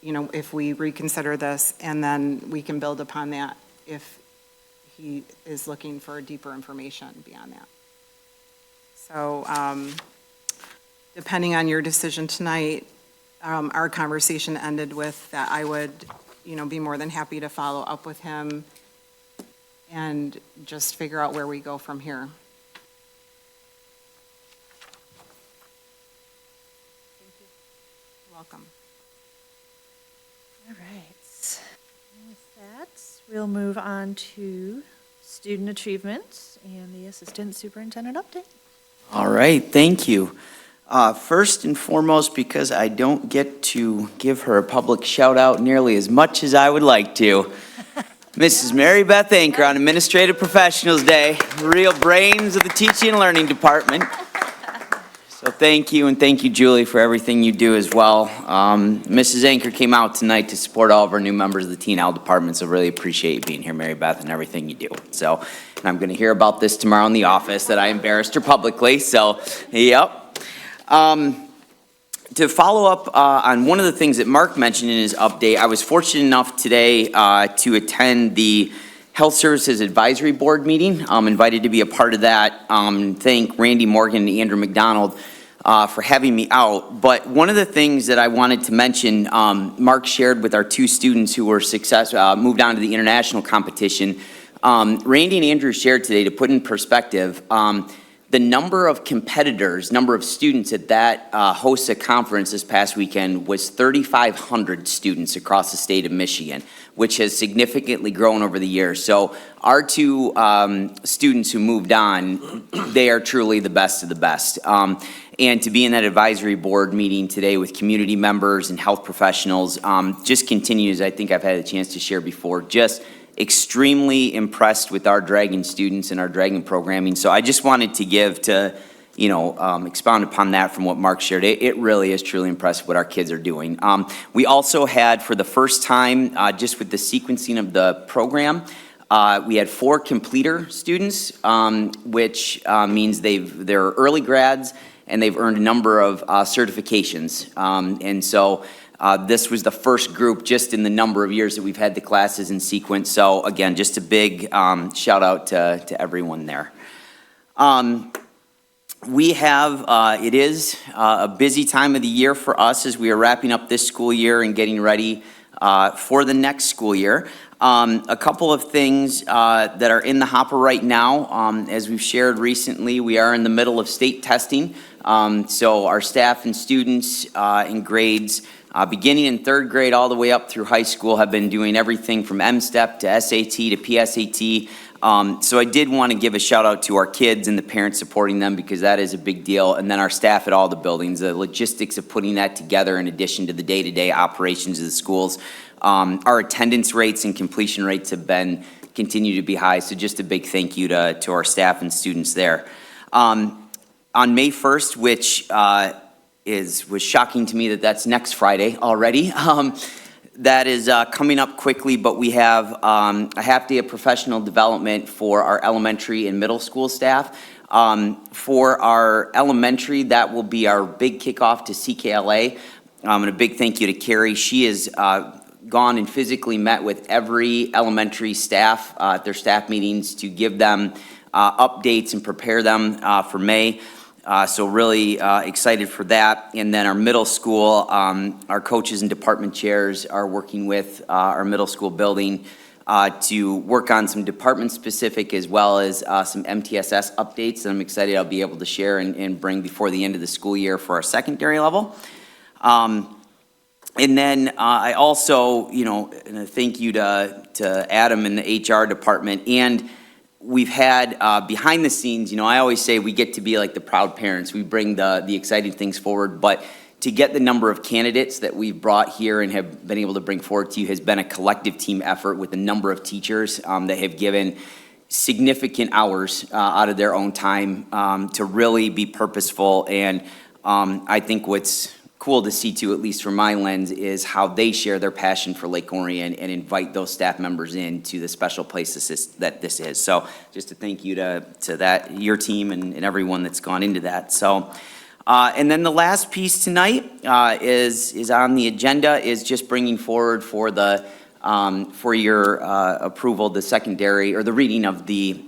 if we reconsider this, and then we can build upon that if he is looking for deeper information beyond that. So, depending on your decision tonight, our conversation ended with that I would, be more than happy to follow up with him and just figure out where we go from here. You're welcome. All right. And with that, we'll move on to student achievement and the assistant superintendent update. All right, thank you. First and foremost, because I don't get to give her a public shout out nearly as much as I would like to, Mrs. Mary Beth Anchor on Administrative Professionals Day, real brains of the teaching and learning department. So thank you, and thank you, Julie, for everything you do as well. Mrs. Anchor came out tonight to support all of our new members of the T&L department, so really appreciate you being here, Mary Beth, and everything you do. So, and I'm going to hear about this tomorrow in the office, that I embarrassed her publicly, so, yep. To follow up on one of the things that Mark mentioned in his update, I was fortunate enough today to attend the Health Services Advisory Board meeting. I'm invited to be a part of that. Thank Randy Morgan and Andrew McDonald for having me out. But one of the things that I wanted to mention, Mark shared with our two students who were moved on to the international competition. Randy and Andrew shared today, to put in perspective, the number of competitors, number of students at that HOSA conference this past weekend was 3,500 students across the state of Michigan, which has significantly grown over the years. So our two students who moved on, they are truly the best of the best. And to be in that advisory board meeting today with community members and health professionals just continues, I think I've had a chance to share before, just extremely impressed with our Dragon students and our Dragon programming. So I just wanted to give to, expound upon that from what Mark shared. It really is truly impressive what our kids are doing. We also had, for the first time, just with the sequencing of the program, we had 4 completer students, which means they're early grads and they've earned a number of certifications. And so this was the first group just in the number of years that we've had the classes in sequence. So again, just a big shout out to everyone there. We have, it is a busy time of the year for us as we are wrapping up this school year and getting ready for the next school year. A couple of things that are in the hopper right now. As we've shared recently, we are in the middle of state testing. So our staff and students in grades beginning in 3rd grade all the way up through high school have been doing everything from M-STEP to SAT to PSAT. So I did want to give a shout out to our kids and the parents supporting them, because that is a big deal. And then our staff at all the buildings, the logistics of putting that together in addition to the day-to-day operations of the schools. Our attendance rates and completion rates have continue to be high. So just a big thank you to our staff and students there. On May 1st, which was shocking to me that that's next Friday already. That is coming up quickly, but we have a half day of professional development for our elementary and middle school staff. For our elementary, that will be our big kickoff to CKLA. And a big thank you to Carrie. She has gone and physically met with every elementary staff at their staff meetings to give them updates and prepare them for May. So really excited for that. And then our middle school, our coaches and department chairs are working with our middle school building to work on some department specific as well as some MTSS updates that I'm excited I'll be able to share and bring before the end of the school year for our secondary level. And then I also, and a thank you to Adam and the HR department. And we've had behind the scenes, I always say we get to be like the proud parents. We bring the exciting things forward, but to get the number of candidates that we've brought here and have been able to bring forward to you has been a collective team effort with a number of teachers that have given significant hours out of their own time to really be purposeful. And I think what's cool to see too, at least from my lens, is how they share their passion for Lake Orion and invite those staff members into the special place that this is. So just a thank you to that, your team and everyone that's gone into that. So, and then the last piece tonight is on the agenda is just bringing forward for your approval, the secondary or the reading of the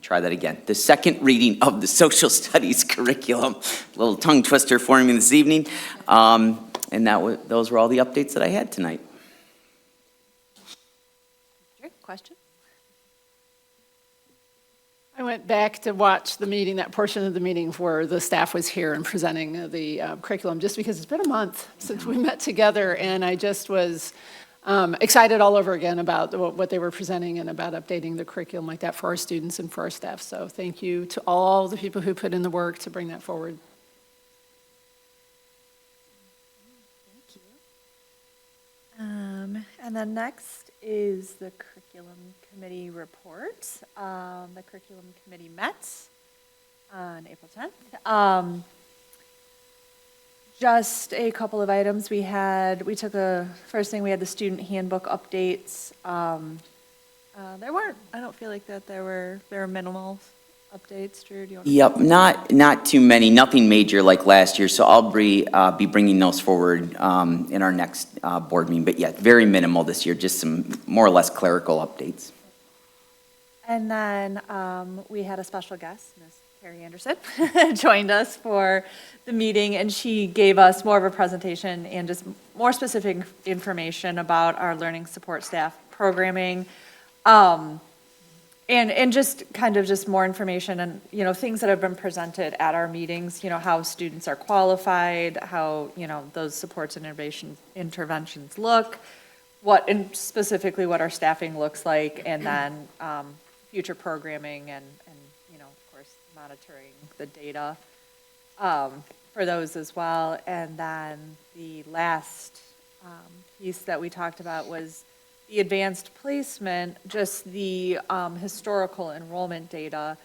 the second reading of the social studies curriculum. A little tongue twister for me this evening. And those were all the updates that I had tonight. Question? I went back to watch the meeting, that portion of the meeting where the staff was here and presenting the curriculum, just because it's been a month since we met together, and I just was excited all over again about what they were presenting and about updating the curriculum like that for our students and for our staff. So thank you to all the people who put in the work to bring that forward. Thank you. And then next is the curriculum committee report. The curriculum committee met on April 10th. Just a couple of items. First thing, we had the student handbook updates. I don't feel like that there were minimal updates. Drew, do you want to? Yep, not too many, nothing major like last year. So I'll be bringing those forward in our next board meeting. But yeah, very minimal this year, just some more or less clerical updates. And then we had a special guest, Ms. Carrie Anderson, joined us for the meeting, and she gave us more of a presentation and just more specific information about our learning support staff programming. And just kind of just more information and, things that have been presented at our meetings, how students are qualified, how, those supports and interventions look, and specifically what our staffing looks like, and then future programming and, of course, monitoring the data for those as well. And then the last piece that we talked about was the advanced placement, just the historical enrollment data,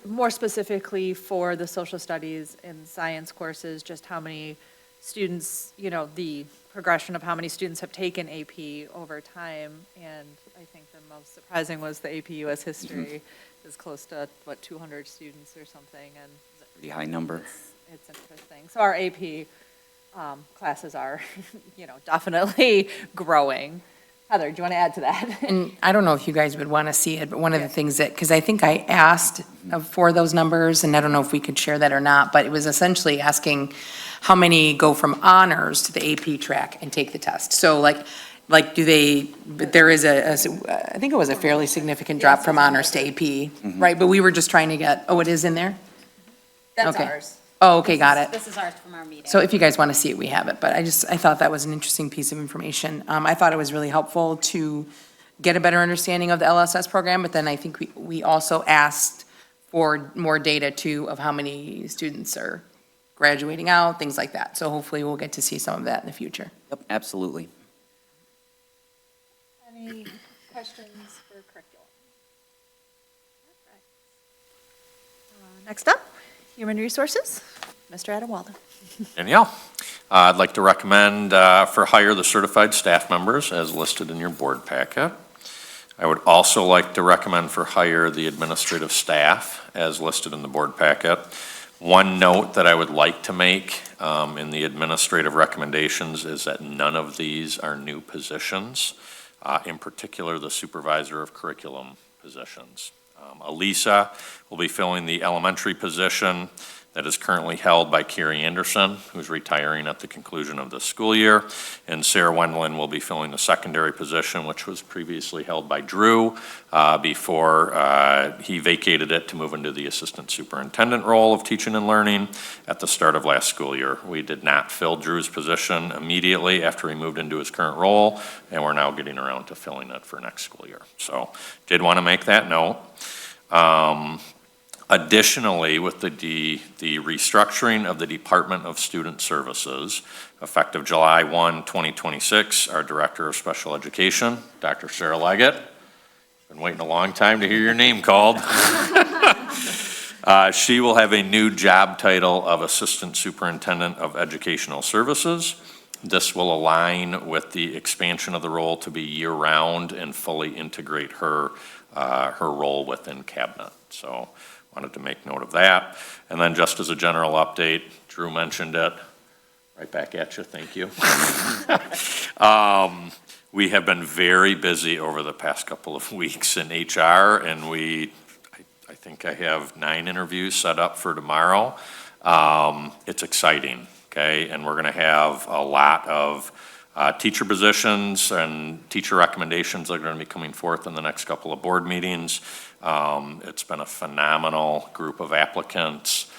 more specifically for the social studies and science courses, just how many students, the progression of how many students have taken AP over time. And I think the most surprising was the AP US history is close to, 200 students or something, and Pretty high number. it's interesting. So our AP classes are, definitely growing. Heather, do you want to add to that? And I don't know if you guys would want to see it, but one of the things that, because I think I asked for those numbers, and I don't know if we could share that or not, but it was essentially asking how many go from honors to the AP track and take the test. So like do they, but there is I think it was a fairly significant drop from honors to AP, right? But we were just trying to get, it is in there? That's Okay. ours. Oh, okay, got it. This is ours from our meeting. So if you guys want to see it, we have it, but I thought that was an interesting piece of information. I thought it was really helpful to get a better understanding of the LSS program, but then I think we also asked for more data too of how many students are graduating out, things like that. So hopefully we'll get to see some of that in the future. Yep, absolutely. Any questions for curriculum? Next up, Human Resources, Mr. Adam Walden. Danielle, I'd like to recommend for hire the certified staff members as listed in your board packet. I would also like to recommend for hire the administrative staff as listed in the board packet. One note that I would like to make in the administrative recommendations is that none of these are new positions, in particular the supervisor of curriculum positions. Elisa will be filling the elementary position that is currently held by Carrie Anderson, who's retiring at the conclusion of the school year. And Sarah Wendland will be filling the secondary position, which was previously held by Drew before he vacated it to move into the assistant superintendent role of teaching and learning at the start of last school year. We did not fill Drew's position immediately after he moved into his current role, and we're now getting around to filling it for next school year. So did want to make that note. Additionally, with the restructuring of the Department of Student Services, effective July 1, 2026, our Director of Special Education, Dr. Sarah Leggett, been waiting a long time to hear your name called. She will have a new job title of Assistant Superintendent of Educational Services. This will align with the expansion of the role to be year-round and fully integrate her role within Cabinet. So wanted to make note of that. And then just as a general update, Drew mentioned it, right back at you, thank you. We have been very busy over the past couple of weeks in HR, and I think I have 9 interviews set up for tomorrow. It's exciting, okay? And we're gonna have a lot of teacher positions and teacher recommendations that are gonna be coming forth in the next couple of board meetings. It's been a phenomenal group of applicants.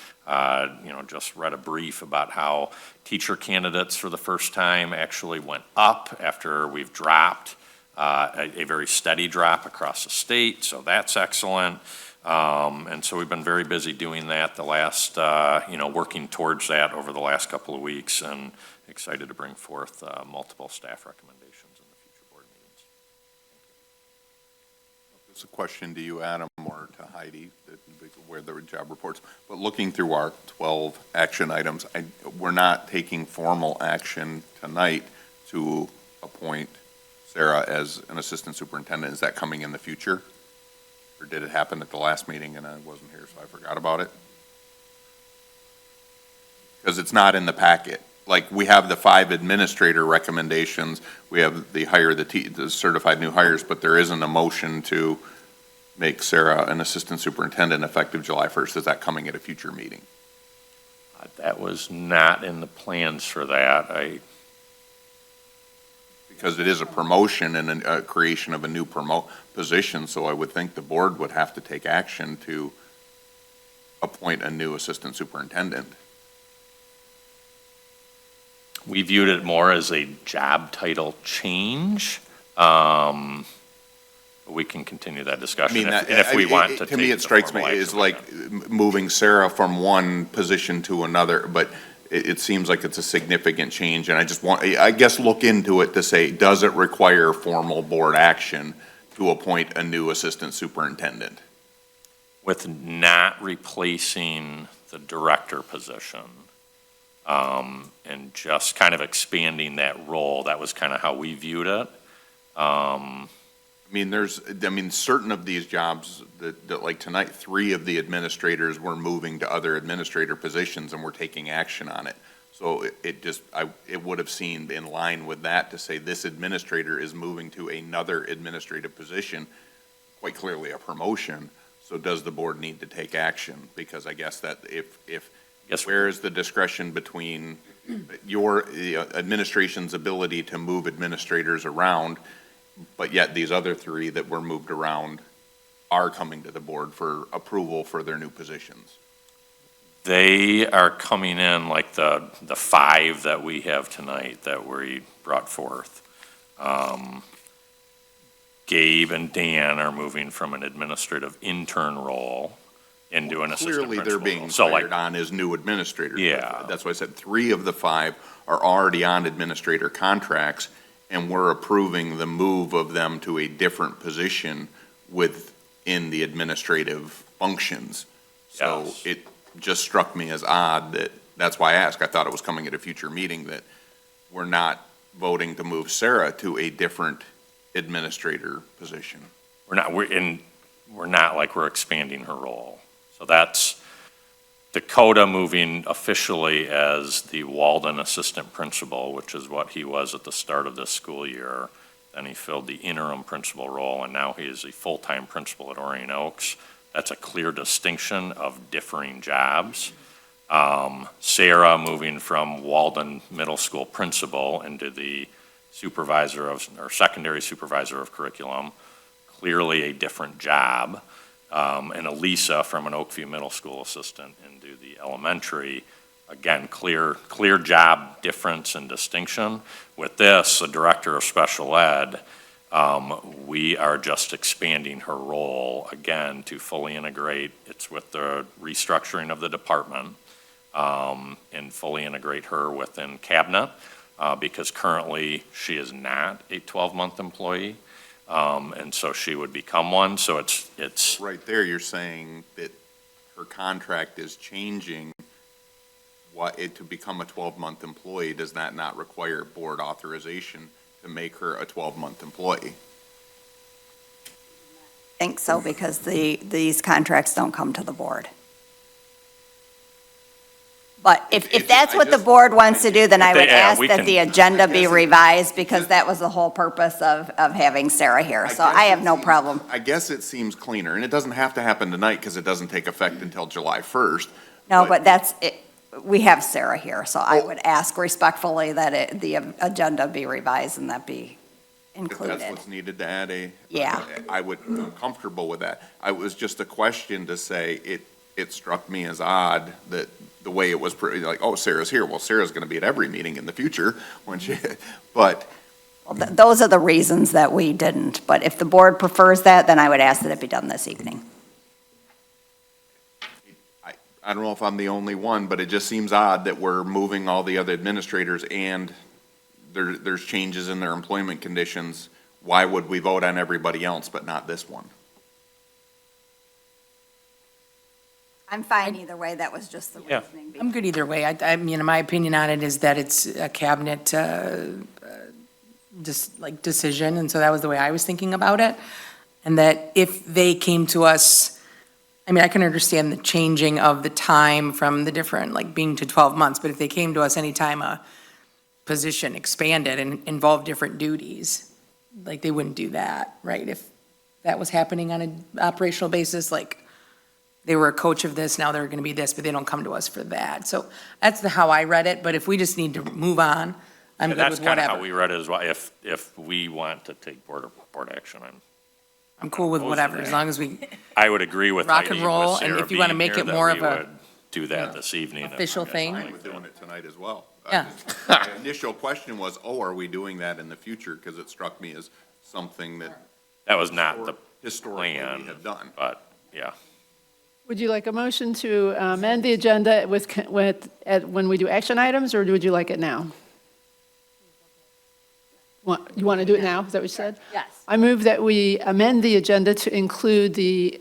Just read a brief about how teacher candidates for the first time actually went up after we've dropped a very steady drop across the state, so that's excellent. And so we've been very busy doing that the last, working towards that over the last couple of weeks, and excited to bring forth multiple staff recommendations in the future board meetings. It's a question to you, Adam, or to Heidi, where there were job reports. But looking through our 12 action items, we're not taking formal action tonight to appoint Sarah as an assistant superintendent. Is that coming in the future? Or did it happen at the last meeting and I wasn't here, so I forgot about it? Because it's not in the packet. like, we have the 5 administrator recommendations, we have the certified new hires, but there isn't a motion to make Sarah an assistant superintendent effective July 1st. Is that coming at a future meeting? That was not in the plans for that. Because it is a promotion and a creation of a new position, so I would think the board would have to take action to appoint a new assistant superintendent. We viewed it more as a job title change. We can continue that I discussion mean, if we want to take to me, it the strikes me formal as action. like moving Sarah from one position to another, but it seems like it's a significant change, and I guess, look into it to say, does it require formal board action to appoint a new assistant superintendent? With not replacing the director position, and just kind of expanding that role, that was kind of how we viewed it. Certain of these jobs that like tonight, 3 of the administrators were moving to other administrator positions and we're taking action on it. So it would have seemed in line with that to say this administrator is moving to another administrative position, quite clearly a promotion. So does the board need to take action? Because I guess that where is the discretion between the administration's ability to move administrators around, but yet these other 3 that were moved around are coming to the board for approval for their new positions? They are coming in like the 5 that we have tonight that we brought forth. Gabe and Dan are moving from an administrative intern role into an assistant Clearly, principal they're being role. So like, hired on as new administrators. Yeah. That's why I said 3 of the 5 are already on administrator contracts, and we're approving the move of them to a different position within the administrative functions. So Yes. it just struck me as odd that's why I asked. I thought it was coming at a future meeting, that we're not voting to move Sarah to a different administrator position. we're not like we're expanding her role. So that's Dakota moving officially as the Walden Assistant Principal, which is what he was at the start of this school year. Then he filled the interim principal role, and now he is a full-time principal at Orion Oaks. That's a clear distinction of differing jobs. Sarah moving from Walden Middle School Principal into the secondary supervisor of curriculum, clearly a different job. And Elisa from an Oakview Middle School assistant into the elementary. Again, clear job difference and distinction. With this, the director of special ed, we are just expanding her role again to fully integrate. It's with the restructuring of the department, and fully integrate her within cabinet, because currently she is not a 12-month employee. And so she would become one, so it's. Right there, you're saying that her contract is changing to become a 12-month employee. Does that not require board authorization to make her a 12-month employee? I think so, because these contracts don't come to the board. But if that's what the board wants to do, then I would ask that the agenda be revised, because that was the whole purpose of having Sarah here. So I have no problem. I guess it seems cleaner, and it doesn't have to happen tonight because it doesn't take effect until July 1st. No, but that's, we have Sarah here, so I would ask respectfully that the agenda be revised and that be If included. that's what's needed to add Yeah. I'm comfortable with that. I was just a question to say, it struck me as odd that the way it was, like, oh, Sarah's here. Well, Sarah's going to be at every meeting in the future when but. Well, those are the reasons that we didn't, but if the board prefers that, then I would ask that it be done this evening. I don't know if I'm the only one, but it just seems odd that we're moving all the other administrators and there's changes in their employment conditions. Why would we vote on everybody else but not this one? I'm fine either way, that was just the Yeah. reasoning. I'm good either way. I mean, my opinion on it is that it's a cabinet, decision, and so that was the way I was thinking about it. And that if they came to us I mean, I can understand the changing of the time from the different, like being to 12 months, but if they came to us anytime a position expanded and involved different duties, like they wouldn't do that, right? If that was happening on an operational basis, like they were a coach of this, now they're going to be this, but they don't come to us for that. So that's how I read it, but if we just need to move on, I'm good That's with kind of how whatever. we read it as well. If we want to take board action, I'm cool with opposed to whatever, that. as long as we I would agree with rock and Heidi, roll, with and Sarah if you wanna being make here, it that more we of a would do that this evening. official thing. Fine with doing it tonight as well. Yeah. My initial question was, are we doing that in the future? Because it struck me as something that That was not the historically we plan, have done. but, yeah. Would you like a motion to amend the agenda when we do action items, or would you like it now? You want to do it now? Is that what you said? Yes. I move that we amend the agenda to include the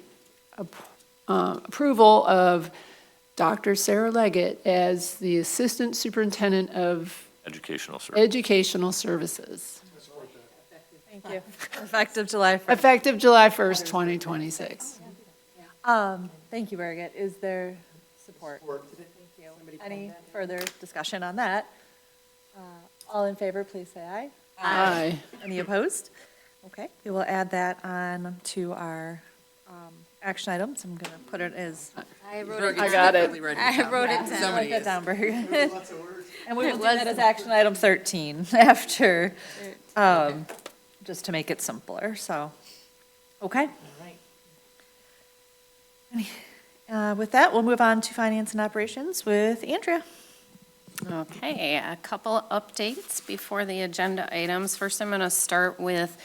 approval of Dr. Sarah Leggett as the Assistant Superintendent of Educational service. Educational Services, Thank you. Effective July 1st. effective July 1st, 2026. Thank you, Birgit. Is there support? Thank you. Any further discussion on that? All in favor, please say aye. Aye. Any opposed? Okay, we will add that on to our action items. I'm going to put it as. I wrote it I got it. I wrote it down. Write that down, Birgit. And we will do that as action item 13 after, just to make it simpler, so, okay. With that, we'll move on to finance and operations with Andrea. Okay, a couple updates before the agenda items. First, I'm going to start with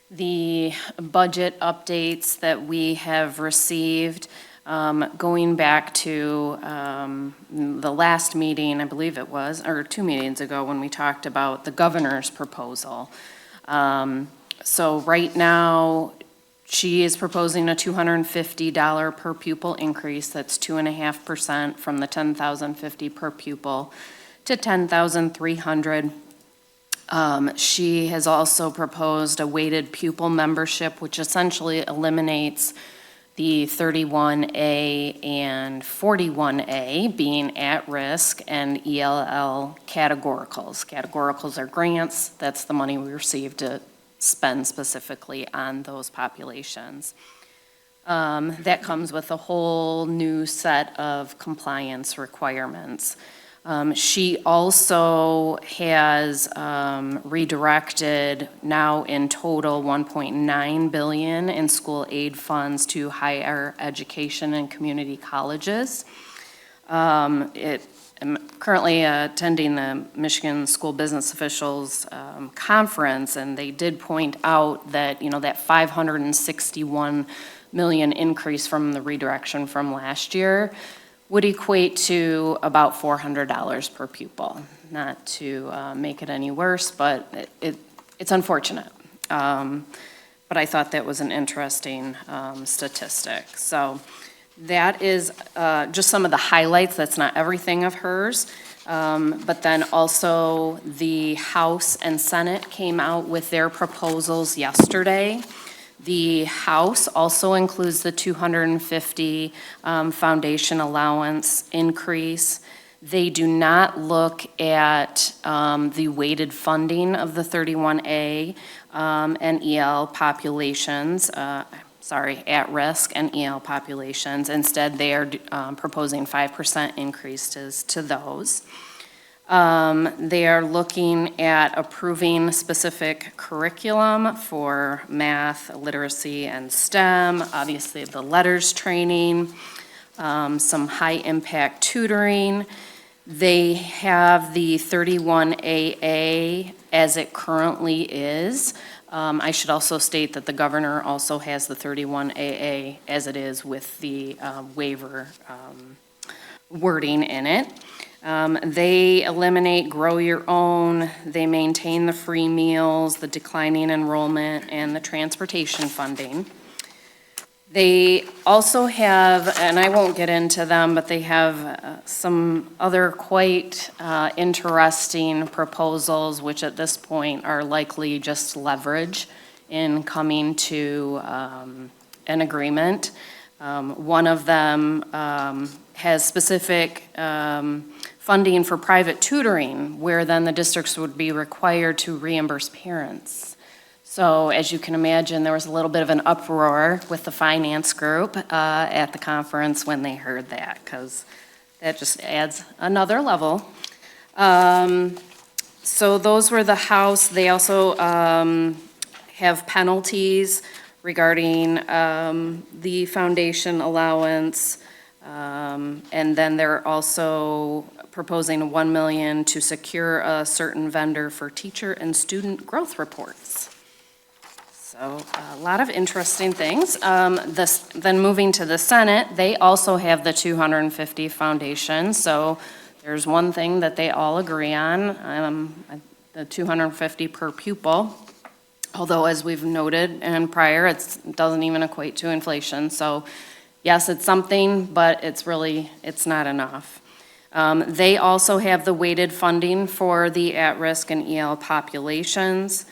the budget updates that we have received. Going back to the last meeting, I believe it was, or 2 meetings ago, when we talked about the governor's proposal. So right now, she is proposing a $250 per pupil increase. That's 2.5% from the $10,050 per pupil to $10,300. She has also proposed a weighted pupil membership, which essentially eliminates the 31A and 41A being at risk, and ELL categoricals. Categoricals are grants. That's the money we receive to spend specifically on those populations. That comes with a whole new set of compliance requirements. She also has redirected now in total $1.9 billion in school aid funds to higher education and community colleges. I'm currently attending the Michigan School Business Officials Conference, and they did point out that, that 561 million increase from the redirection from last year would equate to about $400 per pupil. Not to make it any worse, but it's unfortunate. But I thought that was an interesting statistic. So that is just some of the highlights. That's not everything of hers. But then also the House and Senate came out with their proposals yesterday. The House also includes the $250 foundation allowance increase. They do not look at the weighted funding of the 31A and EL populations, at-risk and EL populations. Instead, they are proposing 5% increases to those. They are looking at approving specific curriculum for math, literacy, and STEM, obviously the letters training, some high-impact tutoring. They have the 31AA as it currently is. I should also state that the governor also has the 31AA as it is with the waiver wording in it. They eliminate grow your own, they maintain the free meals, the declining enrollment, and the transportation funding. They also have, and I won't get into them, but they have some other quite interesting proposals, which at this point are likely just leverage in coming to an agreement. One of them has specific funding for private tutoring, where then the districts would be required to reimburse parents. So as you can imagine, there was a little bit of an uproar with the finance group at the conference when they heard that, because that just adds another level. So those were the House. They also have penalties regarding the foundation allowance. And then they're also proposing $1 million to secure a certain vendor for teacher and student growth reports. So a lot of interesting things. Then moving to the Senate, they also have the 250 foundation. So there's one thing that they all agree on, the 250 per pupil. Although, as we've noted and prior, it doesn't even equate to inflation. So yes, it's something, but it's not enough. They also have the weighted funding for the at-risk and EL populations.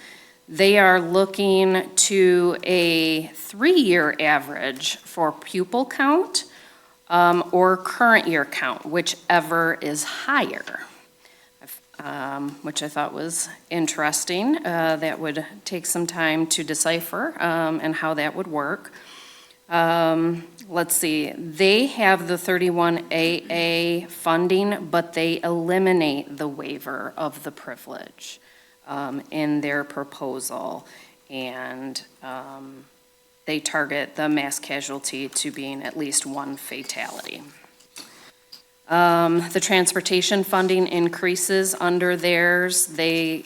They are looking to a 3-year average for pupil count or current year count, whichever is higher, which I thought was interesting. That would take some time to decipher and how that would work. Let's see, they have the 31AA funding, but they eliminate the waiver of the privilege in their proposal. And they target the mass casualty to being at least one fatality. The transportation funding increases under theirs. They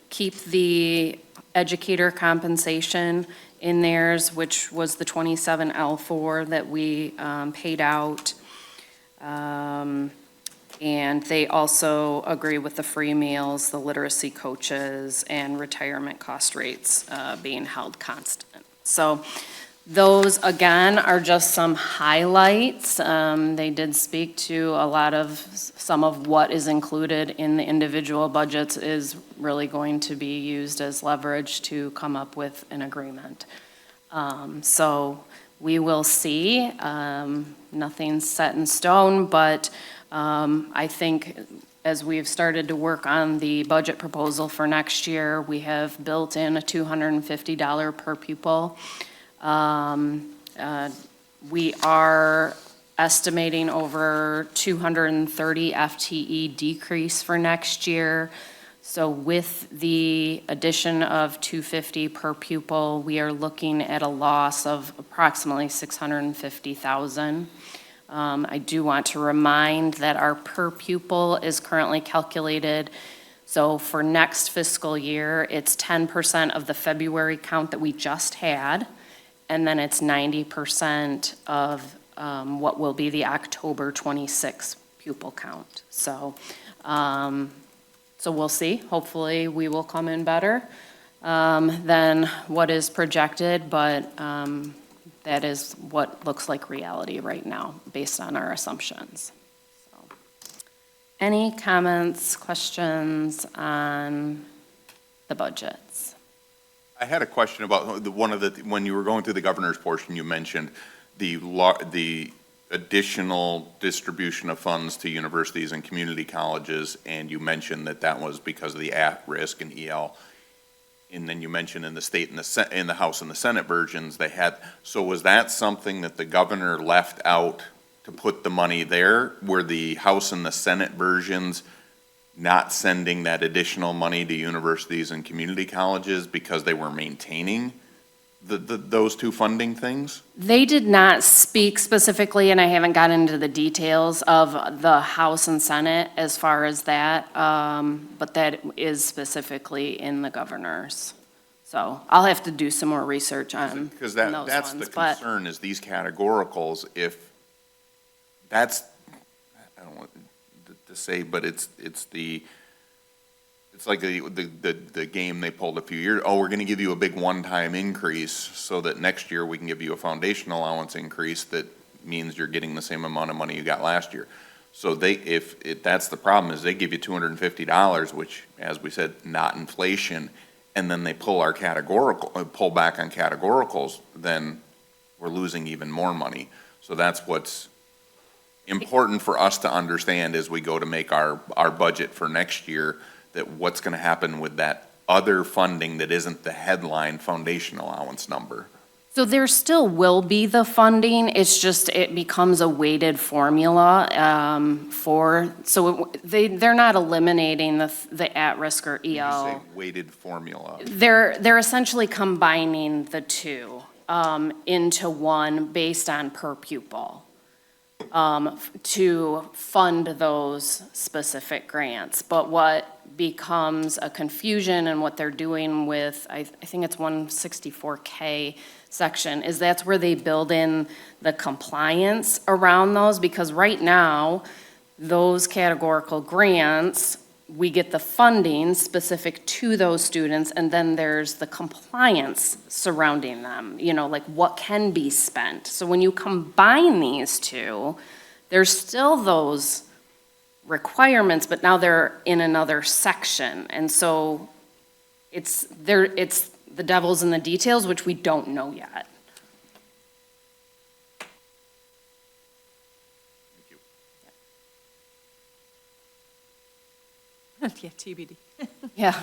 keep the educator compensation in theirs, which was the 27L4 that we paid out. And they also agree with the free meals, the literacy coaches, and retirement cost rates being held constant. So those, again, are just some highlights. They did speak to a lot of, some of what is included in the individual budgets is really going to be used as leverage to come up with an agreement. So we will see. Nothing's set in stone, but I think as we've started to work on the budget proposal for next year, we have built in a $250 per pupil. We are estimating over 230 FTE decrease for next year. So with the addition of 250 per pupil, we are looking at a loss of approximately $650,000. I do want to remind that our per pupil is currently calculated. So for next fiscal year, it's 10% of the February count that we just had, and then it's 90% of what will be the October 26 pupil count. So, so we'll see. Hopefully, we will come in better than what is projected, but that is what looks like reality right now, based on our assumptions. So, any comments, questions on the budgets? I had a question about when you were going through the governor's portion, you mentioned the additional distribution of funds to universities and community colleges, and you mentioned that was because of the at-risk and EL. And then you mentioned in the state and in the House and the Senate versions they had. So was that something that the governor left out to put the money there? Were the House and the Senate versions not sending that additional money to universities and community colleges because they were maintaining those two funding things? They did not speak specifically, and I haven't gotten into the details of the House and Senate as far as that, but that is specifically in the governor's. So I'll have to do some more research on Because those that's ones, the but- concern, is these categoricals, if that's, I don't want to say, but it's like the game they pulled a few years, we're gonna give you a big one-time increase so that next year we can give you a foundation allowance increase that means you're getting the same amount of money you got last year. So if that's the problem, is they give you $250, which, as we said, not inflation, and then they pull back on categoricals, then we're losing even more money. So that's what's important for us to understand as we go to make our budget for next year, that what's gonna happen with that other funding that isn't the headline foundation allowance number. So there still will be the funding, it's just, it becomes a weighted formula they're not eliminating the at-risk or When you say EL. weighted formula, They're essentially combining the two into one based on per pupil to fund those specific grants. But what becomes a confusion and what they're doing with, I think it's 164K section, is that's where they build in the compliance around those, because right now, those categorical grants, we get the funding specific to those students, and then there's the compliance surrounding them, like what can be spent. So when you combine these two, there's still those requirements, but now they're in another section. And so it's the devil's in the details, which we don't know yet. Yeah, TBD. Yeah.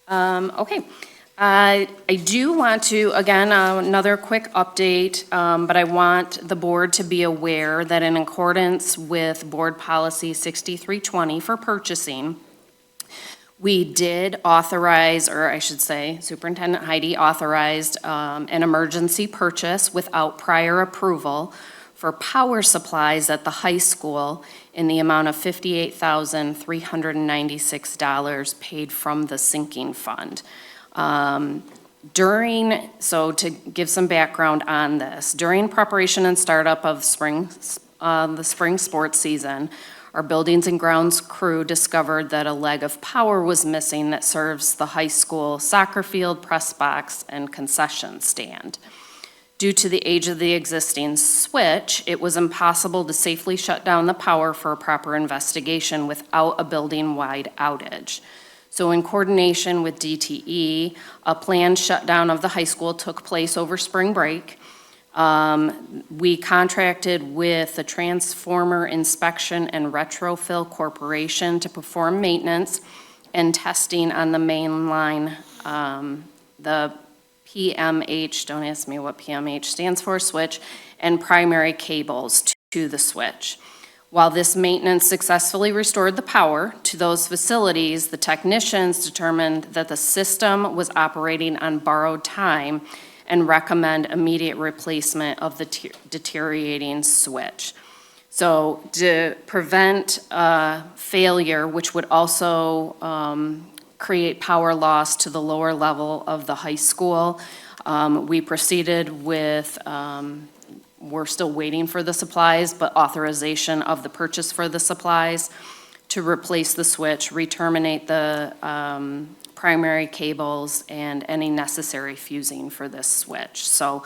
Okay. I do want to, again, another quick update, but I want the board to be aware that in accordance with Board Policy 6320 for purchasing, we did authorize, or I should say, Superintendent Heidi authorized an emergency purchase without prior approval for power supplies at the high school in the amount of $58,396 paid from the sinking fund. So to give some background on this, during preparation and startup of the spring sports season, our buildings and grounds crew discovered that a leg of power was missing that serves the high school soccer field, press box, and concession stand. Due to the age of the existing switch, it was impossible to safely shut down the power for a proper investigation without a building-wide outage. So in coordination with DTE, a planned shutdown of the high school took place over spring break. We contracted with the Transformer Inspection and Retrofill Corporation to perform maintenance and testing on the main line, the PMH, don't ask me what PMH stands for, switch, and primary cables to the switch. While this maintenance successfully restored the power to those facilities, the technicians determined that the system was operating on borrowed time and recommend immediate replacement of the deteriorating switch. So to prevent failure, which would also create power loss to the lower level of the high school, we proceeded with, we're still waiting for the supplies, but authorization of the purchase for the supplies to replace the switch, re-terminate the primary cables, and any necessary fusing for this switch. So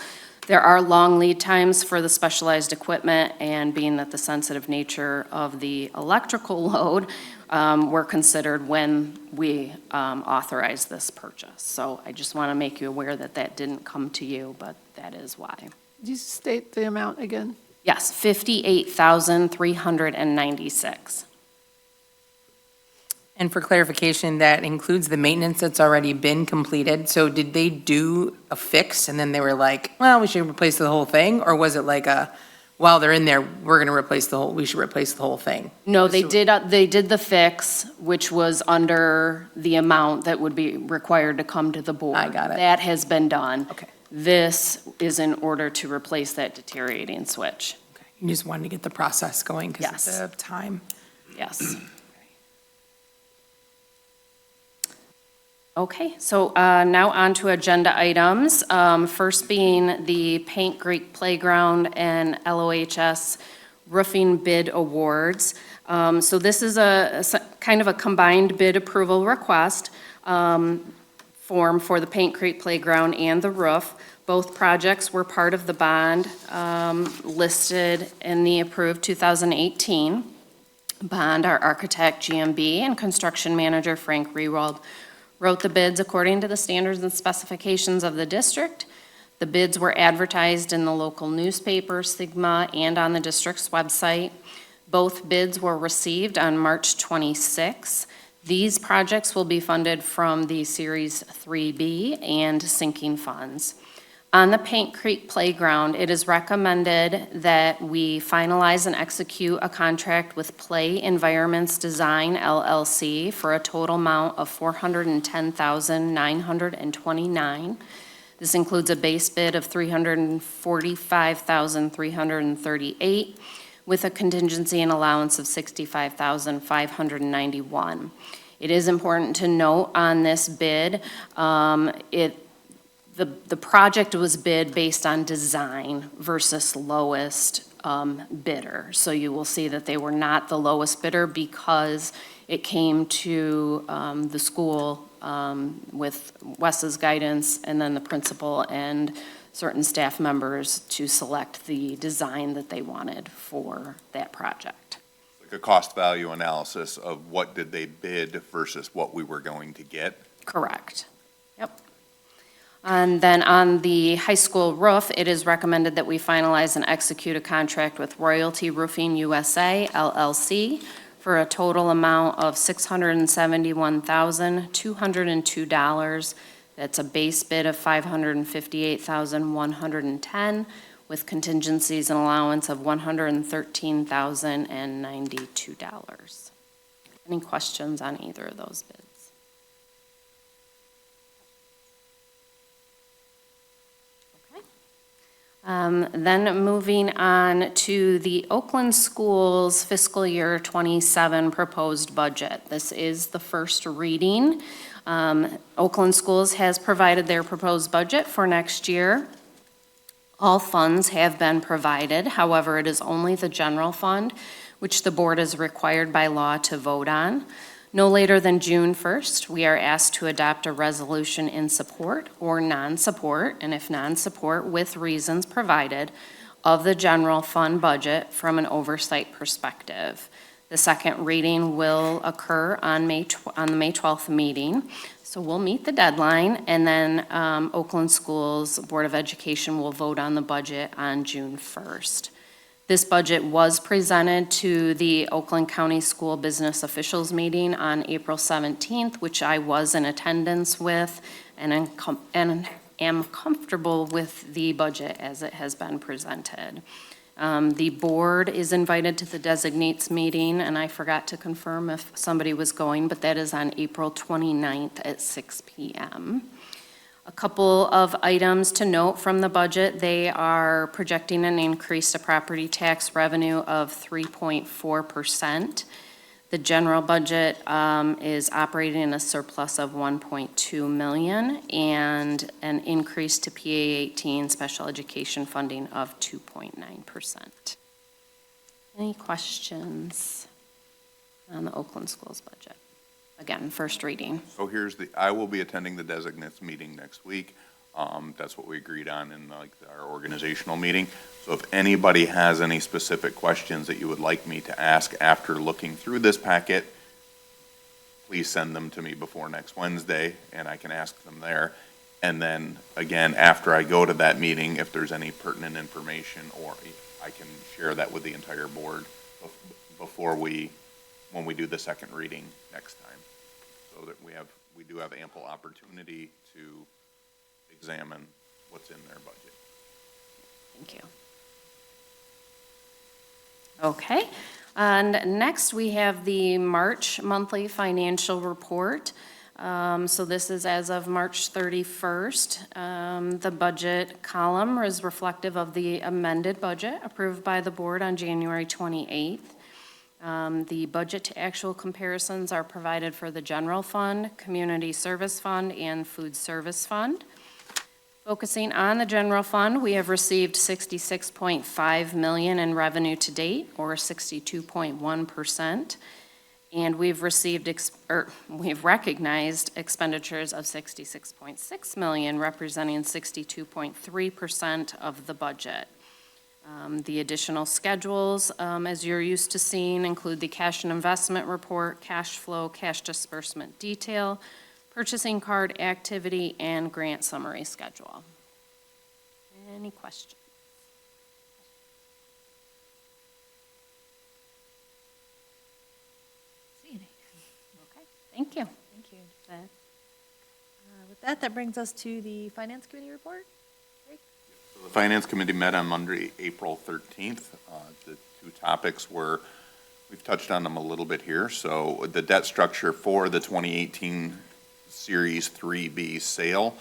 there are long lead times for the specialized equipment, and being that the sensitive nature of the electrical load were considered when we authorized this purchase. So I just want to make you aware that that didn't come to you, but that is why. Did you state the amount again? Yes, $58,396. And for clarification, that includes the maintenance that's already been completed. So did they do a fix and then they were like, well, we should replace the whole thing? Or was it like while they're in there, we should replace the whole thing? No, they did the fix, which was under the amount that would be required to come to the board. I got it. That has been done. Okay. This is in order to replace that deteriorating switch. Okay. You just wanted to get the process going because Yes. of the time. Yes. Okay, so now on to agenda items. First being the Paint Creek Playground and LOHS Roofing Bid Awards. So this is a kind of a combined bid approval request form for the Paint Creek Playground and the roof. Both projects were part of the bond listed in the approved 2018 bond. Our architect, GMB, and construction manager, Frank Rewald, wrote the bids according to the standards and specifications of the district. The bids were advertised in the local newspaper, Sigma, and on the district's website. Both bids were received on March 26. These projects will be funded from the Series 3B and sinking funds. On the Paint Creek Playground, it is recommended that we finalize and execute a contract with Play Environments Design LLC for a total amount of $410,929. This includes a base bid of $345,338 with a contingency and allowance of $65,591. It is important to note on this bid, the project was bid based on design versus lowest bidder. So you will see that they were not the lowest bidder because it came to the school with Wes's guidance and then the principal and certain staff members to select the design that they wanted for that project. Like a cost value analysis of what did they bid versus what we were going to get. Correct. Yep. And then on the high school roof, it is recommended that we finalize and execute a contract with Royalty Roofing USA LLC for a total amount of $671,202. That's a base bid of $558,110 with contingencies and allowance of $113,092. Any questions on either of those bids? Then moving on to the Oakland Schools fiscal year 27 proposed budget. This is the first reading. Oakland Schools has provided their proposed budget for next year. All funds have been provided. However, it is only the general fund, which the board is required by law to vote on. No later than June 1st, we are asked to adopt a resolution in support or non-support, and if non-support, with reasons provided, of the general fund budget from an oversight perspective. The second reading will occur on the May 12th meeting, so we'll meet the deadline, and then Oakland Schools Board of Education will vote on the budget on June 1st. This budget was presented to the Oakland County School Business Officials Meeting on April 17th, which I was in attendance with, and am comfortable with the budget as it has been presented. The board is invited to the designates meeting, and I forgot to confirm if somebody was going, but that is on April 29th at 6 p.m. A couple of items to note from the budget. They are projecting an increase to property tax revenue of 3.4%. The general budget is operating in a surplus of $1.2 million and an increase to PA-18 special education funding of 2.9%. Any questions on the Oakland Schools budget? Again, first reading. So I will be attending the designates meeting next week. That's what we agreed on in our organizational meeting. So if anybody has any specific questions that you would like me to ask after looking through this packet, please send them to me before next Wednesday and I can ask them there. And then again, after I go to that meeting, if there's any pertinent information or I can share that with the entire board when we do the second reading next time. So that we do have ample opportunity to examine what's in their budget. Thank you. Okay, and next we have the March monthly financial report. So this is as of March 31st. The budget column is reflective of the amended budget approved by the board on January 28th. The budget to actual comparisons are provided for the general fund, community service fund, and food service fund. Focusing on the general fund, we have received $66.5 million in revenue to date, or 62.1%. And we've recognized expenditures of $66.6 million, representing 62.3% of the budget. The additional schedules, as you're used to seeing, include the cash and investment report, cash flow, cash disbursement detail, purchasing card activity, and grant summary schedule. Any questions? See any? Okay, thank you. Thank you. With that, that brings us to the Finance Committee report. The Finance Committee met on Monday, April 13th. The two topics were, we've touched on them a little bit here. So the debt structure for the 2018 Series 3B sale.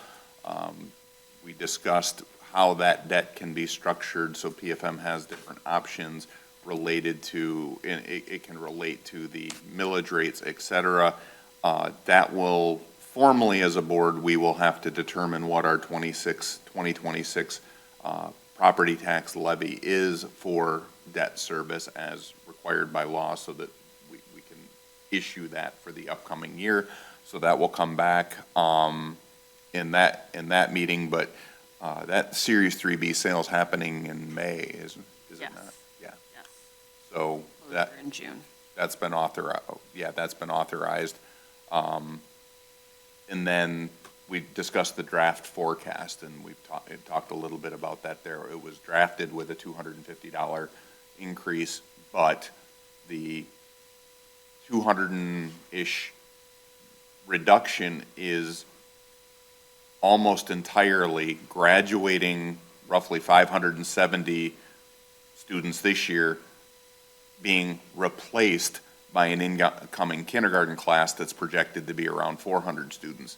We discussed how that debt can be structured, so PFM has different options related to, and it can relate to the millage rates, et cetera. That will, formally as a board, we will have to determine what our 2026 property tax levy is for debt service as required by law, so that we can issue that for the upcoming year. So that will come back in that meeting, but that Series 3B sale is happening in May, is it Yes. not? Yeah. Yes. So that, In June. that's been authorized, that's been authorized. And then we discussed the draft forecast, and we've talked a little bit about that there. It was drafted with a $250 increase, but the 200-ish reduction is almost entirely graduating roughly 570 students this year being replaced by an incoming kindergarten class that's projected to be around 400 students.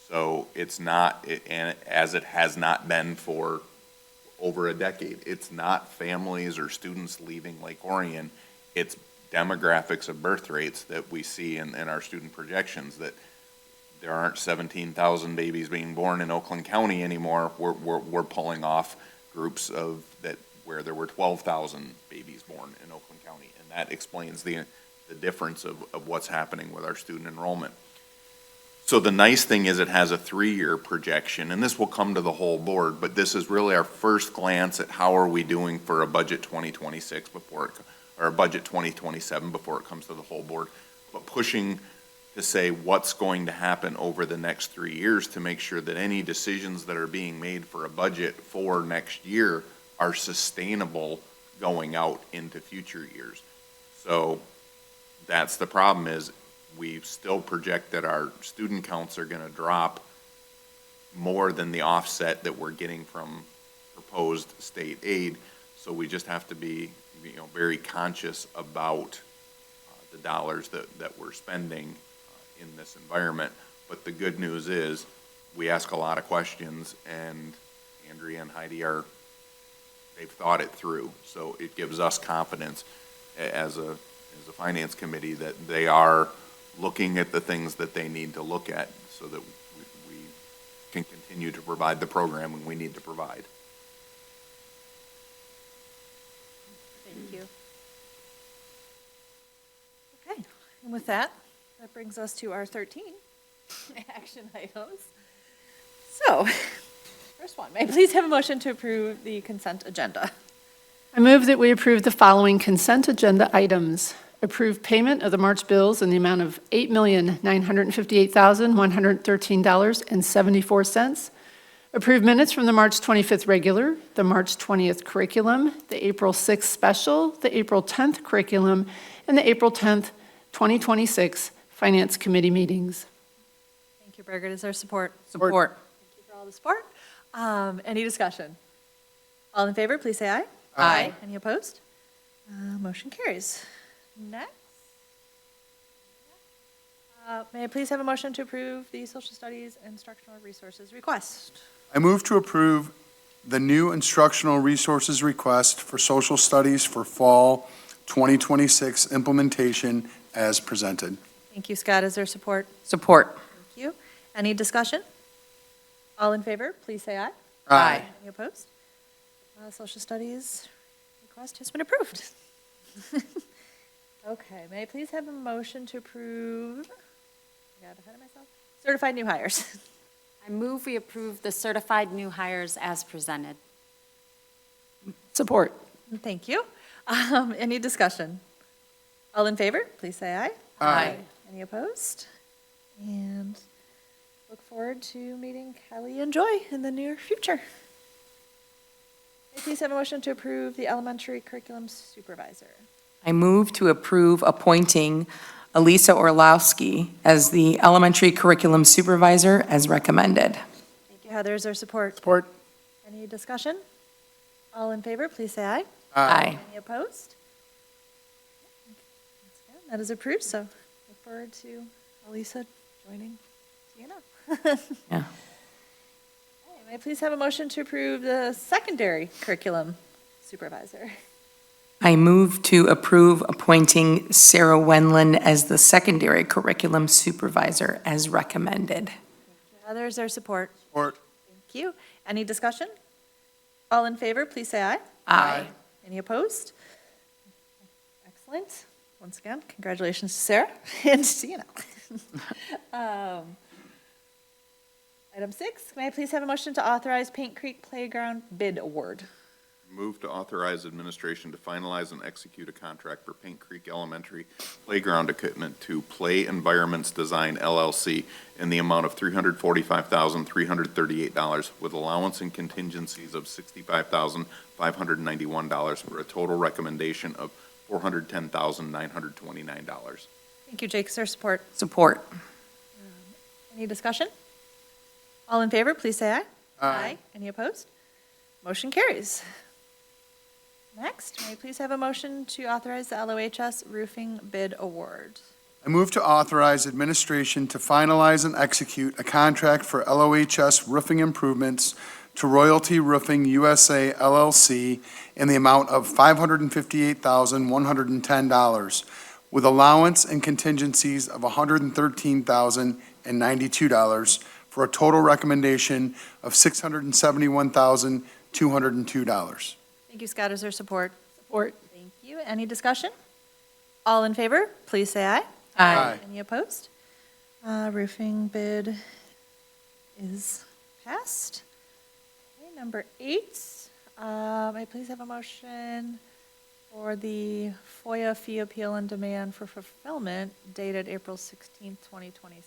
So it's not, and as it has not been for over a decade, it's not families or students leaving Lake Orion, it's demographics of birth rates that we see in our student projections, that there aren't 17,000 babies being born in Oakland County anymore. We're pulling off groups of that where there were 12,000 babies born in Oakland County, and that explains the difference of what's happening with our student enrollment. So the nice thing is it has a 3-year projection, and this will come to the whole board, but this is really our first glance at how are we doing for a budget 2026 or a budget 2027 before it comes to the whole board, but pushing to say what's going to happen over the next 3 years to make sure that any decisions that are being made for a budget for next year are sustainable going out into future years. So that's the problem, is we still project that our student counts are going to drop more than the offset that we're getting from proposed state aid. So we just have to be, very conscious about the dollars that we're spending in this environment. But the good news is we ask a lot of questions, and Andrea and Heidi they've thought it through. So it gives us confidence as a finance committee that they are looking at the things that they need to look at so that we can continue to provide the programming we need to provide. Thank you. Okay, and with that, that brings us to our 13 action items. So, first one, may I please have a motion to approve the consent agenda? I move that we approve the following consent agenda items. Approve payment of the March bills in the amount of $8,958,113.74. Approve minutes from the March 25th regular, the March 20th curriculum, the April 6th special, the April 10th curriculum, and the April 10th, 2026 Finance Committee meetings. Thank you, Birgit. Is there support? Support. Thank you for all the support. Any discussion? All in favor, please say aye. Aye. Any opposed? Motion carries. Next. May I please have a motion to approve the social studies instructional resources request? I move to approve the new instructional resources request for social studies for fall 2026 implementation as presented. Thank you, Scott. Is there support? Support. Thank you. Any discussion? All in favor, please say aye. Aye. Any opposed? Social studies request has been approved. Okay, may I please have a motion to approve, I got ahead of myself, certified new hires? I move we approve the certified new hires as presented. Support. Thank you. Any discussion? All in favor, please say aye. Aye. Any opposed? And look forward to meeting Kelly and Joy in the near future. May I please have a motion to approve the elementary curriculum supervisor? I move to approve appointing Elisa Orlowski as the elementary curriculum supervisor as recommended. Thank you, Heather. Is there support? Support. Any discussion? All in favor, please say aye. Aye. Any opposed? That is approved, so look forward to Elisa joining Sienna. Yeah. Okay, may I please have a motion to approve the secondary curriculum supervisor? I move to approve appointing Sarah Wenlin as the secondary curriculum supervisor as recommended. Heather, is there support? Support. Thank you. Any discussion? All in favor, please say aye. Aye. Any opposed? Excellent. Once again, congratulations to Sarah and Sienna. Item 6, may I please have a motion to authorize Paint Creek Playground bid award? Move to authorize administration to finalize and execute a contract for Paint Creek Elementary playground equipment to Play Environments Design LLC in the amount of $345,338 with allowance and contingencies of $65,591 for a total recommendation of $410,929. Thank you, Jake. Is there support? Support. Any discussion? All in favor, please say aye. Aye. Any opposed? Motion carries. Next, may I please have a motion to authorize the LOHS roofing bid award? I move to authorize administration to finalize and execute a contract for LOHS roofing improvements to Royalty Roofing USA LLC in the amount of $558,110 with allowance and contingencies of $113,092 for a total recommendation of $671,202. Thank you, Scott. Is there support? Support. Thank you. Any discussion? All in favor, please say aye. Aye. Any opposed? Roofing bid is passed. Okay, number 8, may I please have a motion for the FOIA fee appeal and demand for fulfillment dated April 16th, 2026?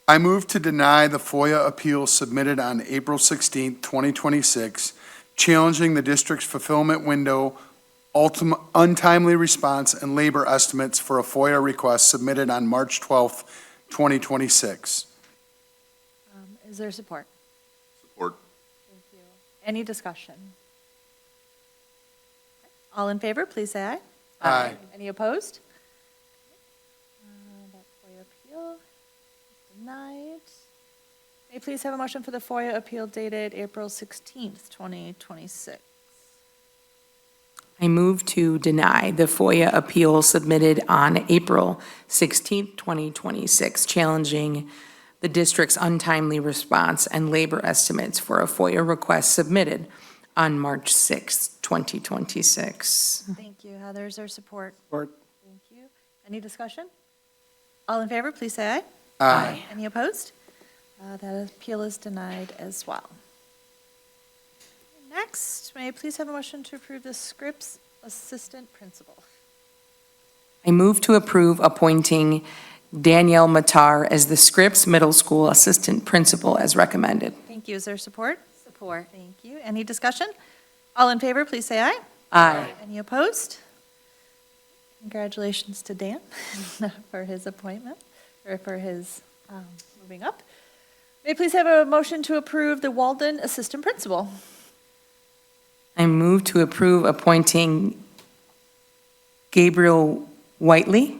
I move to deny the FOIA appeal submitted on April 16, 2026, challenging the district's fulfillment window, untimely response, and labor estimates for a FOIA request submitted on March 12, 2026. Is there support? Support. Thank you. Any discussion? All in favor, please say aye. Aye. Any opposed? That FOIA appeal is denied. May I please have a motion for the FOIA appeal dated April 16th, 2026? I move to deny the FOIA appeal submitted on April 16, 2026, challenging the district's untimely response and labor estimates for a FOIA request submitted on March 6, 2026. Thank you. Heather, is there support? Support. Thank you. Any discussion? All in favor, please say aye. Aye. Any opposed? That appeal is denied as well. Next, may I please have a motion to approve the Scripps Assistant Principal? I move to approve appointing Danielle Matar as the Scripps Middle School Assistant Principal as recommended. Thank you. Is there support? Support. Thank you. Any discussion? All in favor, please say aye. Aye. Any opposed? Congratulations to Dan for his appointment, or for his moving up. May I please have a motion to approve the Walden Assistant Principal? I move to approve appointing Gabriel Whiteley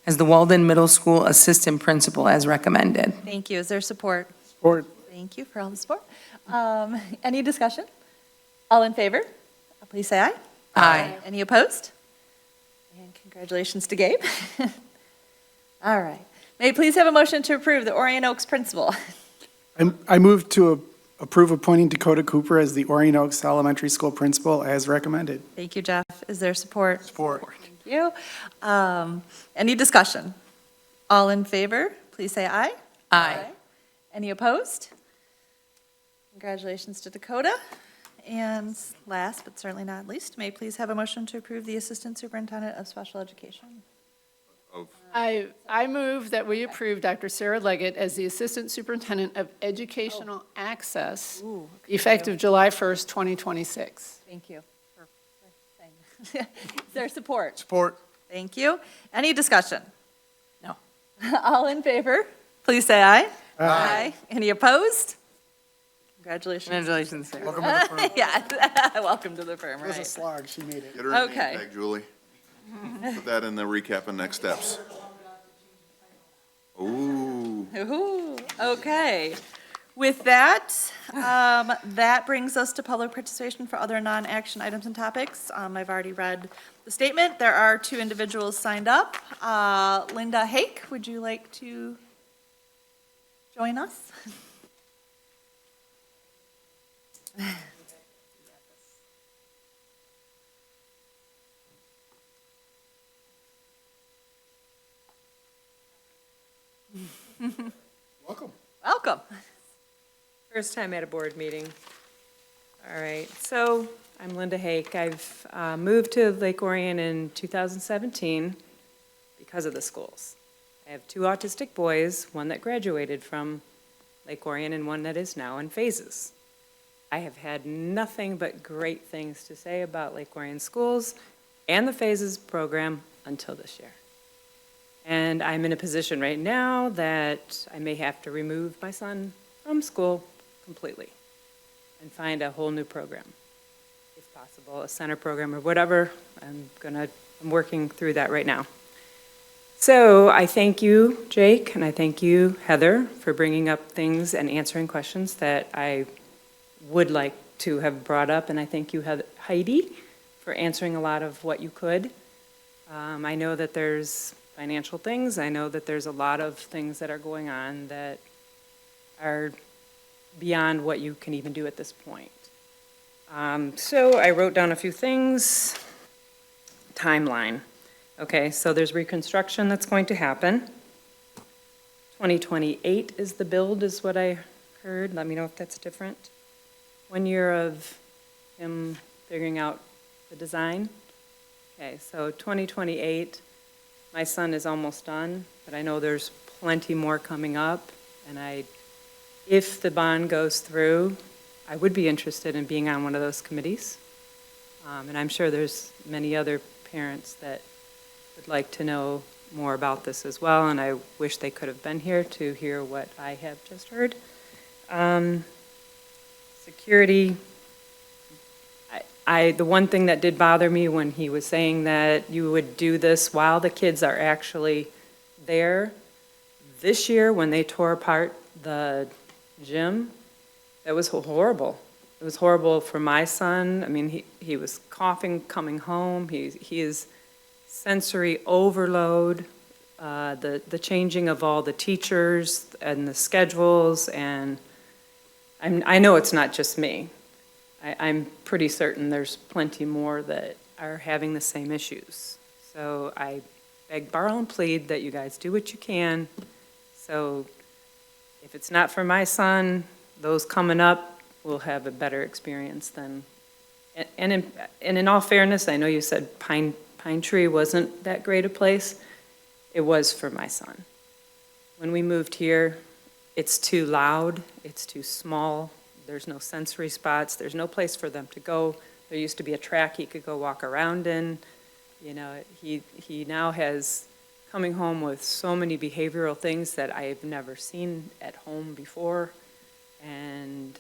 as the Walden Middle School Assistant Principal as recommended. Thank you. Is there support? Support. Thank you for all the support. Any discussion? All in favor? Please say aye. Aye. Any opposed? And congratulations to Gabe. All right. May I please have a motion to approve the Orion Oaks Principal? I move to approve appointing Dakota Cooper as the Orion Oaks Elementary School Principal as recommended. Thank you, Jeff. Is there support? Support. Thank you. Any discussion? All in favor, please say aye. Aye. Any opposed? Congratulations to Dakota. And last, but certainly not least, may I please have a motion to approve the Assistant Superintendent of Special Education? of, I move that we approve Dr. Sarah Leggett as the Assistant Superintendent of Educational Access, Ooh, effective July 1st, 2026. Thank you for saying. Is there support? Support. Thank you. Any discussion? No. All in favor, please say aye. Aye. Any opposed? Congratulations. Congratulations, Sarah. Welcome to the firm. Yeah, welcome to the firm, It was a right? slog, she made it. get her a name Okay. tag, Julie. Put that in the recap and next steps. Ooh. Ooh, okay. With that, that brings us to public participation for other non-action items and topics. I've already read the statement. There are 2 individuals signed up. Linda Hake, would you like to join us? Welcome. Welcome. First time at a board meeting. All right, so I'm Linda Hake. I've moved to Lake Orion in 2017 because of the schools. I have 2 autistic boys, one that graduated from Lake Orion and one that is now in phases. I have had nothing but great things to say about Lake Orion schools and the phases program until this year. And I'm in a position right now that I may have to remove my son from school completely and find a whole new program, if possible, a center program or whatever. I'm working through that right now. So I thank you, Jake, and I thank you, Heather, for bringing up things and answering questions that I would like to have brought up, and I thank you, Heidi, for answering a lot of what you could. I know that there's financial things. I know that there's a lot of things that are going on that are beyond what you can even do at this point. So I wrote down a few things. Timeline. Okay, so there's reconstruction that's going to happen. 2028 is the build, is what I heard. Let me know if that's different. 1 year of him figuring out the design. Okay, so 2028, my son is almost done, but I know there's plenty more coming up, and if the bond goes through, I would be interested in being on one of those committees. And I'm sure there's many other parents that would like to know more about this as well, and I wish they could have been here to hear what I have just heard. Security, the one thing that did bother me when he was saying that you would do this while the kids are actually there, this year when they tore apart the gym, that was horrible. It was horrible for my son. I mean, he was coughing coming home. He is sensory overload, the changing of all the teachers and the schedules, and I know it's not just me. I'm pretty certain there's plenty more that are having the same issues. So I beg, borrow, and plead that you guys do what you can. So if it's not for my son, those coming up will have a better experience than, and in all fairness, I know you said Pine Tree wasn't that great a place. It was for my son. When we moved here, it's too loud, it's too small, there's no sensory spots, there's no place for them to go. There used to be a track he could go walk around in. You know, he now has coming home with so many behavioral things that I've never seen at home before, and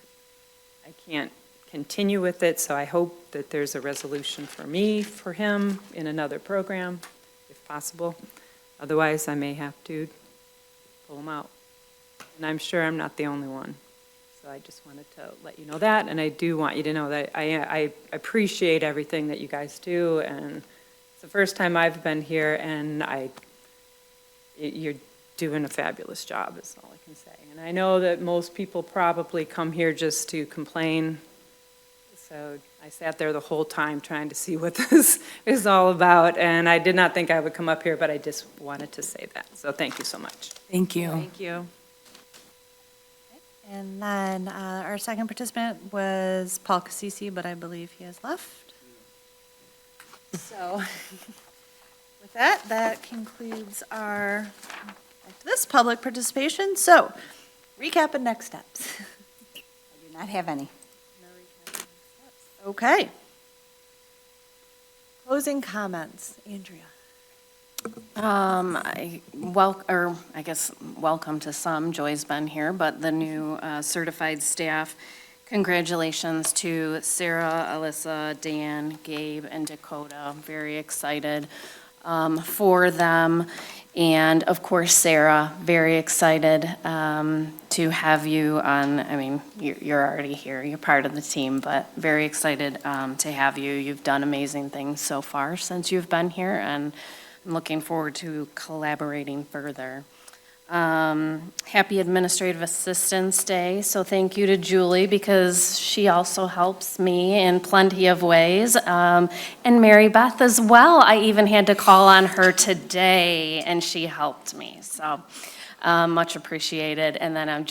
I can't continue with it, so I hope that there's a resolution for me, for him, in another program, if possible. Otherwise, I may have to pull him out. And I'm sure I'm not the only one. So I just wanted to let you know that, and I do want you to know that I appreciate everything that you guys do, and it's the first time I've been here, and you're doing a fabulous job, is all I can say. And I know that most people probably come here just to complain, so I sat there the whole time trying to see what this is all about, and I did not think I would come up here, but I just wanted to say that. So thank you so much. Thank you. Thank you. And then our second participant was Paul Cassisi, but I believe he has left. So with With that, that concludes our, this public participation. So, recap and next steps. I do not have any. Okay. Closing comments, Andrea. I guess, welcome to some, Joy's been here, but the new certified staff, congratulations to Sarah, Alyssa, Dan, Gabe, and Dakota. I'm very excited for them. And of course, Sarah, very excited to have you on. I mean, you're already here, you're part of the team, but very excited to have you. You've done amazing things so far since you've been here, and I'm looking forward to collaborating further. Happy Administrative Assistance Day, so thank you to Julie, because she also helps me in plenty of ways. And Mary Beth as well. I even had to call on her today, and she helped me, so much appreciated. And then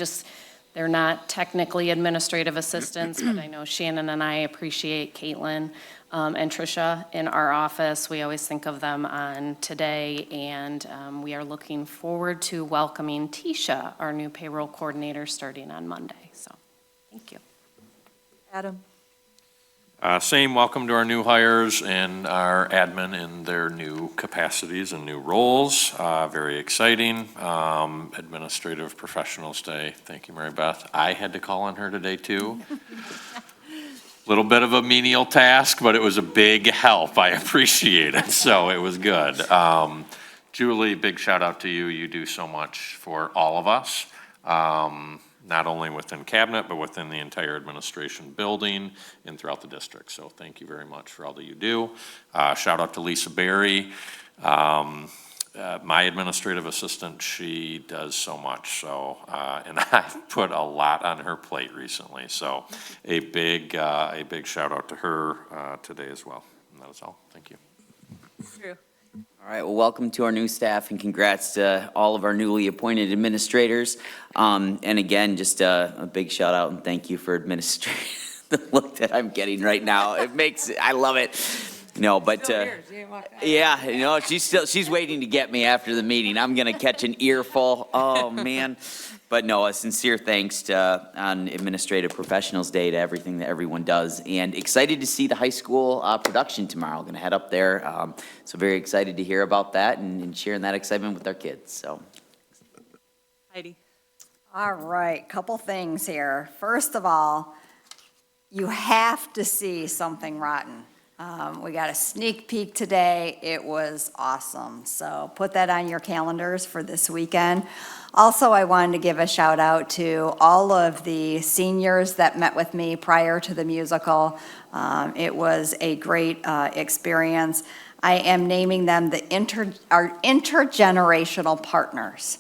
they're not technically administrative assistants, but I know Shannon and I appreciate Caitlin and Tricia in our office. We always think of them on today, and we are looking forward to welcoming Tisha, our new payroll coordinator, starting on Monday. So, thank you. Adam. Same welcome to our new hires and our admin in their new capacities and new roles. Very exciting. Administrative Professionals Day. Thank you, Mary Beth. I had to call on her today, too. Little bit of a menial task, but it was a big help. I appreciate it, so it was good. Julie, big shout out to you. You do so much for all of us, not only within cabinet, but within the entire administration building and throughout the district. So thank you very much for all that you do. Shout out to Lisa Berry. My administrative assistant, she does so much, so, and I've put a lot on her plate recently, so a big shout out to her today as well. And that is all. Thank you. Drew. All right, well, welcome to our new staff, and congrats to all of our newly appointed administrators. And again, just a big shout out and thank you for administrating the look that I'm getting right now. I love it. No, but, yeah, you know, she's waiting to get me after the meeting. I'm gonna catch an earful. Oh, man. But no, a sincere thanks on Administrative Professionals Day to everything that everyone does. And excited to see the high school production tomorrow. Gonna head up there. So very excited to hear about that and sharing that excitement with our kids, so. Heidi. All right, couple things here. First of all, you have to see Something Rotten. We got a sneak peek today. It was awesome. So put that on your calendars for this weekend. Also, I wanted to give a shout out to all of the seniors that met with me prior to the musical. It was a great experience. I am naming them our intergenerational partners.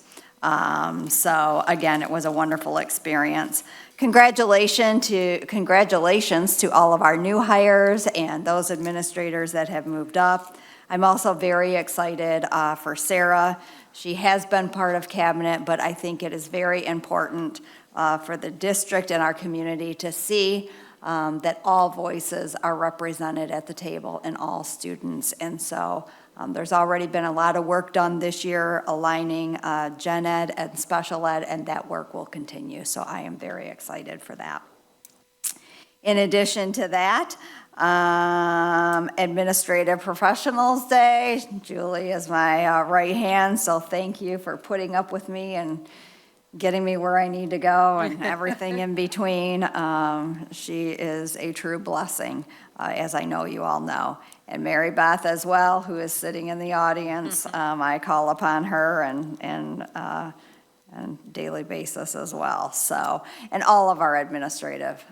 So again, it was a wonderful experience. Congratulations to all of our new hires and those administrators that have moved up. I'm also very excited for Sarah. She has been part of cabinet, but I think it is very important for the district and our community to see that all voices are represented at the table and all students. And so there's already been a lot of work done this year aligning gen ed and special ed, and that work will continue. So I am very excited for that. In addition to that, Administrative Professionals Day. Julie is my right hand, so thank you for putting up with me and getting me where I need to go and everything in between. She is a true blessing, as I know you all know. And Mary Beth as well, who is sitting in the audience. I call upon her and daily basis as well. So, and all of our administrative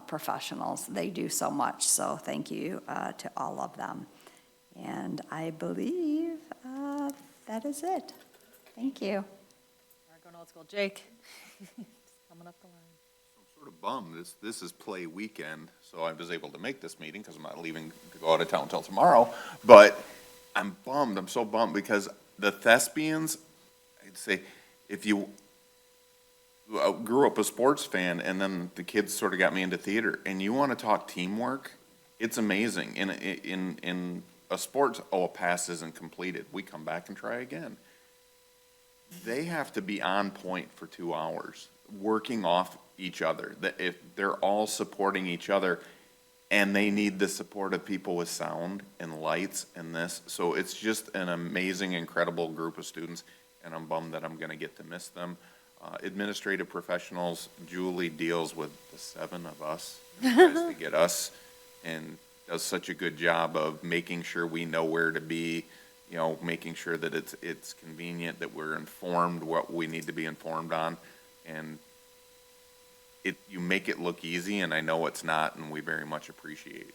professionals, they do so much. So thank you to all of them. And I believe that is it. Thank you. We're going old school. Jake. Coming up the line. Sort of bummed. This is play weekend, so I was able to make this meeting because I'm not leaving to go out of town until tomorrow. But I'm bummed. I'm so bummed because the thespians, I'd say, if you grew up a sports fan and then the kids sort of got me into theater, and you want to talk teamwork, it's amazing. In a sports, a pass isn't completed, we come back and try again. They have to be on point for 2 hours, working off each other. That if they're all supporting each other, and they need the support of people with sound and lights and this. So it's just an amazing, incredible group of students, and I'm bummed that I'm gonna get to miss them. Administrative professionals, Julie deals with the 7 of us, and tries to get us, and does such a good job of making sure we know where to be, you know, making sure that it's convenient, that we're informed what we need to be informed on. And you make it look easy, and I know it's not, and we very much appreciate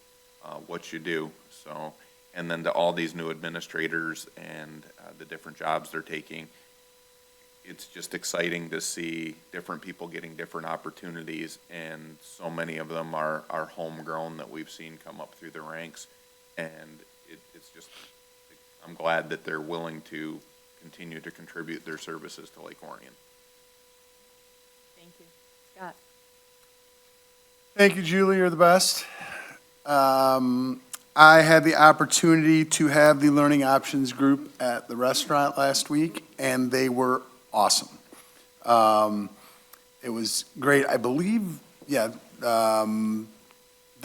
what you do. So, and then to all these new administrators and the different jobs they're taking, it's just exciting to see different people getting different opportunities, and so many of them are homegrown that we've seen come up through the ranks. And it's just, I'm glad that they're willing to continue to contribute their services to Lake Orion. Thank you. Scott? Thank you, Julie, you're the best. I had the opportunity to have the Learning Options group at the restaurant last week, and they were awesome. It was great. I believe, there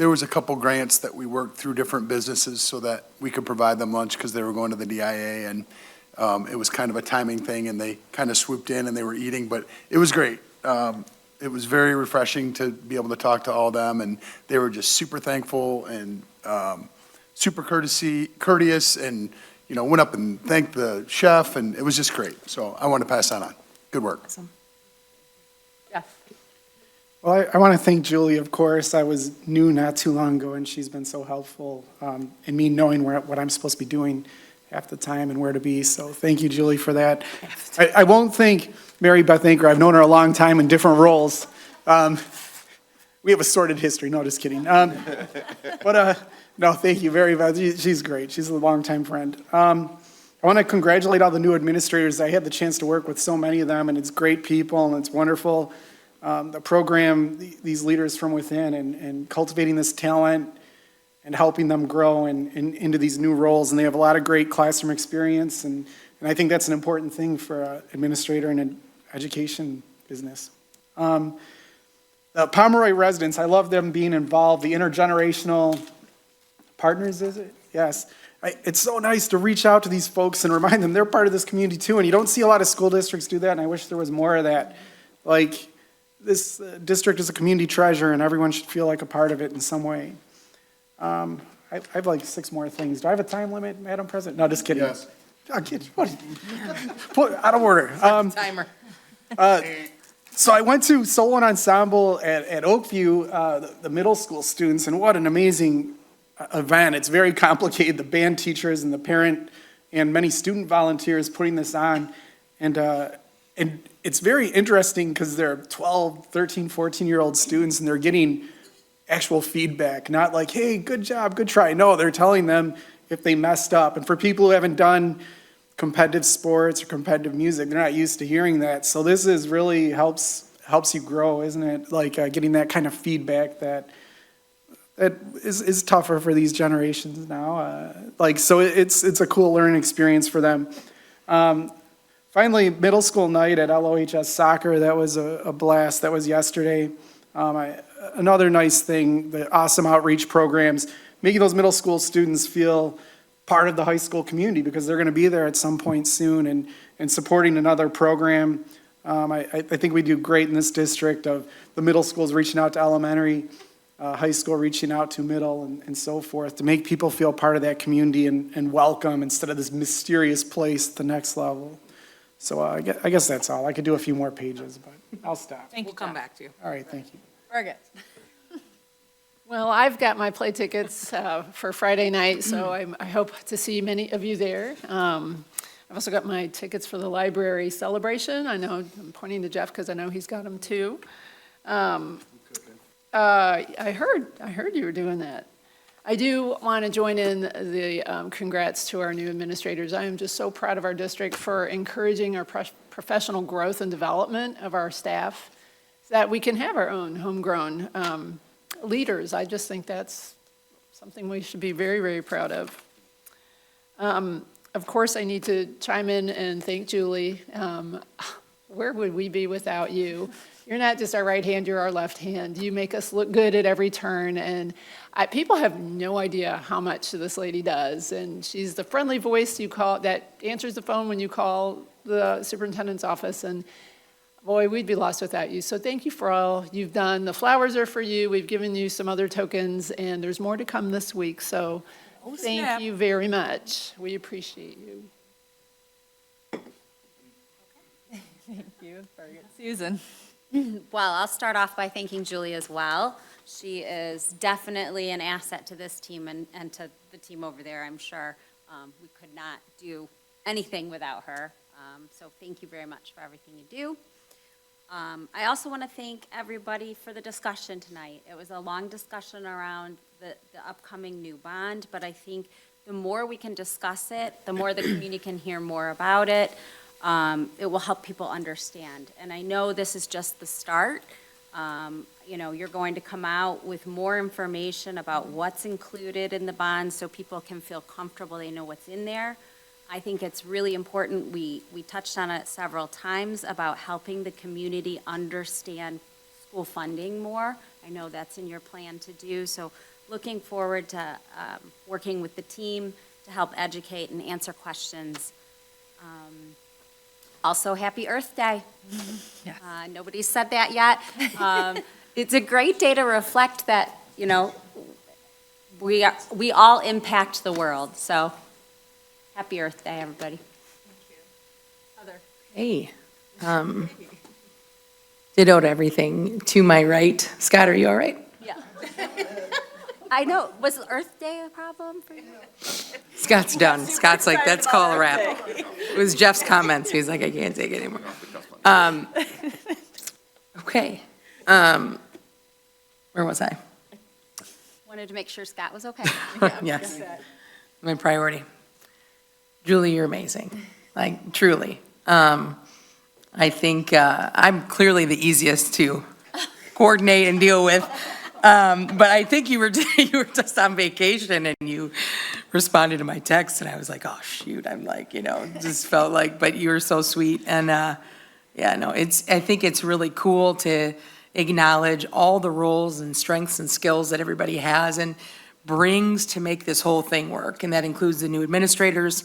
was a couple grants that we worked through different businesses so that we could provide them lunch because they were going to the DIA, and it was kind of a timing thing, and they kind of swooped in and they were eating, but it was great. It was very refreshing to be able to talk to all of them, and they were just super thankful and super courteous, and, you know, went up and thanked the chef, and it was just great. So I want to pass that on. Good work. Awesome. Well, I want to thank Julie, of course. I was new not too long ago, and she's been so helpful in me knowing what I'm supposed to be doing half the time and where to be. So thank you, Julie, for that. I won't thank Mary Beth Anker. I've known her a long time in different roles. We have a sordid history. No, just kidding. No, thank you very much. She's great. She's a longtime friend. I want to congratulate all the new administrators. I had the chance to work with so many of them, and it's great people, and it's wonderful. The program, these leaders from within, and cultivating this talent and helping them grow into these new roles. And they have a lot of great classroom experience, and I think that's an important thing for an administrator in an education business. The Pomeroy residents, I love them being involved. The intergenerational partners, is it? Yes. It's so nice to reach out to these folks and remind them they're part of this community too, and you don't see a lot of school districts do that, and I wish there was more of that. Like, this district is a community treasure, and everyone should feel like a part of it in some way. I have like 6 more things. Do I have a time limit, Madam President? No, just kidding. Yes. Put out of order. Timer. So I went to solo and ensemble at Oakview, the middle school students, and what an amazing event. It's very complicated. The band teachers and the parent and many student volunteers putting this on. And it's very interesting because they're 12, 13, 14-year-old students, and they're getting actual feedback, not like, hey, good job, good try. No, they're telling them if they messed up. And for people who haven't done competitive sports or competitive music, they're not used to hearing that. So this is really helps you grow, isn't it? Like getting that kind of feedback that is tougher for these generations now. So it's a cool learning experience for them. Finally, middle school night at LOHS soccer, that was a blast. That was yesterday. Another nice thing, the awesome outreach programs, making those middle school students feel part of the high school community because they're going to be there at some point soon, and supporting another program. I think we do great in this district of the middle schools reaching out to elementary, high school reaching out to middle, and so forth, to make people feel part of that community and welcome instead of this mysterious place at the next level. So I guess that's all. I could do a few more pages, but I'll stop. Thank you, We'll come back to you. All right, thank you. Very good. Well, I've got my play tickets for Friday night, so I hope to see many of you there. I've also got my tickets for the library celebration. I know, I'm pointing to Jeff because I know he's got them too. I heard you were doing that. I do want to join in the congrats to our new administrators. I am just so proud of our district for encouraging our professional growth and development of our staff so that we can have our own homegrown leaders. I just think that's something we should be very, very proud of. Of course, I need to chime in and thank Julie. Where would we be without you? You're not just our right hand, you're our left hand. You make us look good at every turn, and people have no idea how much this lady does. And she's the friendly voice you call that answers the phone when you call the superintendent's office. And boy, we'd be lost without you. So thank you for all you've done. The flowers are for you. We've given you some other tokens, and there's more to come this week. So thank you very much. We appreciate you. Thank you. Very good. Susan. Well, I'll start off by thanking Julie as well. She is definitely an asset to this team and to the team over there, I'm sure. We could not do anything without her. So thank you very much for everything you do. I also want to thank everybody for the discussion tonight. It was a long discussion around the upcoming new bond, but I think the more we can discuss it, the more the community can hear more about it. It will help people understand. And I know this is just the start. You know, you're going to come out with more information about what's included in the bond so people can feel comfortable, they know what's in there. I think it's really important, we touched on it several times, about helping the community understand school funding more. I know that's in your plan to do, so looking forward to working with the team to help educate and answer questions. Also, Happy Earth Day. Yes. Nobody's said that yet. It's a great day to reflect that, you know, we all impact the world, so Happy Earth Day, everybody. Hey, ditto to everything to my right. Scott, are you all right? Yeah. I know, was Earth Day a problem for you? Scott's done. Scott's like, that's call a wrap. It was Jeff's comments. He's like, I can't take it anymore. Okay. Where was I? Wanted to make sure Scott was okay. Yes. My priority. Julie, you're amazing. Like, truly. I think I'm clearly the easiest to coordinate and deal with. But I think you were just on vacation and you responded to my text and I was like, oh, shoot. I'm like, you know, just felt like, but you were so sweet. And, yeah, no, I think it's really cool to acknowledge all the roles and strengths and skills that everybody has and brings to make this whole thing work. And that includes the new administrators,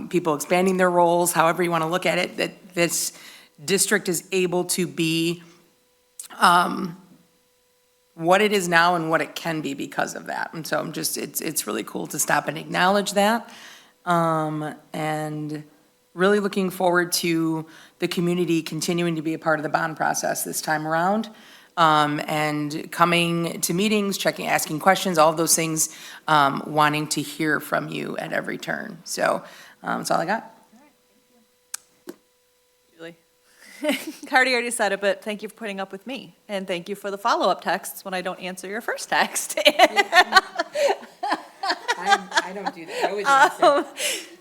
people expanding their roles, however you want to look at it, that this district is able to be what it is now and what it can be because of that. And so I'm just, it's really cool to stop and acknowledge that. And really looking forward to the community continuing to be a part of the bond process this time around. And coming to meetings, checking, asking questions, all of those things, wanting to hear from you at every turn. So that's all I got. Julie. Cardi already said it, but thank you for putting up with me. And thank you for the follow-up texts when I don't answer your first text. I don't do that. I always answer.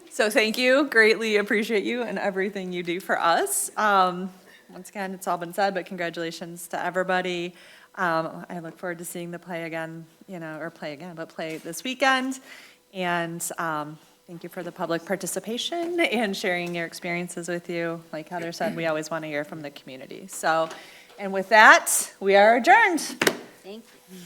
So thank you, greatly appreciate you and everything you do for us. Once again, it's all been said, but congratulations to everybody. I look forward to seeing the play again, play this weekend. And thank you for the public participation and sharing your experiences with you. Like Heather said, we always want to hear from the community. So, and with that, we are adjourned. Thank you.